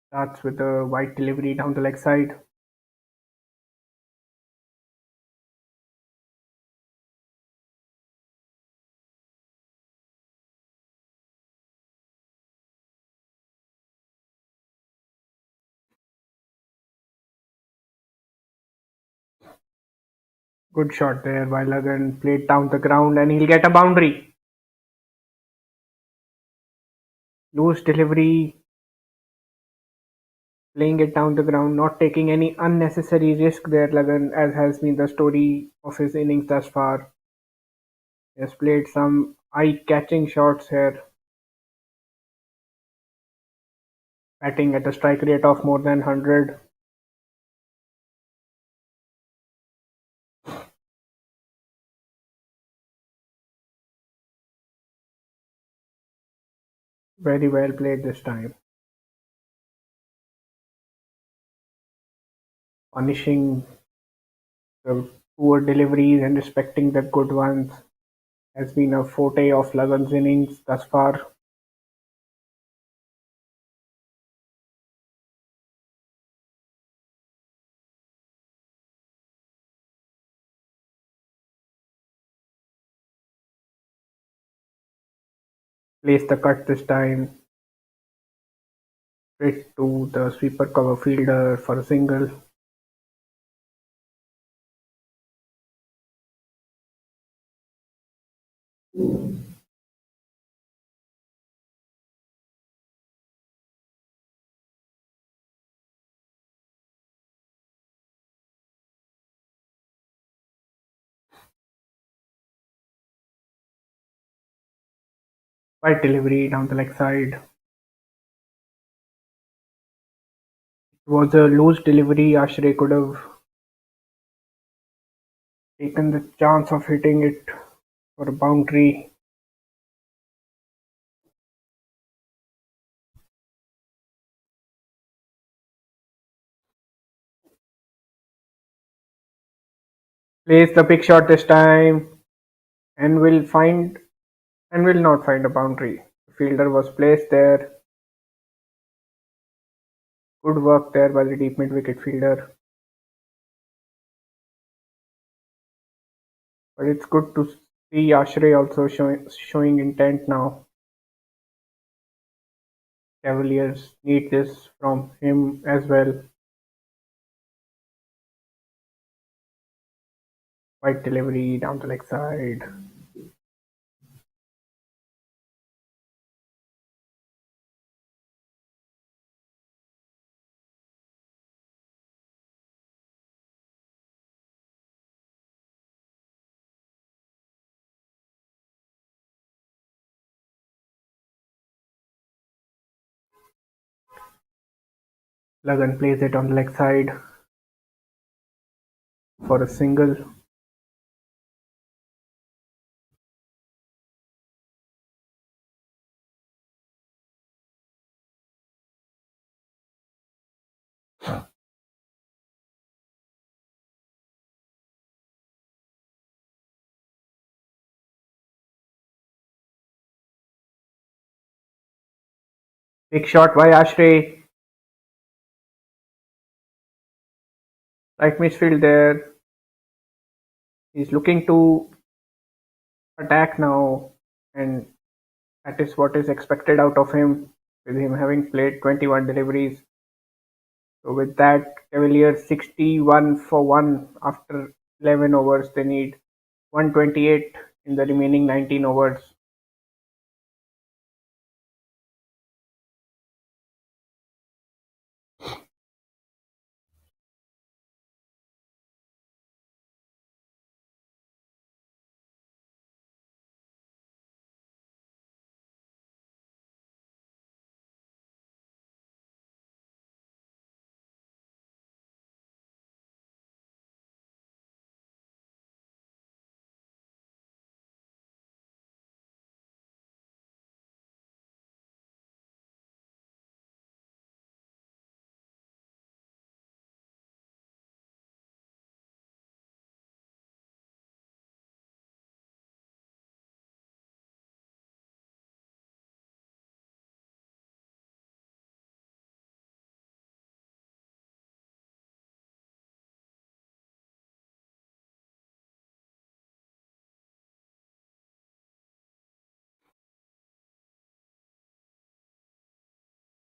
Starts with a wide delivery down the leg side. Good shot there by Lagan, played down the ground, and he'll get a boundary. Loose delivery, playing it down the ground, not taking any unnecessary risk there, Lagan, as has been the story of his innings thus far. He has played some eye-catching shots here, batting at a strike rate of more than 100. Very well played this time. Punishing the poor deliveries and respecting the good ones has been a forte of Lagan's innings thus far. Plays the cut this time, straight to the sweeper cover fielder for a single. Wide delivery down the leg side. It was a loose delivery. Ashray could have taken the chance of hitting it for a boundary. Plays the big shot this time and will not find a boundary. The fielder was placed there. Good work there by the deep mid wicket fielder. But it's good to see Ashray also showing intent now. Cavaliers need this from him as well. Wide delivery down the leg side. Lagan plays it on the leg side for a single. Big shot by Ashray. Right midfield there. He's looking to attack now, and that is what is expected out of him, with him having played 21 deliveries. So with that, Cavaliers 61 for 1 after 11 overs. They need 128 in the remaining 19 overs.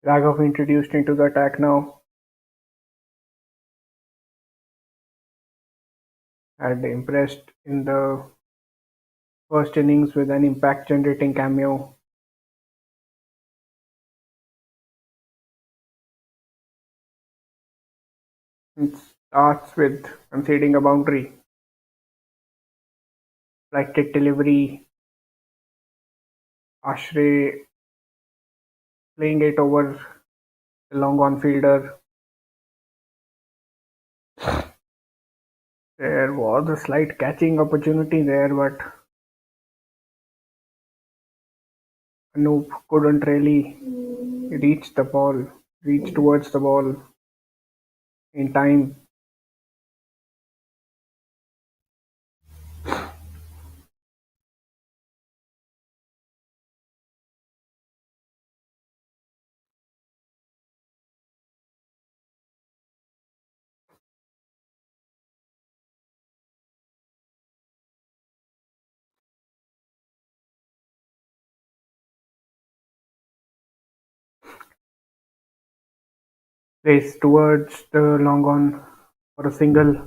Raghav introduced into the attack now. Had impressed in the first innings with an impact generating cameo. It starts with conceding a boundary. Flight kit delivery, Ashray playing it over the long on fielder. There was a slight catching opportunity there, but Anoop couldn't really reach towards the ball in time. Plays towards the long on for a single.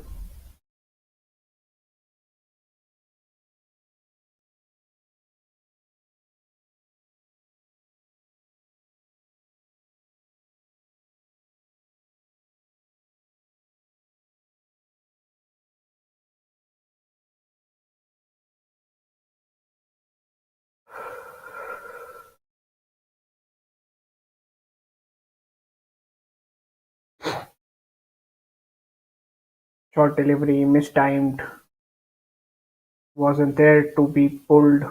Short delivery, mistimed, wasn't there to be pulled.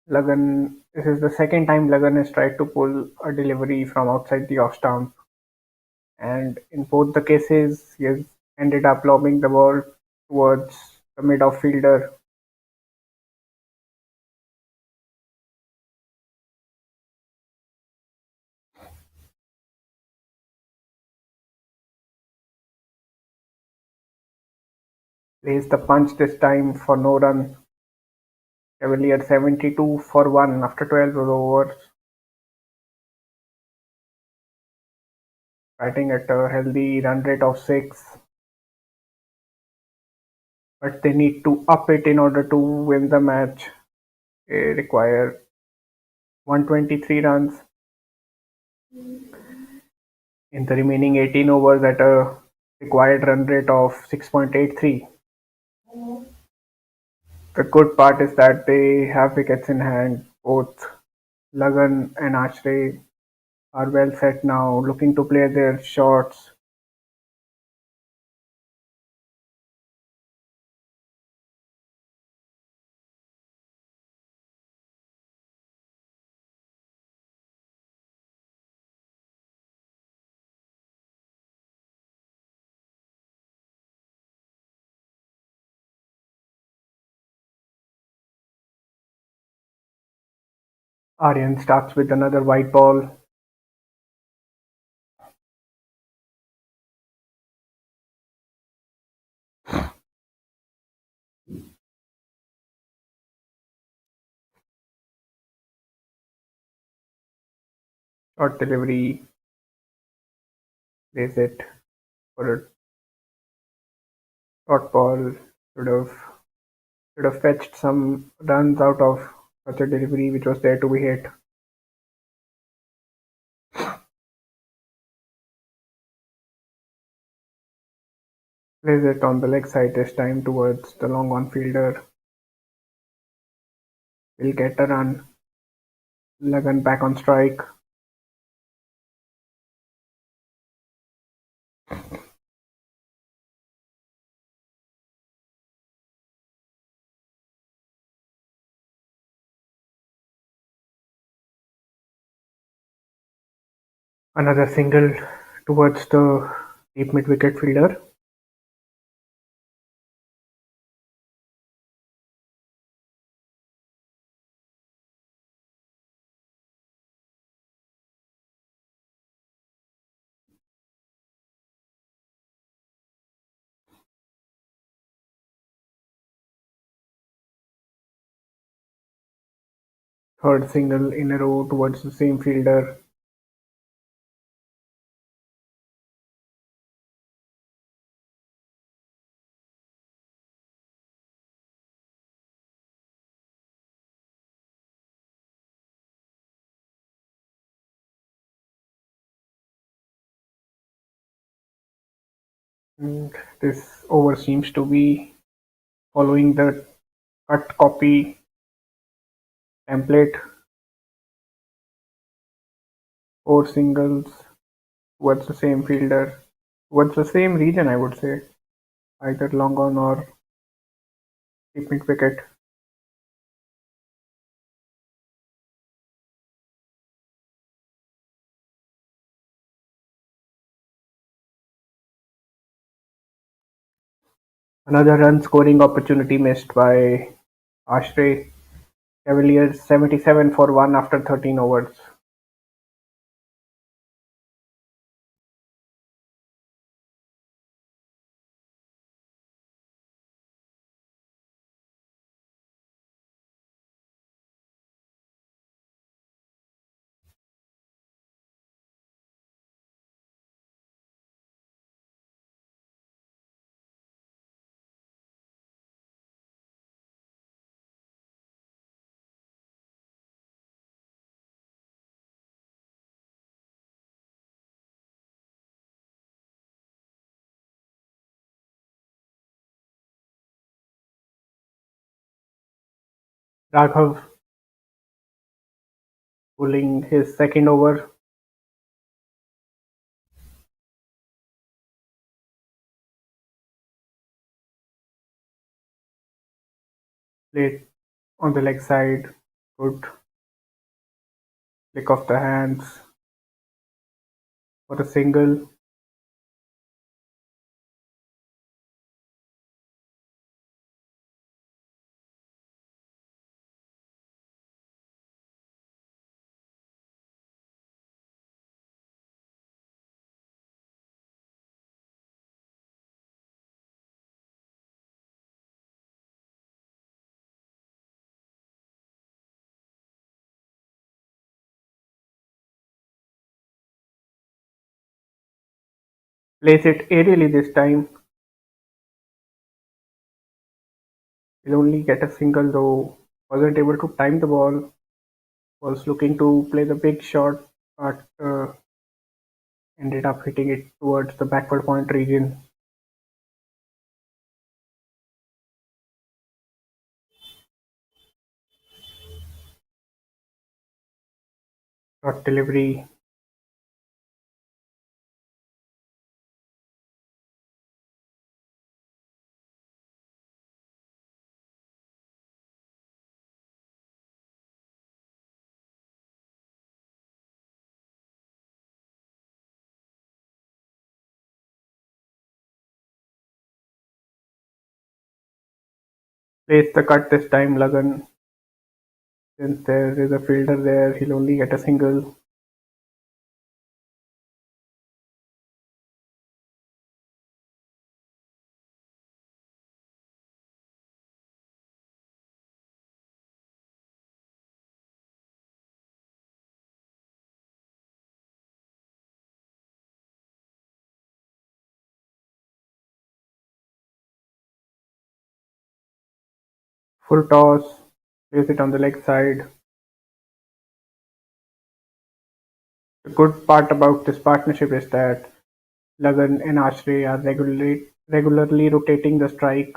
Lagan, this is the second time Lagan has tried to pull a delivery from outside the off stump, and in both the cases, he has ended up lobbing the ball towards the mid off fielder. Plays the punch this time for no run. Cavaliers 72 for 1 after 12 overs, batting at a healthy run rate of 6. But they need to up it in order to win the match. They require 123 runs in the remaining 18 overs at a required run rate of 6.83. The good part is that they have wickets in hand. Both Lagan and Ashray are well set now, looking to play their shots. Aryan starts with another white ball. Short delivery, plays it for a short ball. Should have should have fetched some runs out of such a delivery which was there to be hit. Plays it on the leg side this time towards the long on fielder. Will get a run. Lagan back on strike. Another single towards the deep mid wicket fielder. Third single in a row towards the same fielder. And this over seems to be following the cut copy template, four singles towards the same fielder, towards the same region, I would say, either long on or keep mid wicket. Another run scoring opportunity missed by Ashray. Cavaliers 77 for 1 after 13 overs. Raghav pulling his second over, played on the leg side, good flick of the hands for a single. Plays it aerially this time. He'll only get a single though. Wasn't able to time the ball. Was looking to play the big shot, but ended up hitting it towards the backward point region. Shot delivery. Plays the cut this time. Lagan. Since there is a fielder there, he'll only get a single. Full toss. Plays it on the leg side. The good part about this partnership is that Lagan and Ashray are regularly rotating the strike.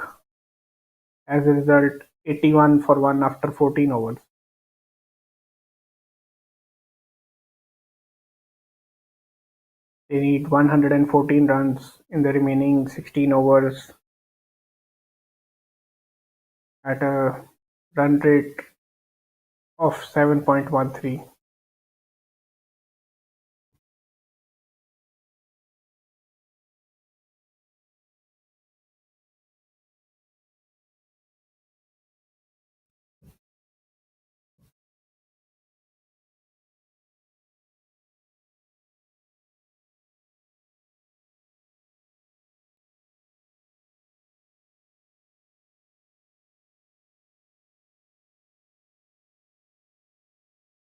As a result, 81 for 1 after 14 overs. They need 114 runs in the remaining 16 overs at a run rate of 7.13.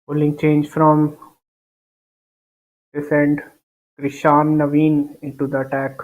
Bowling change from this end, Krishan Naveen into the attack.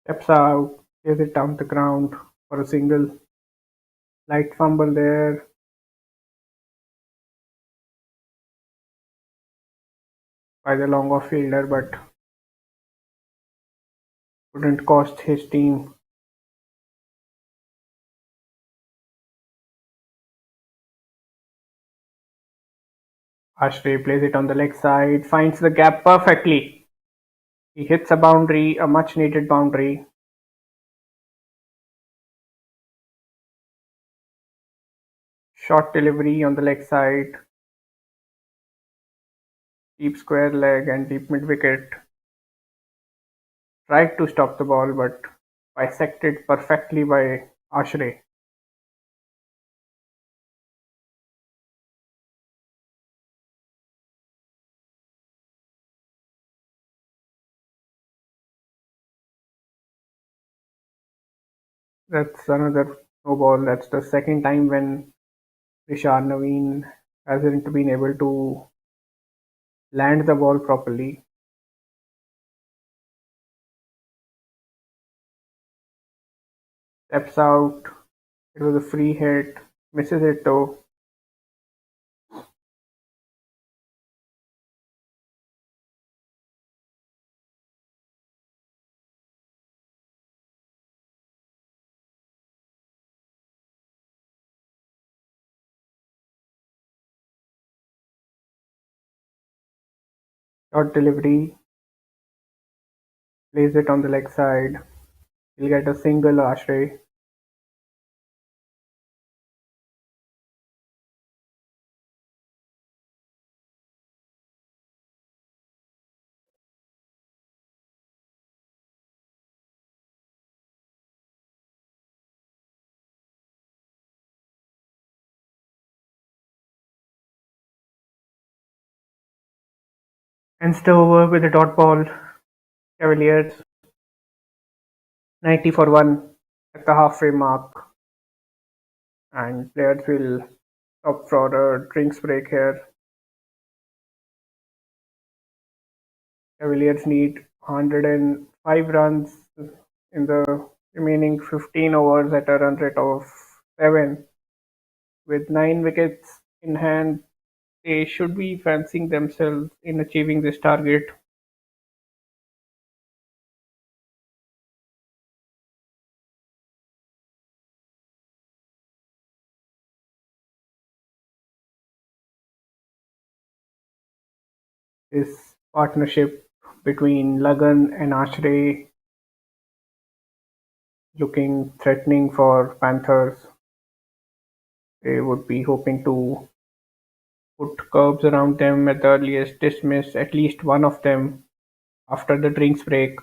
Steps out, plays it down the ground for a single. Light fumble there by the long off fielder, but couldn't cost his team. Ashray plays it on the leg side, finds the gap perfectly. He hits a boundary, a much needed boundary. Short delivery on the leg side, deep square leg and deep mid wicket. Tried to stop the ball, but bisected perfectly by Ashray. That's another no ball. That's the second time when Rishad Naveen hasn't been able to land the ball properly. Steps out. It was a free hit. Misses it though. Short delivery. Plays it on the leg side. He'll get a single Ashray. Ends the over with a dot ball. Cavaliers 90 for 1 at the halfway mark. And players will stop for a drinks break here. Cavaliers need 105 runs in the remaining 15 overs at a run rate of 7. With 9 wickets in hand, they should be fancying themselves in achieving this target. This partnership between Lagan and Ashray looking threatening for Panthers. They would be hoping to put curbs around them at the earliest, dismiss at least one of them after the drinks break.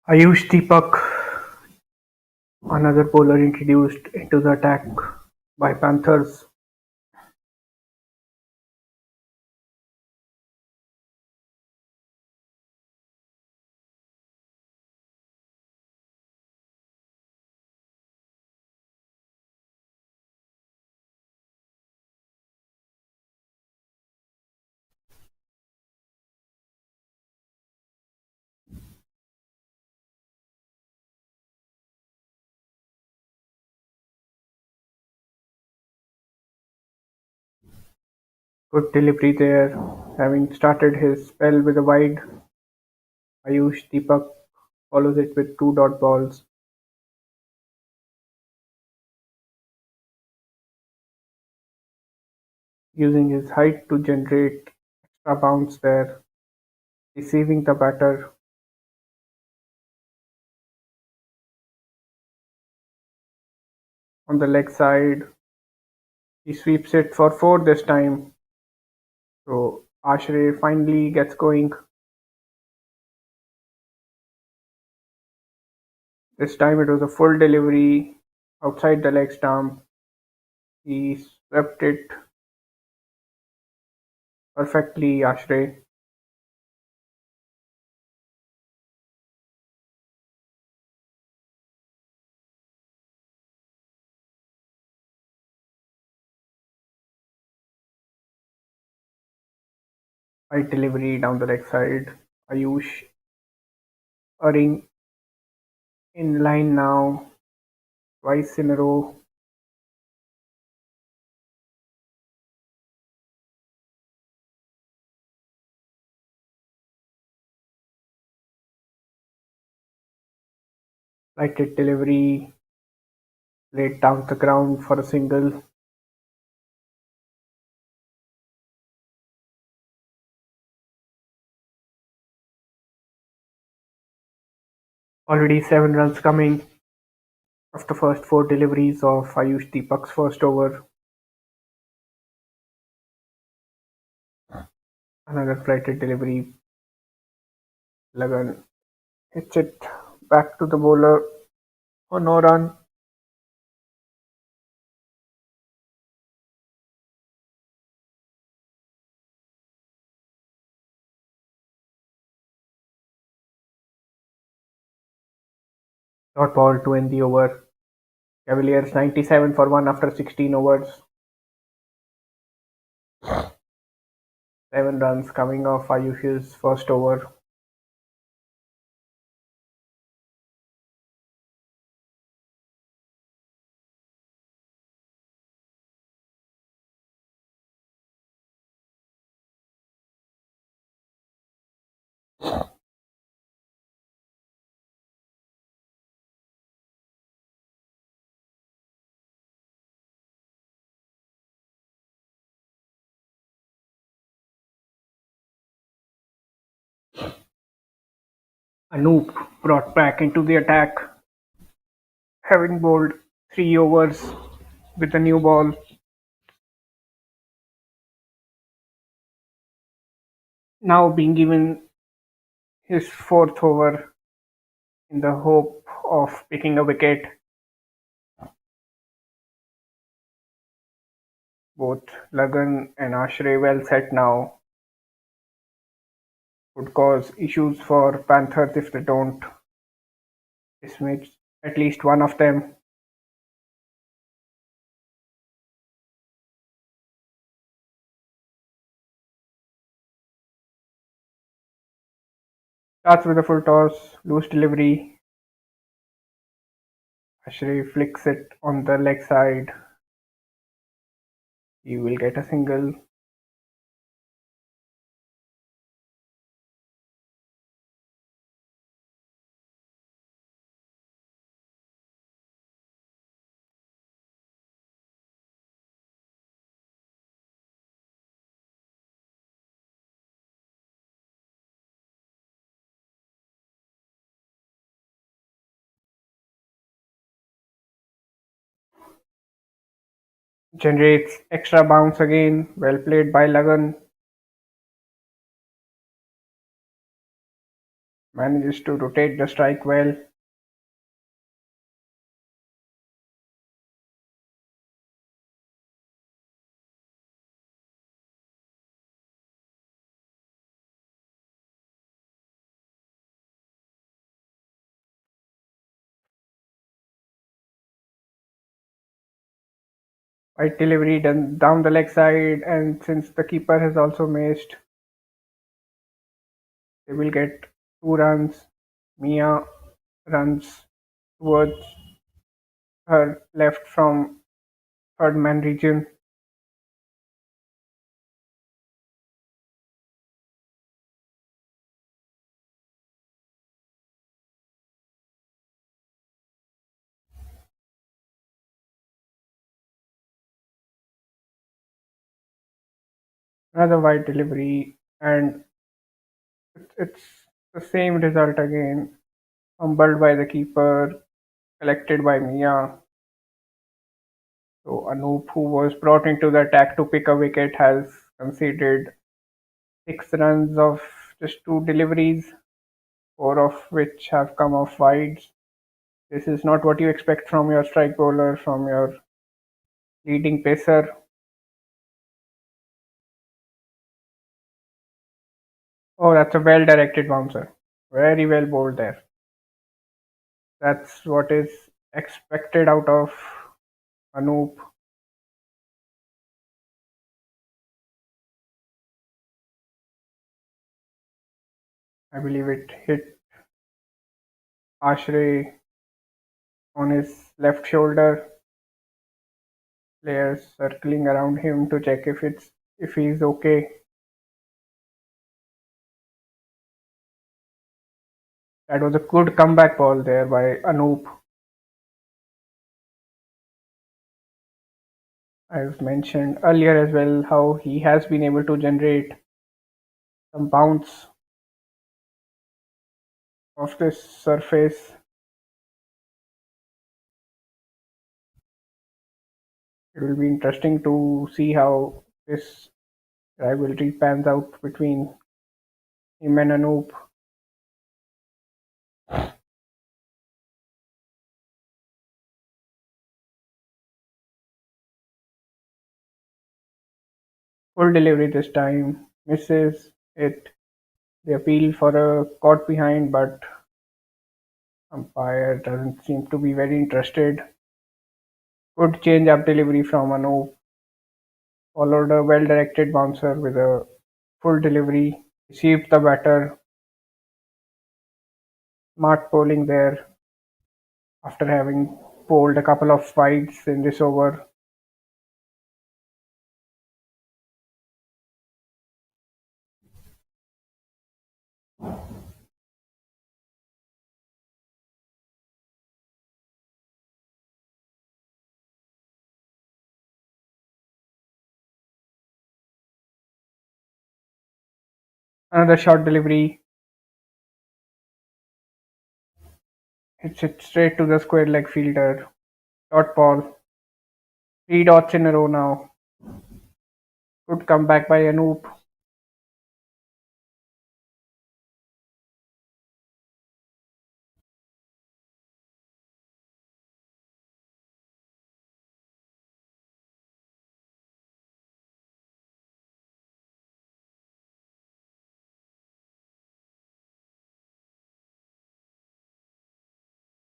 Ayush Deepak, another bowler introduced into the attack by Panthers. Good delivery there. Having started his spell with a wide, Ayush Deepak follows it with two dot balls, using his height to generate extra bounce there, deceiving the batter on the leg side. He sweeps it for four this time. So Ashray finally gets going. This time it was a full delivery outside the leg stump. He swept it perfectly, Ashray. Right delivery down the leg side. Ayush earning in line now, twice in a row. Lighted delivery, laid down the ground for a single. Already 7 runs coming after first four deliveries of Ayush Deepak's first over. Another flighted delivery. Lagan hits it back to the bowler for no run. Dot ball to end the over. Cavaliers 97 for 1 after 16 overs. 7 runs coming off Ayush's first over. Anoop brought back into the attack, having bowled 3 overs with a new ball. Now being given his fourth over in the hope of picking a wicket. Both Lagan and Ashray well set now. Would cause issues for Panthers if they don't dismiss at least one of them. Starts with a full toss, loose delivery. Ashray flicks it on the leg side. He will get a single. Generates extra bounce again. Well played by Lagan. Manages to rotate the strike well. Wide delivery done down the leg side, and since the keeper has also missed, they will get 2 runs. Mia runs towards her left from third man region. Another wide delivery, and it's the same result again. Fumbled by the keeper, collected by Mia. So Anoop, who was brought into the attack to pick a wicket, has conceded 6 runs of just 2 deliveries, 4 of which have come off wides. This is not what you expect from your strike bowler, from your leading pacer. Oh, that's a well directed bouncer. Very well bowled there. That's what is expected out of Anoop. I believe it hit Ashray on his left shoulder. Players circling around him to check if he's okay. That was a good comeback ball there by Anoop. I've mentioned earlier as well how he has been able to generate some bounce off this surface. It will be interesting to see how this rivalry pans out between him and Anoop. Full delivery this time, misses it. They appeal for a caught behind, but umpire doesn't seem to be very interested. Good change up delivery from Anoop, followed a well directed bouncer with a full delivery. Received the batter. Smart bowling there after having bowled a couple of wides in this over. Another short delivery. Hits it straight to the square leg fielder. Dot ball. 3 dots in a row now. Good comeback by Anoop.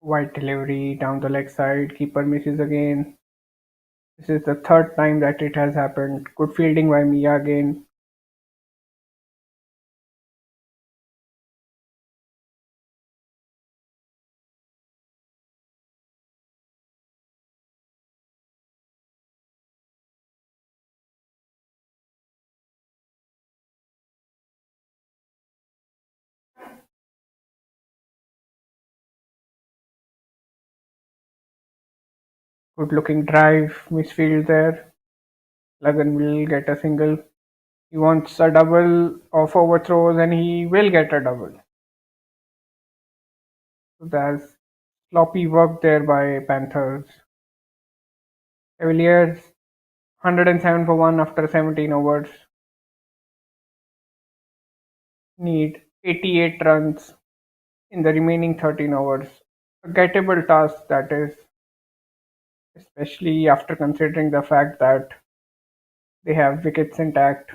Wide delivery down the leg side. Keeper misses again. This is the third time that it has happened. Good fielding by Mia again. Good looking drive. Misfield there. Lagan will get a single. He wants a double of overthrows and he will get a double. So there's sloppy work there by Panthers. Cavaliers 107 for 1 after 17 overs. Need 88 runs. in the remaining 13 overs. A gettable task that is, especially after considering the fact that they have wickets intact.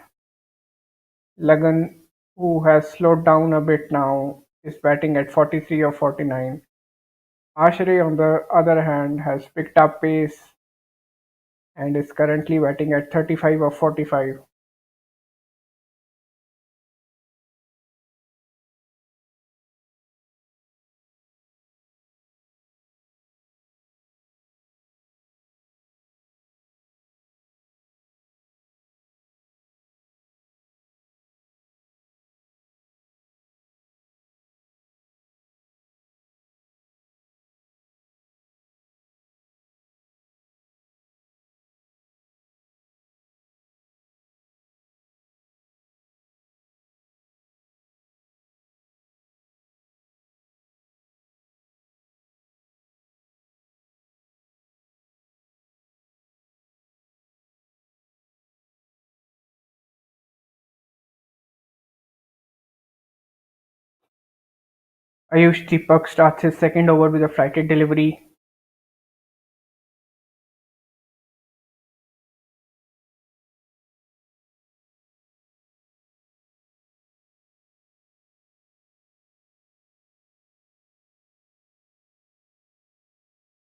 Lagan, who has slowed down a bit now, is batting at 43 or 49. Ashray, on the other hand, has picked up pace and is currently batting at 35 or 45. Ayush Deepak starts his second over with a flighted delivery.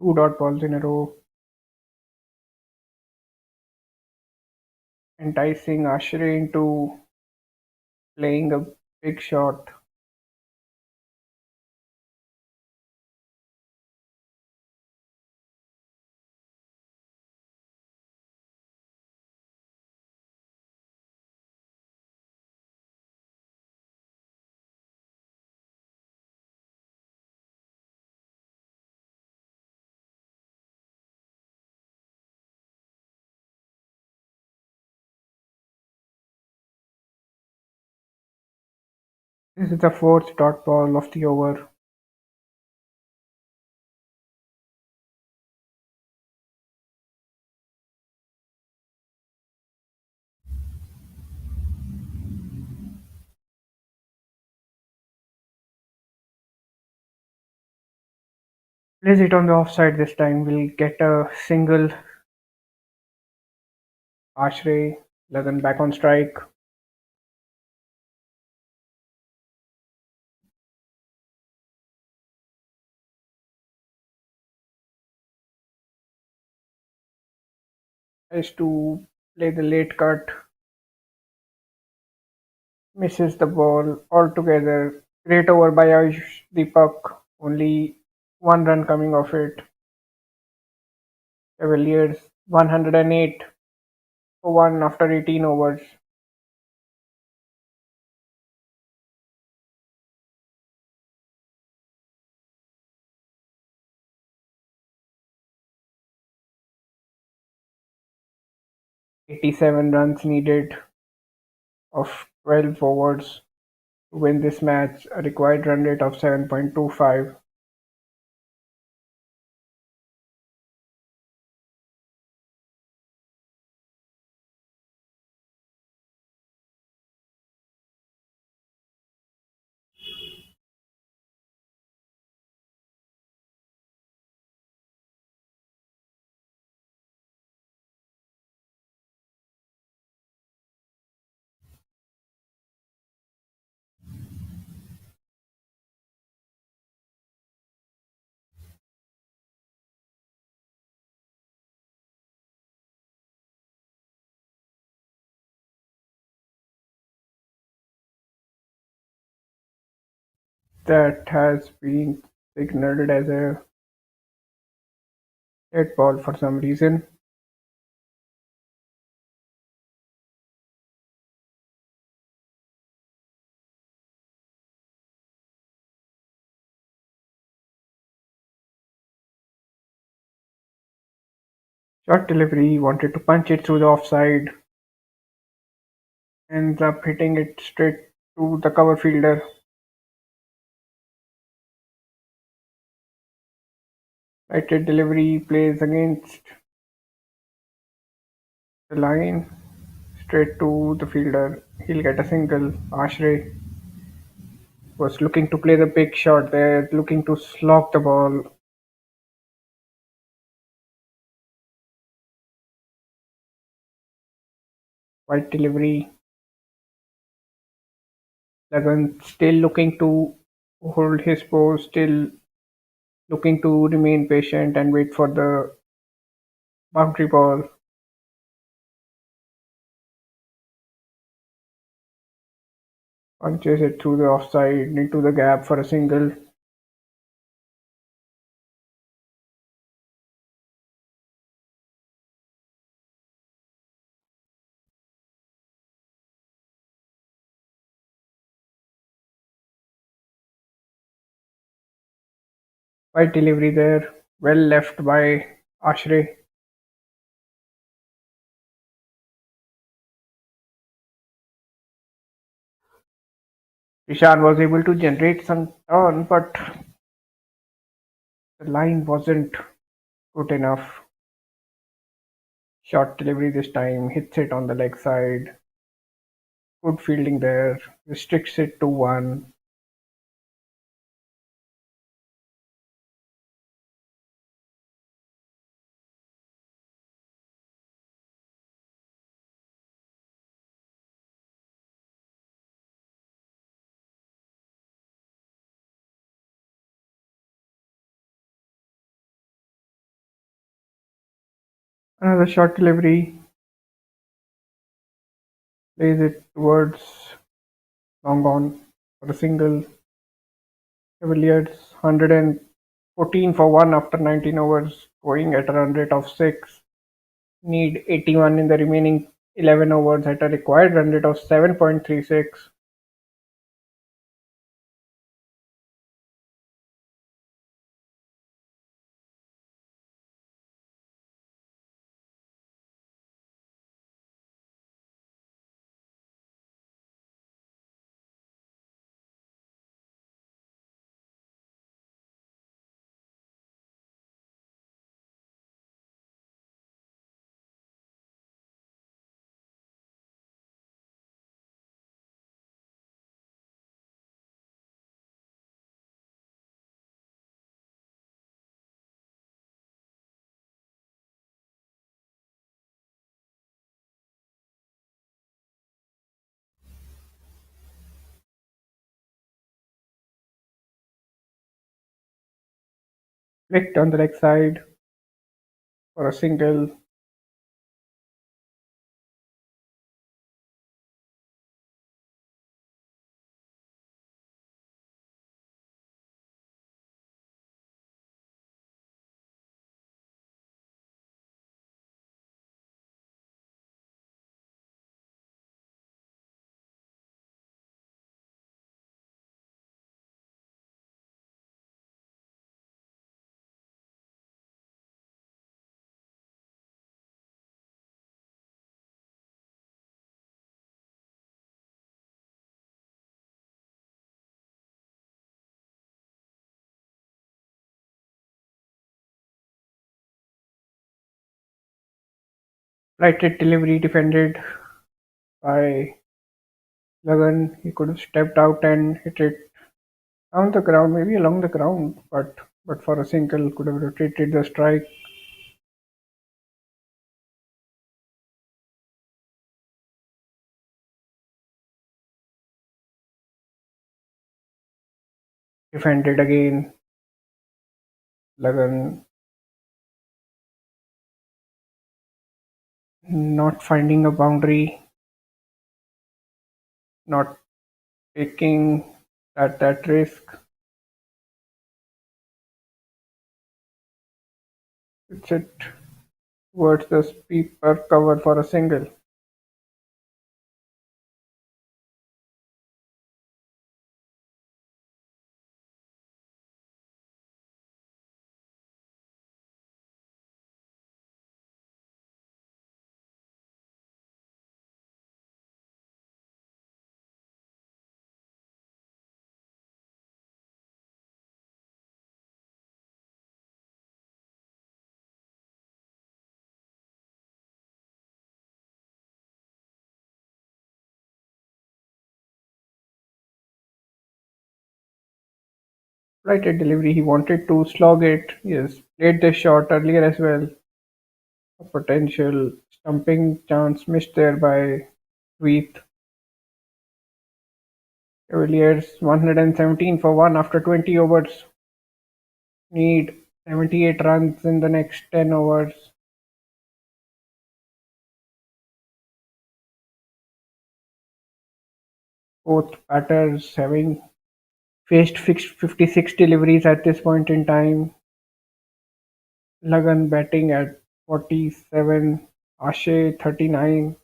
Two dot balls in a row, enticing Ashray into playing a big shot. 'This is the fourth dot ball of the over. Plays it on the offside this time. Will get a single. Ashray, Lagan back on strike. Tries to play the late cut. Misses the ball altogether. Great over by Ayush Deepak. Only one run coming off it. Cavaliers 108 for 1 after 18 overs. 87 runs needed of 12 overs to win this match. A required run rate of 7.25. That has been signaled as a dead ball for some reason. Short delivery, wanted to punch it through the offside, ends up hitting it straight to the cover fielder. Righted delivery plays against the line, straight to the fielder. He'll get a single. Ashray was looking to play the big shot there, looking to slog the ball. Wide delivery. Lagan still looking to hold his pose, still looking to remain patient and wait for the boundary ball. Punches it through the offside into the gap for a single. Wide delivery there. Well left by Ashray. Ishan was able to generate some turn, but the line wasn't good enough. Short delivery this time, hits it on the leg side. Good fielding there, restricts it to one. Another short delivery, plays it towards long on for a single. Cavaliers 114 for one after 19 overs, going at a run rate of 6. Need 81 in the remaining 11 overs at a required run rate of 7.36. Flicked on the leg side for a single. Righted delivery defended by Lagan. He could have stepped out and hit it down the ground, maybe along the ground, but for a single could have rotated the strike. Defended again. Lagan not finding a boundary, not taking that risk. It's it towards the sweeper cover for a single. Flighted delivery, he wanted to slog it. He has played this shot earlier as well. A potential stumping chance missed there by Sweet. Cavaliers 117 for 1 after 20 overs. Need 78 runs in the next 10 overs. Both batters having faced 56 deliveries at this point in time. Lagan batting at 47, Ashe 39.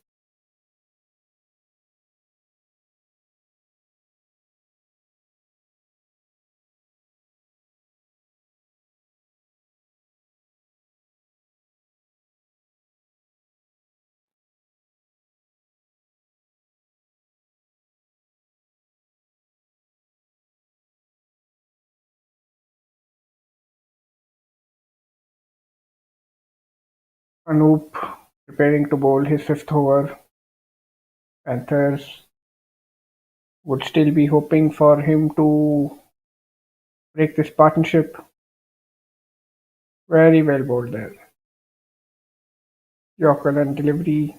Anup preparing to bowl his fifth over. Panthers would still be hoping for him to break this partnership. Very well bowled there. Yorker and delivery.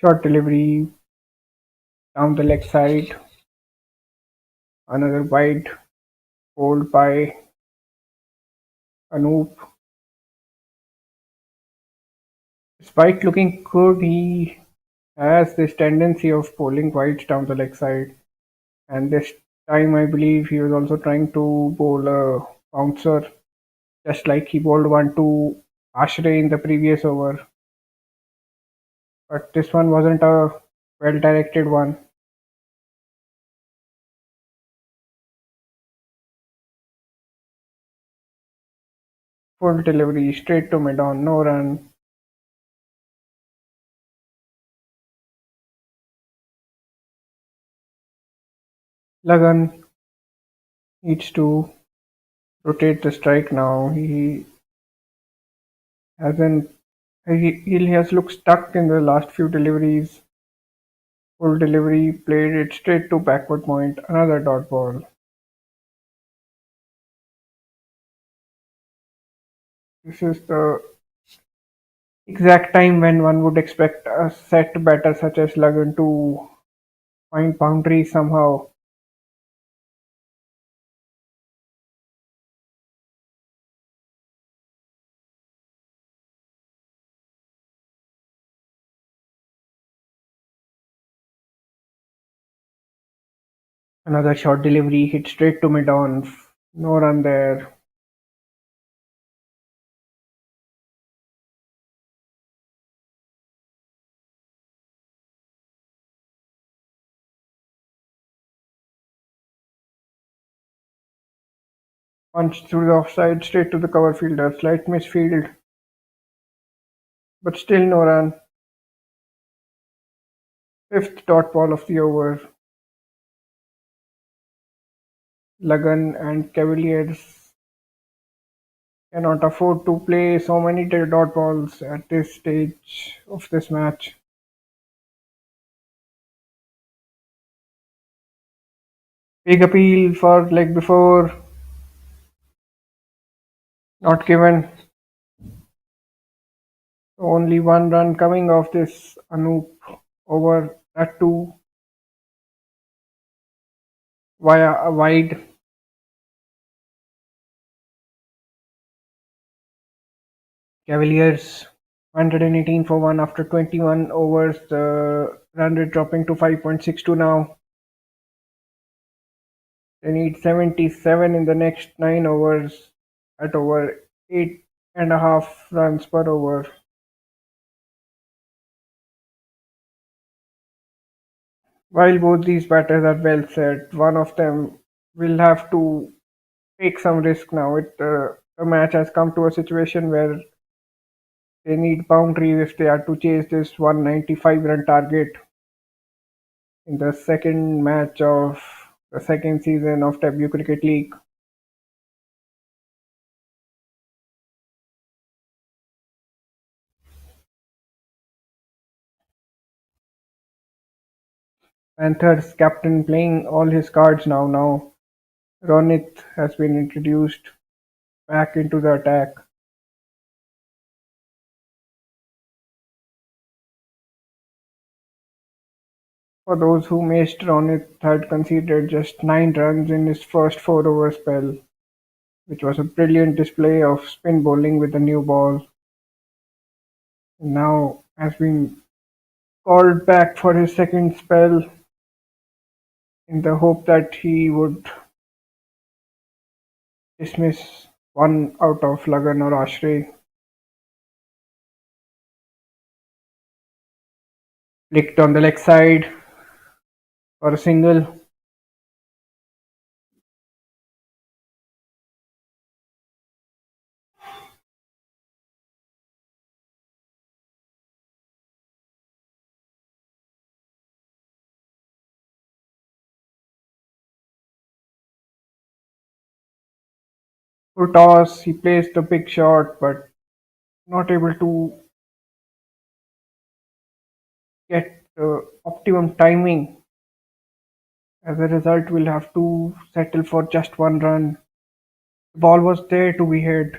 Short delivery down the leg side. Another wide bowled by Anup. Despite looking good, he has this tendency of bowling wides down the leg side. And this time, I believe he was also trying to bowl a bouncer, just like he bowled one to Ashray in the previous over. But this one wasn't a well directed one. Full delivery straight to mid on, no run. Lagan needs to rotate the strike now. He hasn't. He has looked stuck in the last few deliveries. Full delivery, played it straight to backward point. Another dot ball. This is the exact time when one would expect a set batter such as Lagan to find boundaries somehow. Another short delivery hit straight to mid on. No run there. Punch through the offside straight to the cover fielder. Slight misfield, but still no run. Fifth dot ball of the over. Lagan and Cavaliers cannot afford to play so many dot balls at this stage of this match. Big appeal for leg before, not given. Only one run coming off this Anup over, that too via a wide. Cavaliers 118 for 1 after 21 overs. The run rate dropping to 5.62 now. They need 77 in the next 9 overs at over 8.5 runs per over. While both these batters are well set, one of them will have to take some risk now. The match has come to a situation where they need boundaries if they are to chase this 195 run target in the second match of the second season of W Cricket League. Panthers captain playing all his cards now. Now Ronit has been introduced back into the attack. For those who missed, Ronit had conceded just 9 runs in his first 4 over spell, which was a brilliant display of spin bowling with a new ball. Now has been called back for his second spell in the hope that he would dismiss one out of Lagan or Ashray. Flicked on the leg side for a single. For toss, he plays the big shot, but not able to get the optimum timing. As a result, will have to settle for just 1 run. The ball was there to be hit.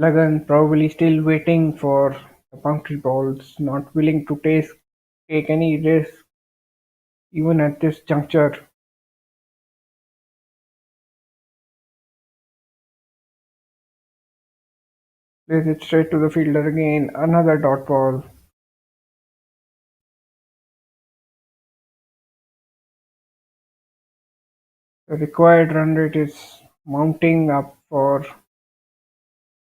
Lagan probably still waiting for the boundary balls, not willing to take any risk even at this juncture. Plays it straight to the fielder again. Another dot ball. The required run rate is mounting up for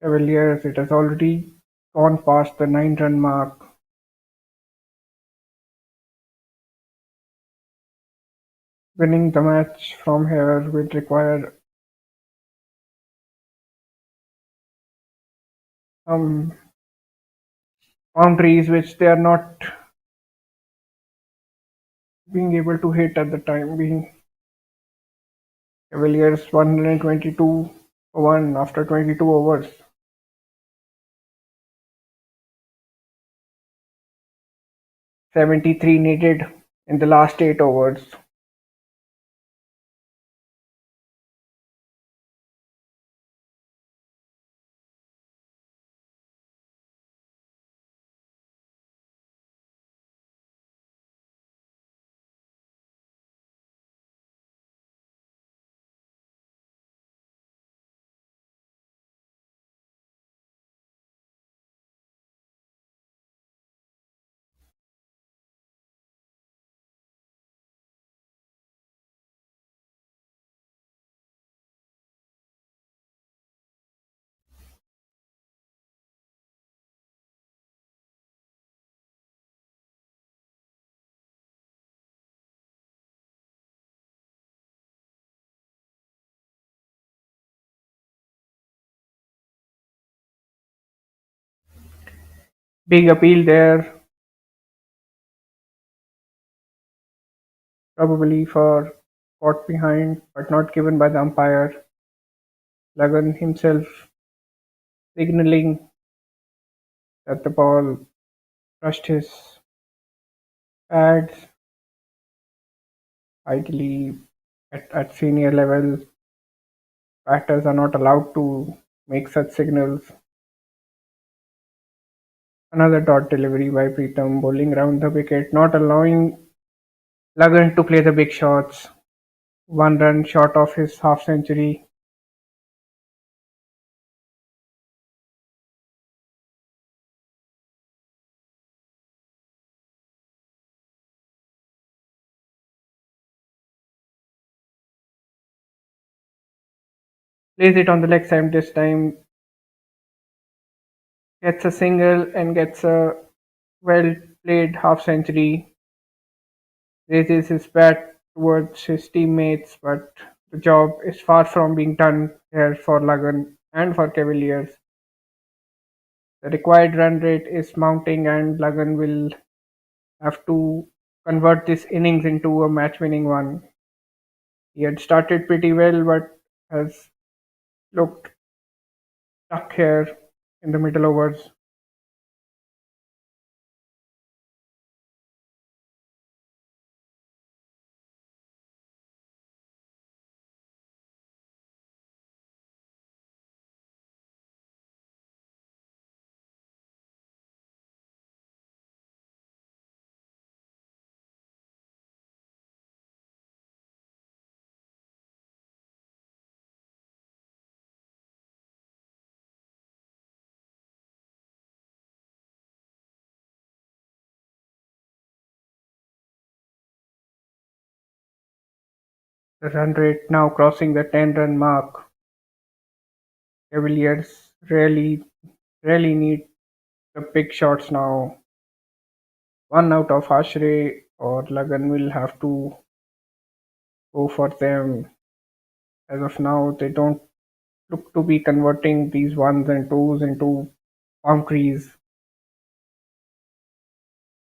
Cavaliers. It has already gone past the 9 run mark. Winning the match from here will require some boundaries which they are not being able to hit at the time being. Cavaliers 122 for 1 after 22 overs. 73 needed in the last 8 overs. Big appeal there, probably for caught behind but not given by the umpire. Lagan himself signaling that the ball brushed his pads. Ideally, at senior level, batters are not allowed to make such signals. Another dot delivery by Pritham, bowling round the wicket, not allowing Lagan to play the big shots. 1 run short of his half century. Plays it on the leg side this time. gets a single and gets a well played half century, raises his bat towards his teammates, but the job is far from being done here for Lagan and for Cavaliers. The required run rate is mounting, and Lagan will have to convert this innings into a match winning one. He had started pretty well, but has looked stuck here in the middle overs. The run rate now crossing the 10-run mark. Cavaliers really need the big shots now. One out of Ashray or Lagan will have to go for them. As of now, they don't look to be converting these ones and twos into boundaries.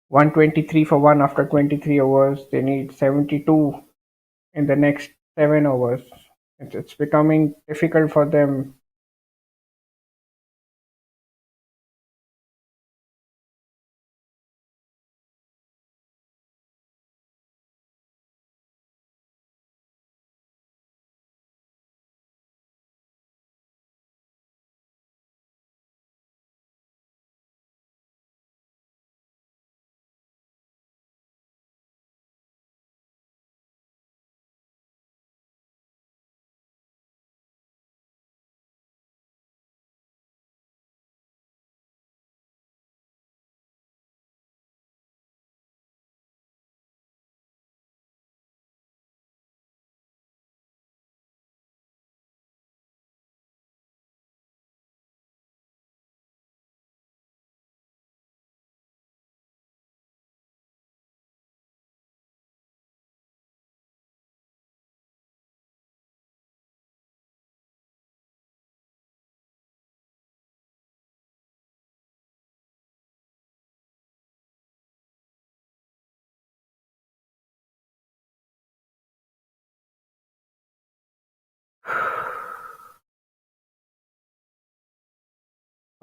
123 for one after 23 overs. They need 72 in the next 7 overs. It's becoming difficult for them.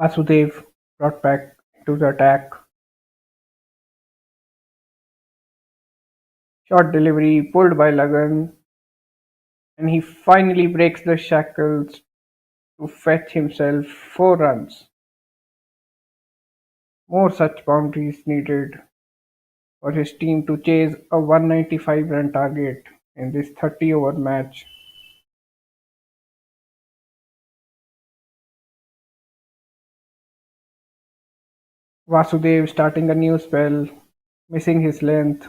Vasudev brought back to the attack. Short delivery pulled by Lagan, and he finally breaks the shackles to fetch himself 4 runs. More such boundaries needed for his team to chase a 195-run target in this 30-over match. Vasudev starting a new spell, missing his length,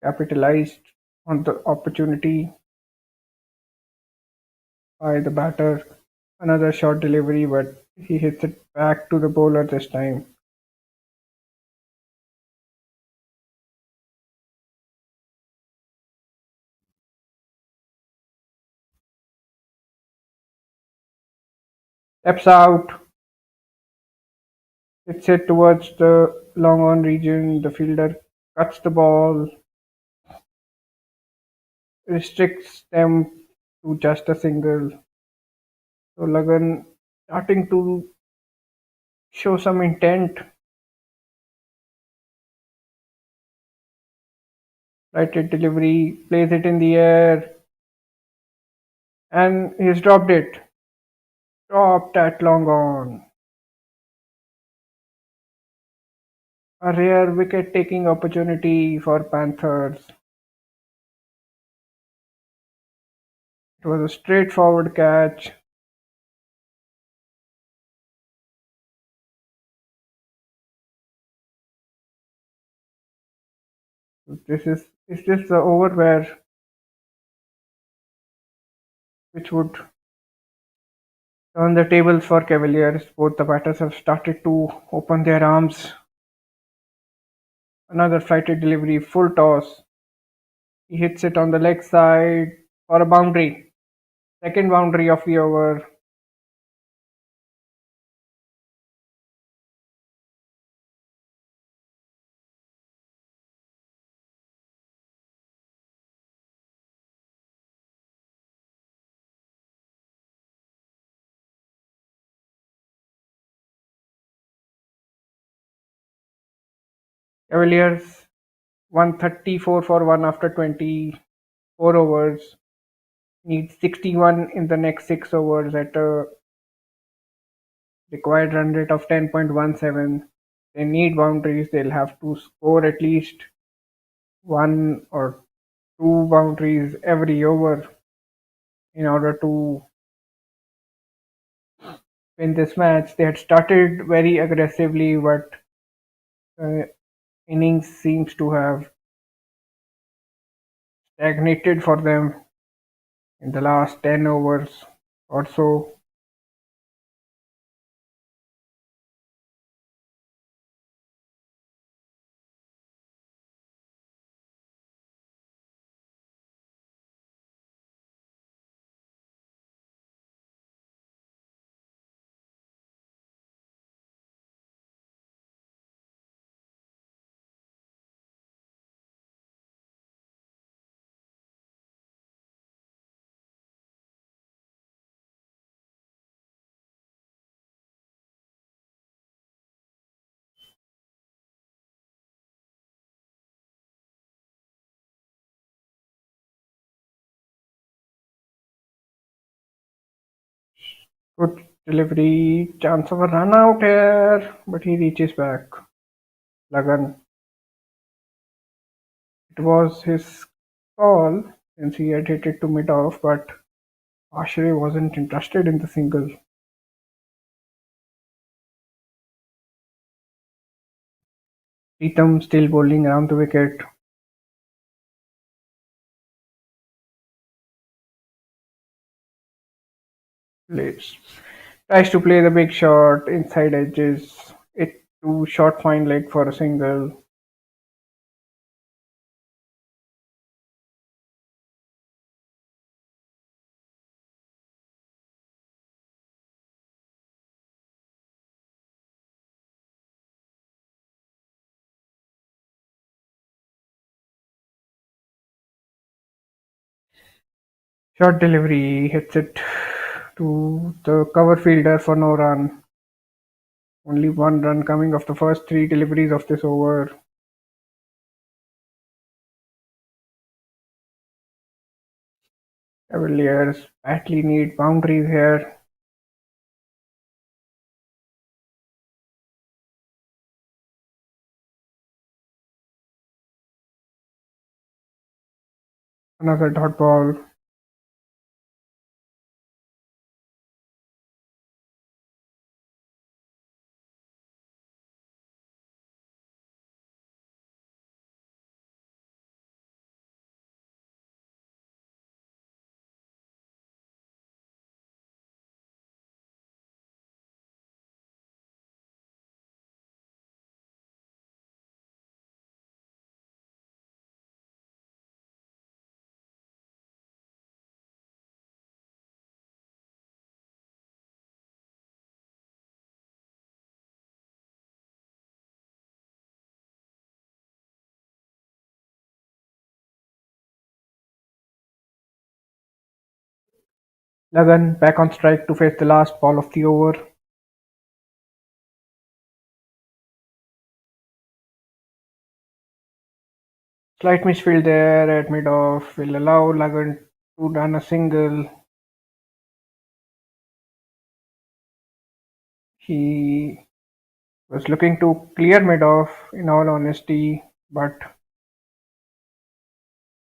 capitalized on the opportunity by the batter. Another short delivery, but he hits it back to the bowler this time. Steps out, hits it towards the long on region. The fielder cuts the ball, restricts them to just a single. So Lagan starting to show some intent. Righted delivery, plays it in the air, and he's dropped it. Dropped at long on. A rare wicket-taking opportunity for Panthers. It was a straightforward catch. Is this the over where which would On the tables for Cavaliers, both the batters have started to open their arms. Another flighted delivery, full toss. He hits it on the leg side for a boundary. Second boundary of the over. Cavaliers 134 for 1 after 24 overs. Need 61 in the next 6 overs at a required run rate of 10.17. They need boundaries. They'll have to score at least one or two boundaries every over in order to win this match. They had started very aggressively, but uh, innings seems to have stagnated for them in the last 10 overs or so. Good delivery, chance of a run out here, but he reaches back. Lagan, it was his call since he had hit it to mid off, but Ashray wasn't interested in the single. Pritham still bowling around the wicket. Plays. Tries to play the big shot, inside edges. It to short fine leg for a single. Short delivery hits it to the cover fielder for no run. Only one run coming of the first three deliveries of this over. Cavaliers badly need boundaries here. Another dot ball. Lagan back on strike to face the last ball of the over. Slight misfield there at mid-off will allow Lagan to run a single. He was looking to clear mid-off in all honesty, but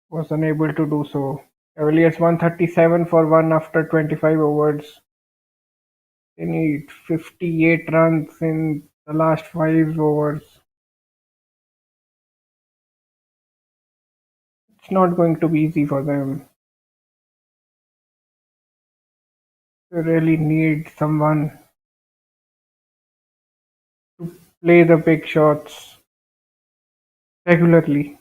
was unable to do so. Cavaliers 137 for 1 after 25 overs. They need 58 runs in the last 5 overs. It's not going to be easy for them. They really need someone to play the big shots regularly.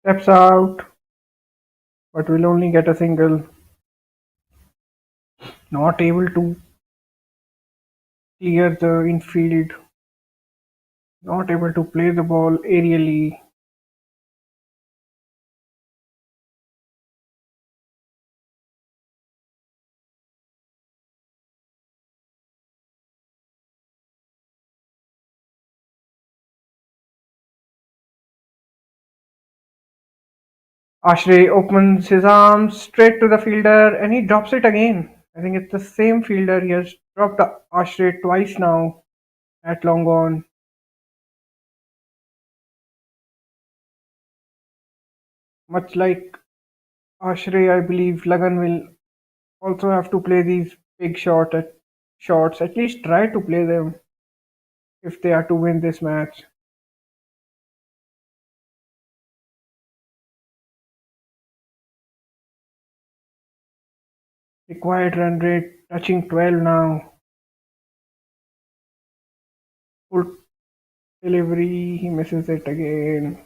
Steps out, but will only get a single. Not able to clear the infield. Not able to play the ball aerially. Ashray opens his arms straight to the fielder and he drops it again. I think it's the same fielder. He has dropped Ashray twice now at long on. Much like Ashray, I believe Lagan will also have to play these big shots, at least try to play them if they are to win this match. Required run rate touching 12 now. Full delivery, he misses it again.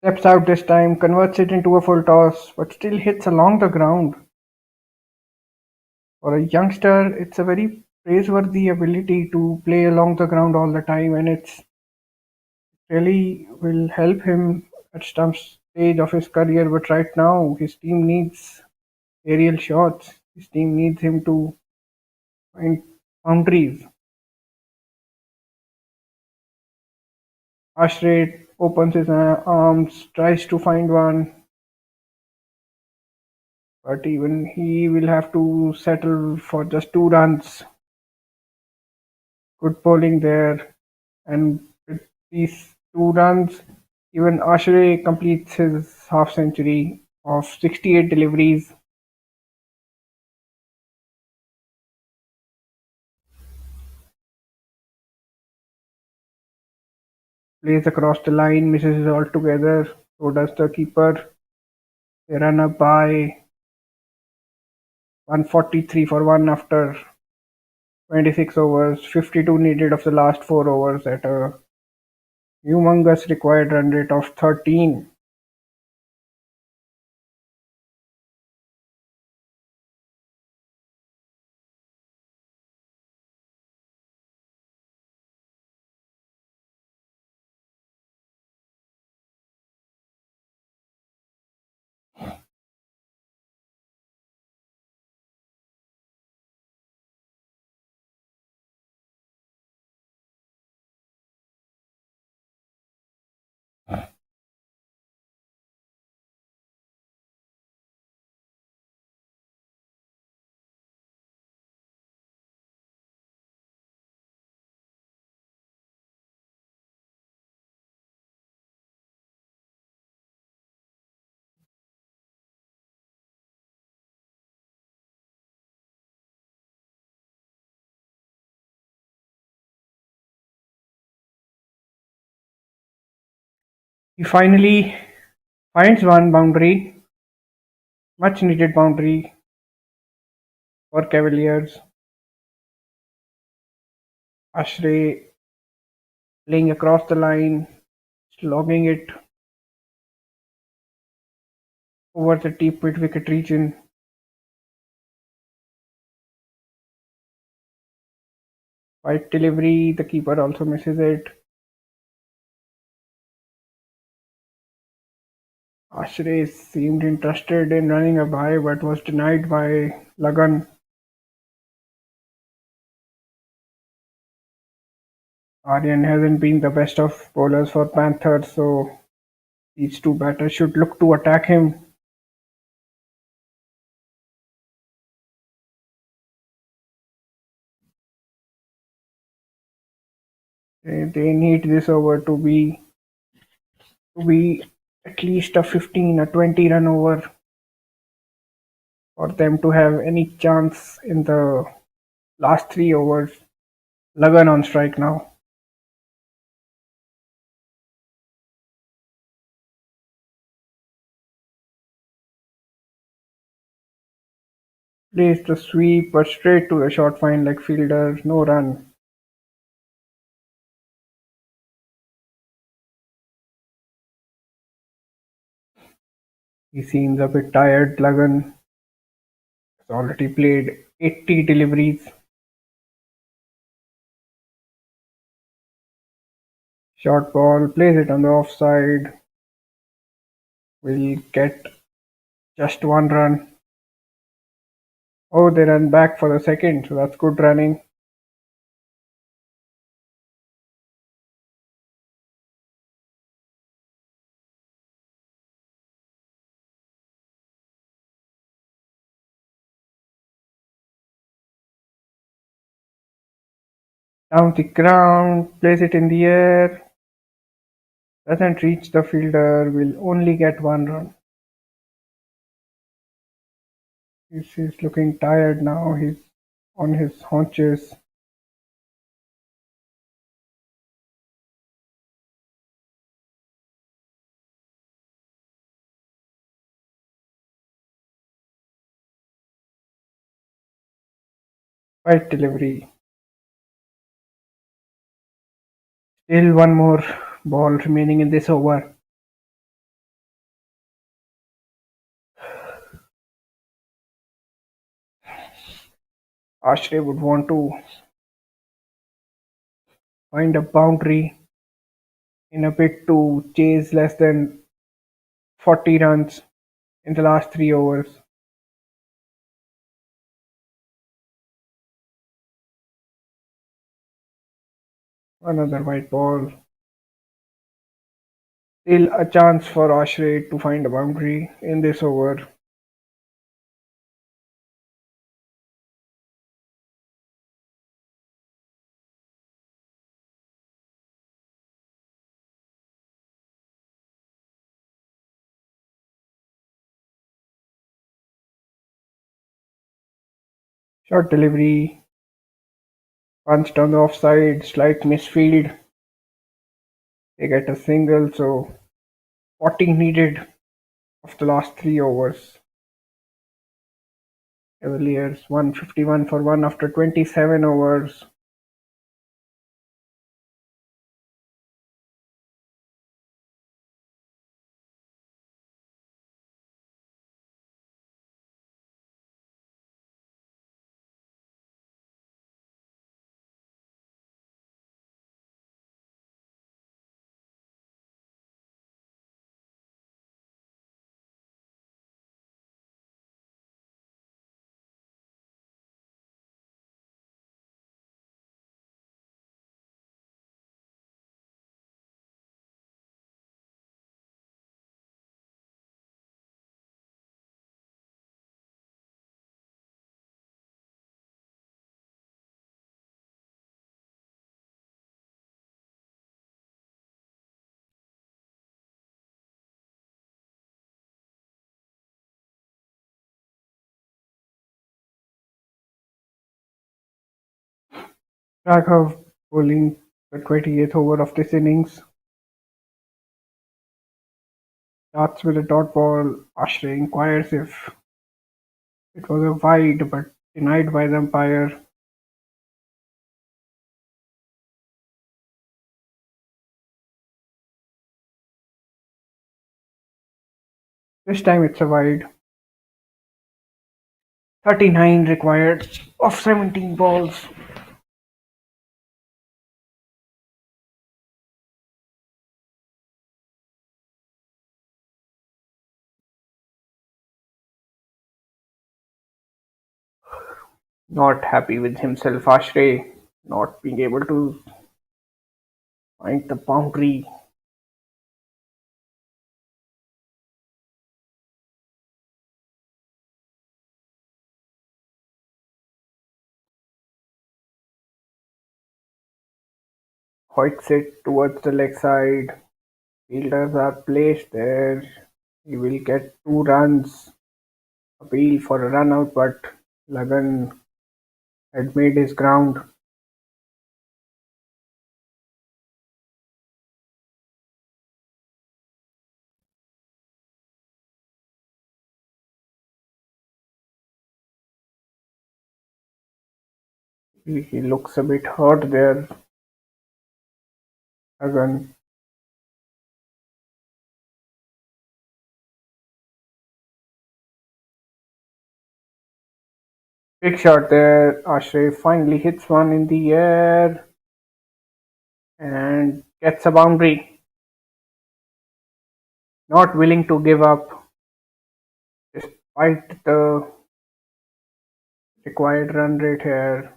Steps out this time, converts it into a full toss, but still hits along the ground. For a youngster, it's a very praiseworthy ability to play along the ground all the time, and it's really will help him at some stage of his career. But right now, his team needs aerial shots. His team needs him to find boundaries. Ashray opens his arms, tries to find one, but even he will have to settle for just 2 runs. Good bowling there, and with these 2 runs, even Ashray completes his half century of 68 deliveries. Plays across the line, misses it altogether. So does the keeper. They run up by 143 for one after 26 overs, 52 needed of the last 4 overs at a humongous required run rate of 13. He finally finds one boundary, much needed boundary for Cavaliers. Ashray playing across the line, slogging it over the deep mid wicket region. Wide delivery, the keeper also misses it. Ashray seemed interested in running a by but was denied by Lagan. Aryan hasn't been the best of bowlers for Panthers, so these two batters should look to attack him. They need this over to be at least a 15, a 20 run over for them to have any chance in the last 3 overs. Lagan on strike now. Plays the sweep but straight to the short fine leg fielder. No run. He seems a bit tired. Lagan has already played 80 deliveries. Short ball, plays it on the offside. Will get just one run. Oh, they run back for the second, so that's good running. Down the ground, plays it in the air. Doesn't reach the fielder, will only get one run. He's looking tired now. He's on his haunches. Right delivery. Still one more ball remaining in this over. Ashray would want to find a boundary in a bid to chase less than 40 runs in the last 3 overs. Another white ball. Still a chance for Ashray to find a boundary in this over. Short delivery, punched on the offside, slight misfield. They get a single, so 40 needed of the last 3 overs. Cavaliers 151 for 1 after 27 overs. Raghav bowling the 28th over of this innings. Starts with a dot ball. Ashray inquires if it was a wide but denied by the umpire. This time it's a wide. 39 required of 17 balls. Not happy with himself, Ashray, not being able to find the boundary. Hoikes it towards the leg side. Fielders are placed there. He will get 2 runs. Appeal for a run out, but Lagan had made his ground. He looks a bit hurt there, Lagan. Big shot there. Ashraf finally hits one in the air and gets a boundary. Not willing to give up despite the required run rate here.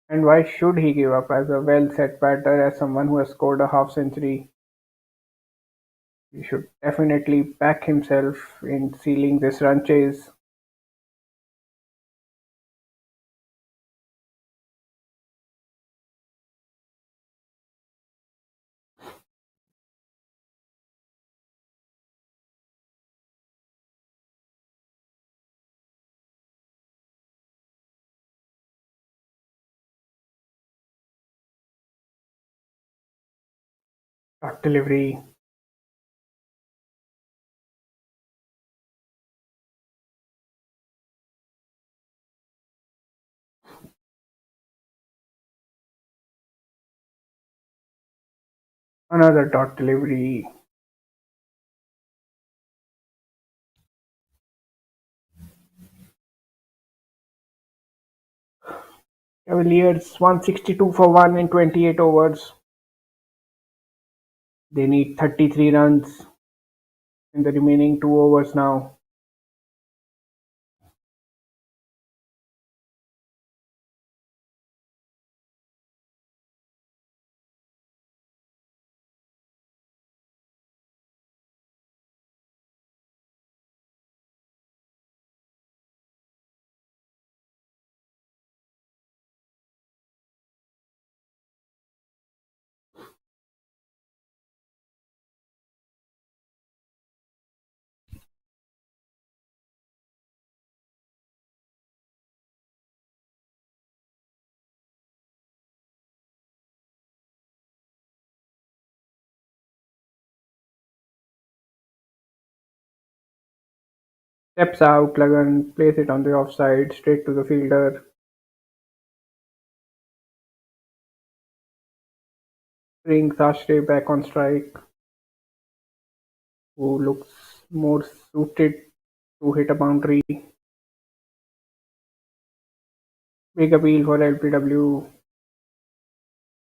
And why should he give up as a well set batter, as someone who has scored a half century? He should definitely back himself in sealing this run chase. Shot delivery. Another dot delivery. Cavaliers 162 for 1 in 28 overs. They need 33 runs in the remaining 2 overs now. Steps out, Lagan plays it on the offside, straight to the fielder. Brings Ashray back on strike, who looks more suited to hit a boundary. Big appeal for LPW,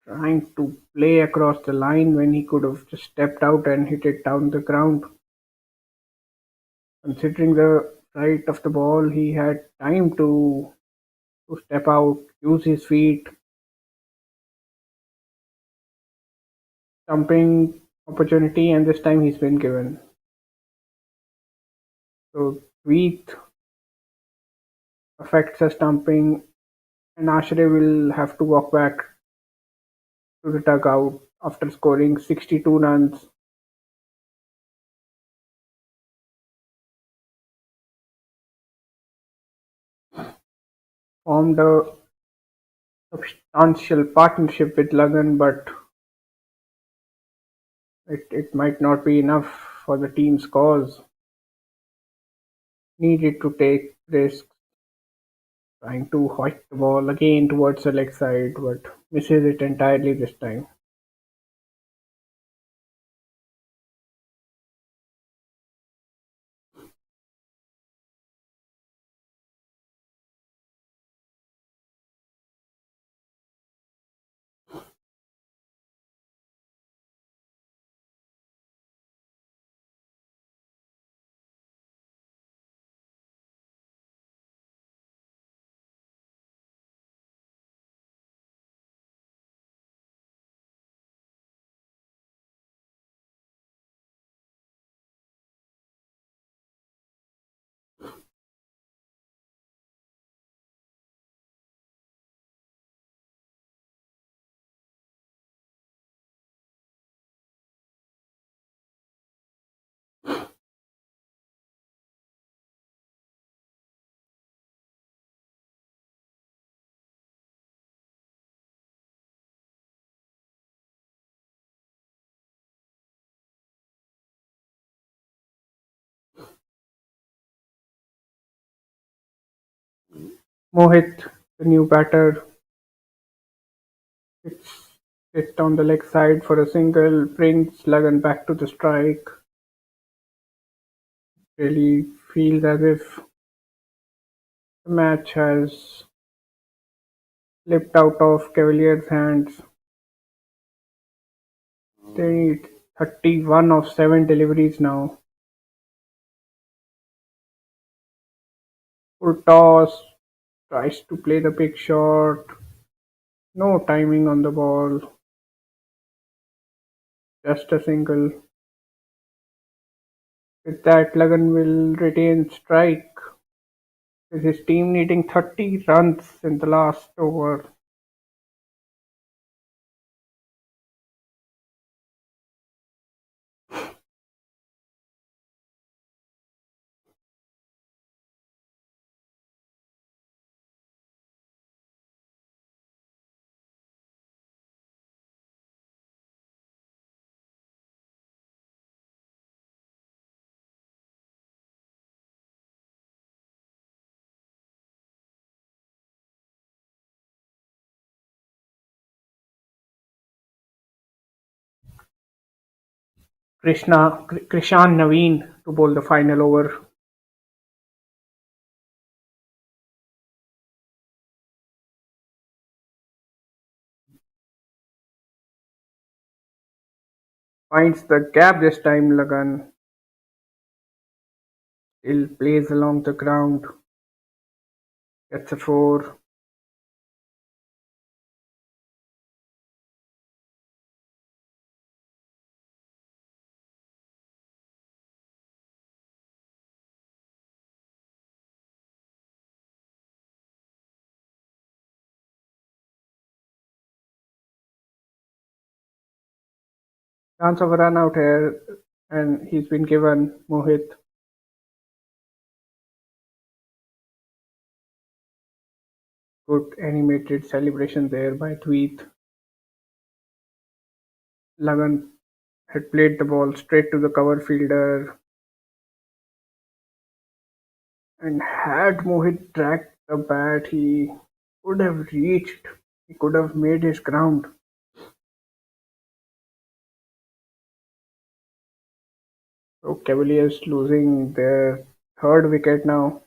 trying to play across the line when he could have just stepped out and hit it down the ground. Considering the height of the ball, he had time to step out, use his feet, stumping opportunity, and this time he's been given. So Tweet affects a stumping, and Ashray will have to walk back to the dugout after scoring 62 runs. Formed a substantial partnership with Lagan, but it might not be enough for the team's cause. Needed to take risks, trying to hoist the ball again towards the leg side, but misses it entirely this time. Mohit, the new batter, hits it on the leg side for a single, brings Lagan back to the strike. Really feels as if the match has slipped out of Cavaliers' hands. They need 31 of 7 deliveries now. Full toss, tries to play the big shot. No timing on the ball, just a single. With that, Lagan will retain strike with his team needing 30 runs in the last over. Krishan Naveen to bowl the final over. Finds the gap this time. Lagan still plays along the ground. Gets a four. Chance of a run out here, and he's been given Mohit. Good animated celebration there by Tweet. Lagan had played the ball straight to the cover fielder, and had Mohit dragged the bat, he could have reached, he could have made his ground. So Cavaliers losing their third wicket now.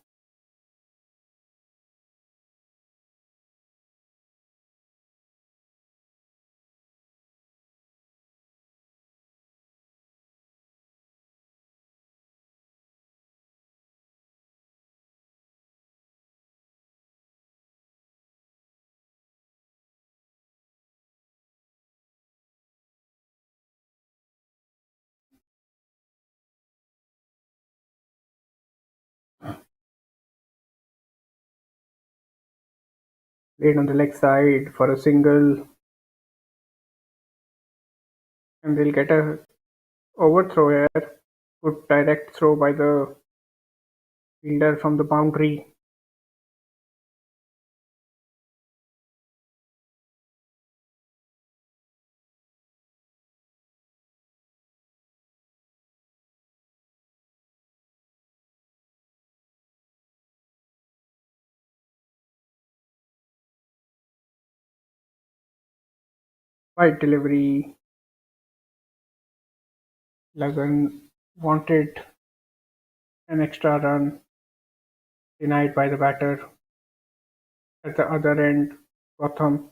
Played on the leg side for a single, and they'll get a overthrow here. Good direct throw by the fielder from the boundary. Wide delivery. Lagan wanted an extra run, denied by the batter. At the other end, Gotham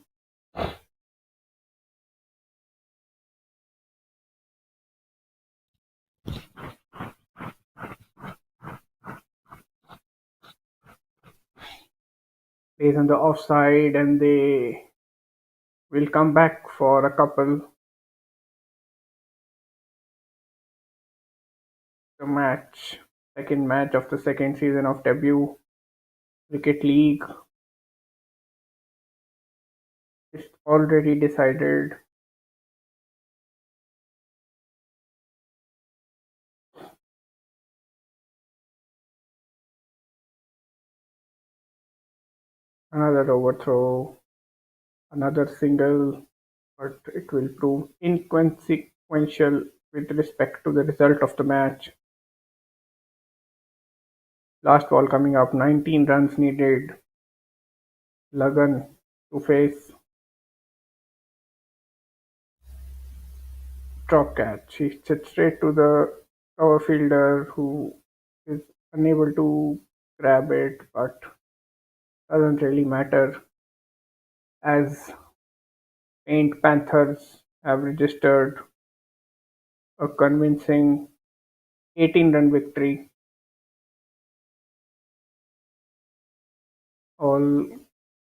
plays on the offside, and they will come back for a couple. The match, second match of the second season of debut cricket league, is already decided. Another overthrow, another single, but it will prove inconsequential with respect to the result of the match. Last ball coming up, 19 runs needed. Lagan to face drop catch. He sits straight to the cover fielder who is unable to grab it, but doesn't really matter as Paint Panthers have registered a convincing 18-run victory. All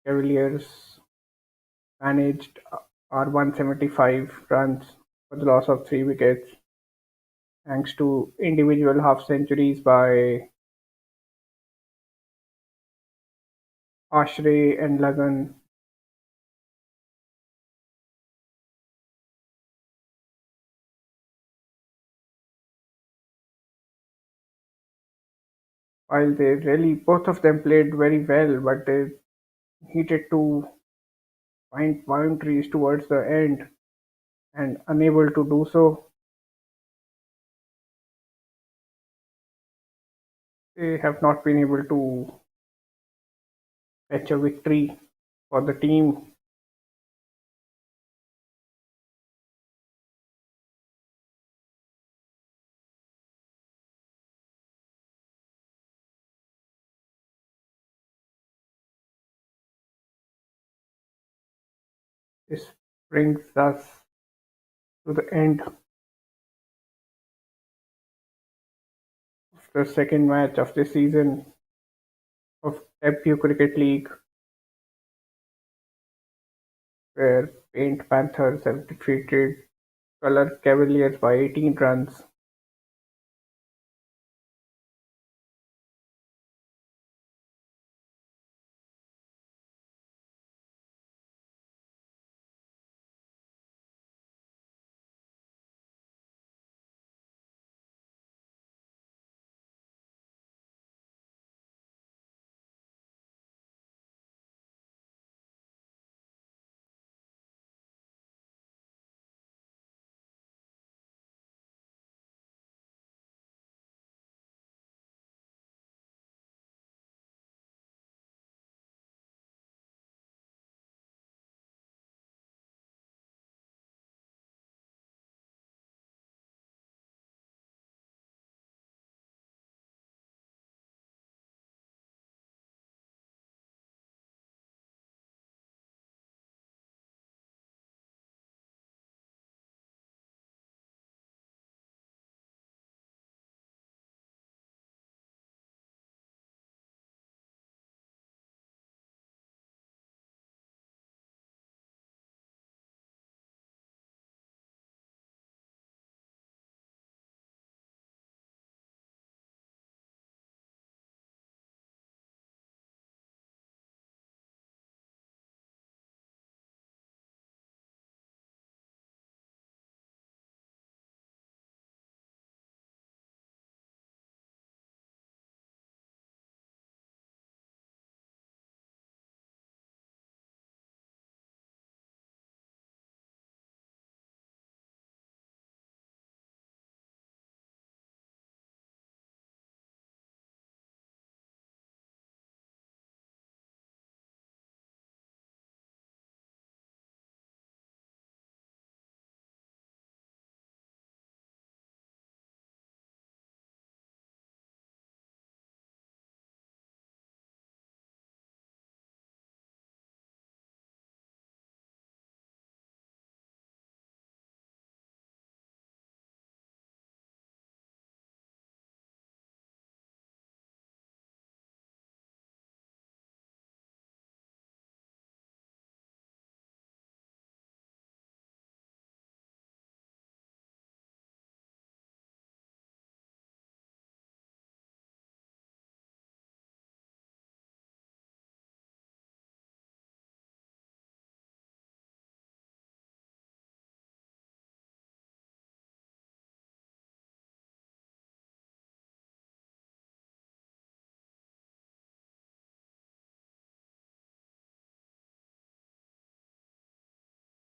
Cavaliers managed are 175 runs for the loss of 3 wickets, thanks to individual half centuries by Ashray and Lagan. While they really both of them played very well, but they needed to find boundaries towards the end and unable to do so, they have not been able to fetch a victory for the team. This brings us to the end of the second match of the season of Debut Cricket League, where Paint Panthers have defeated Colour Cavaliers by 18 runs.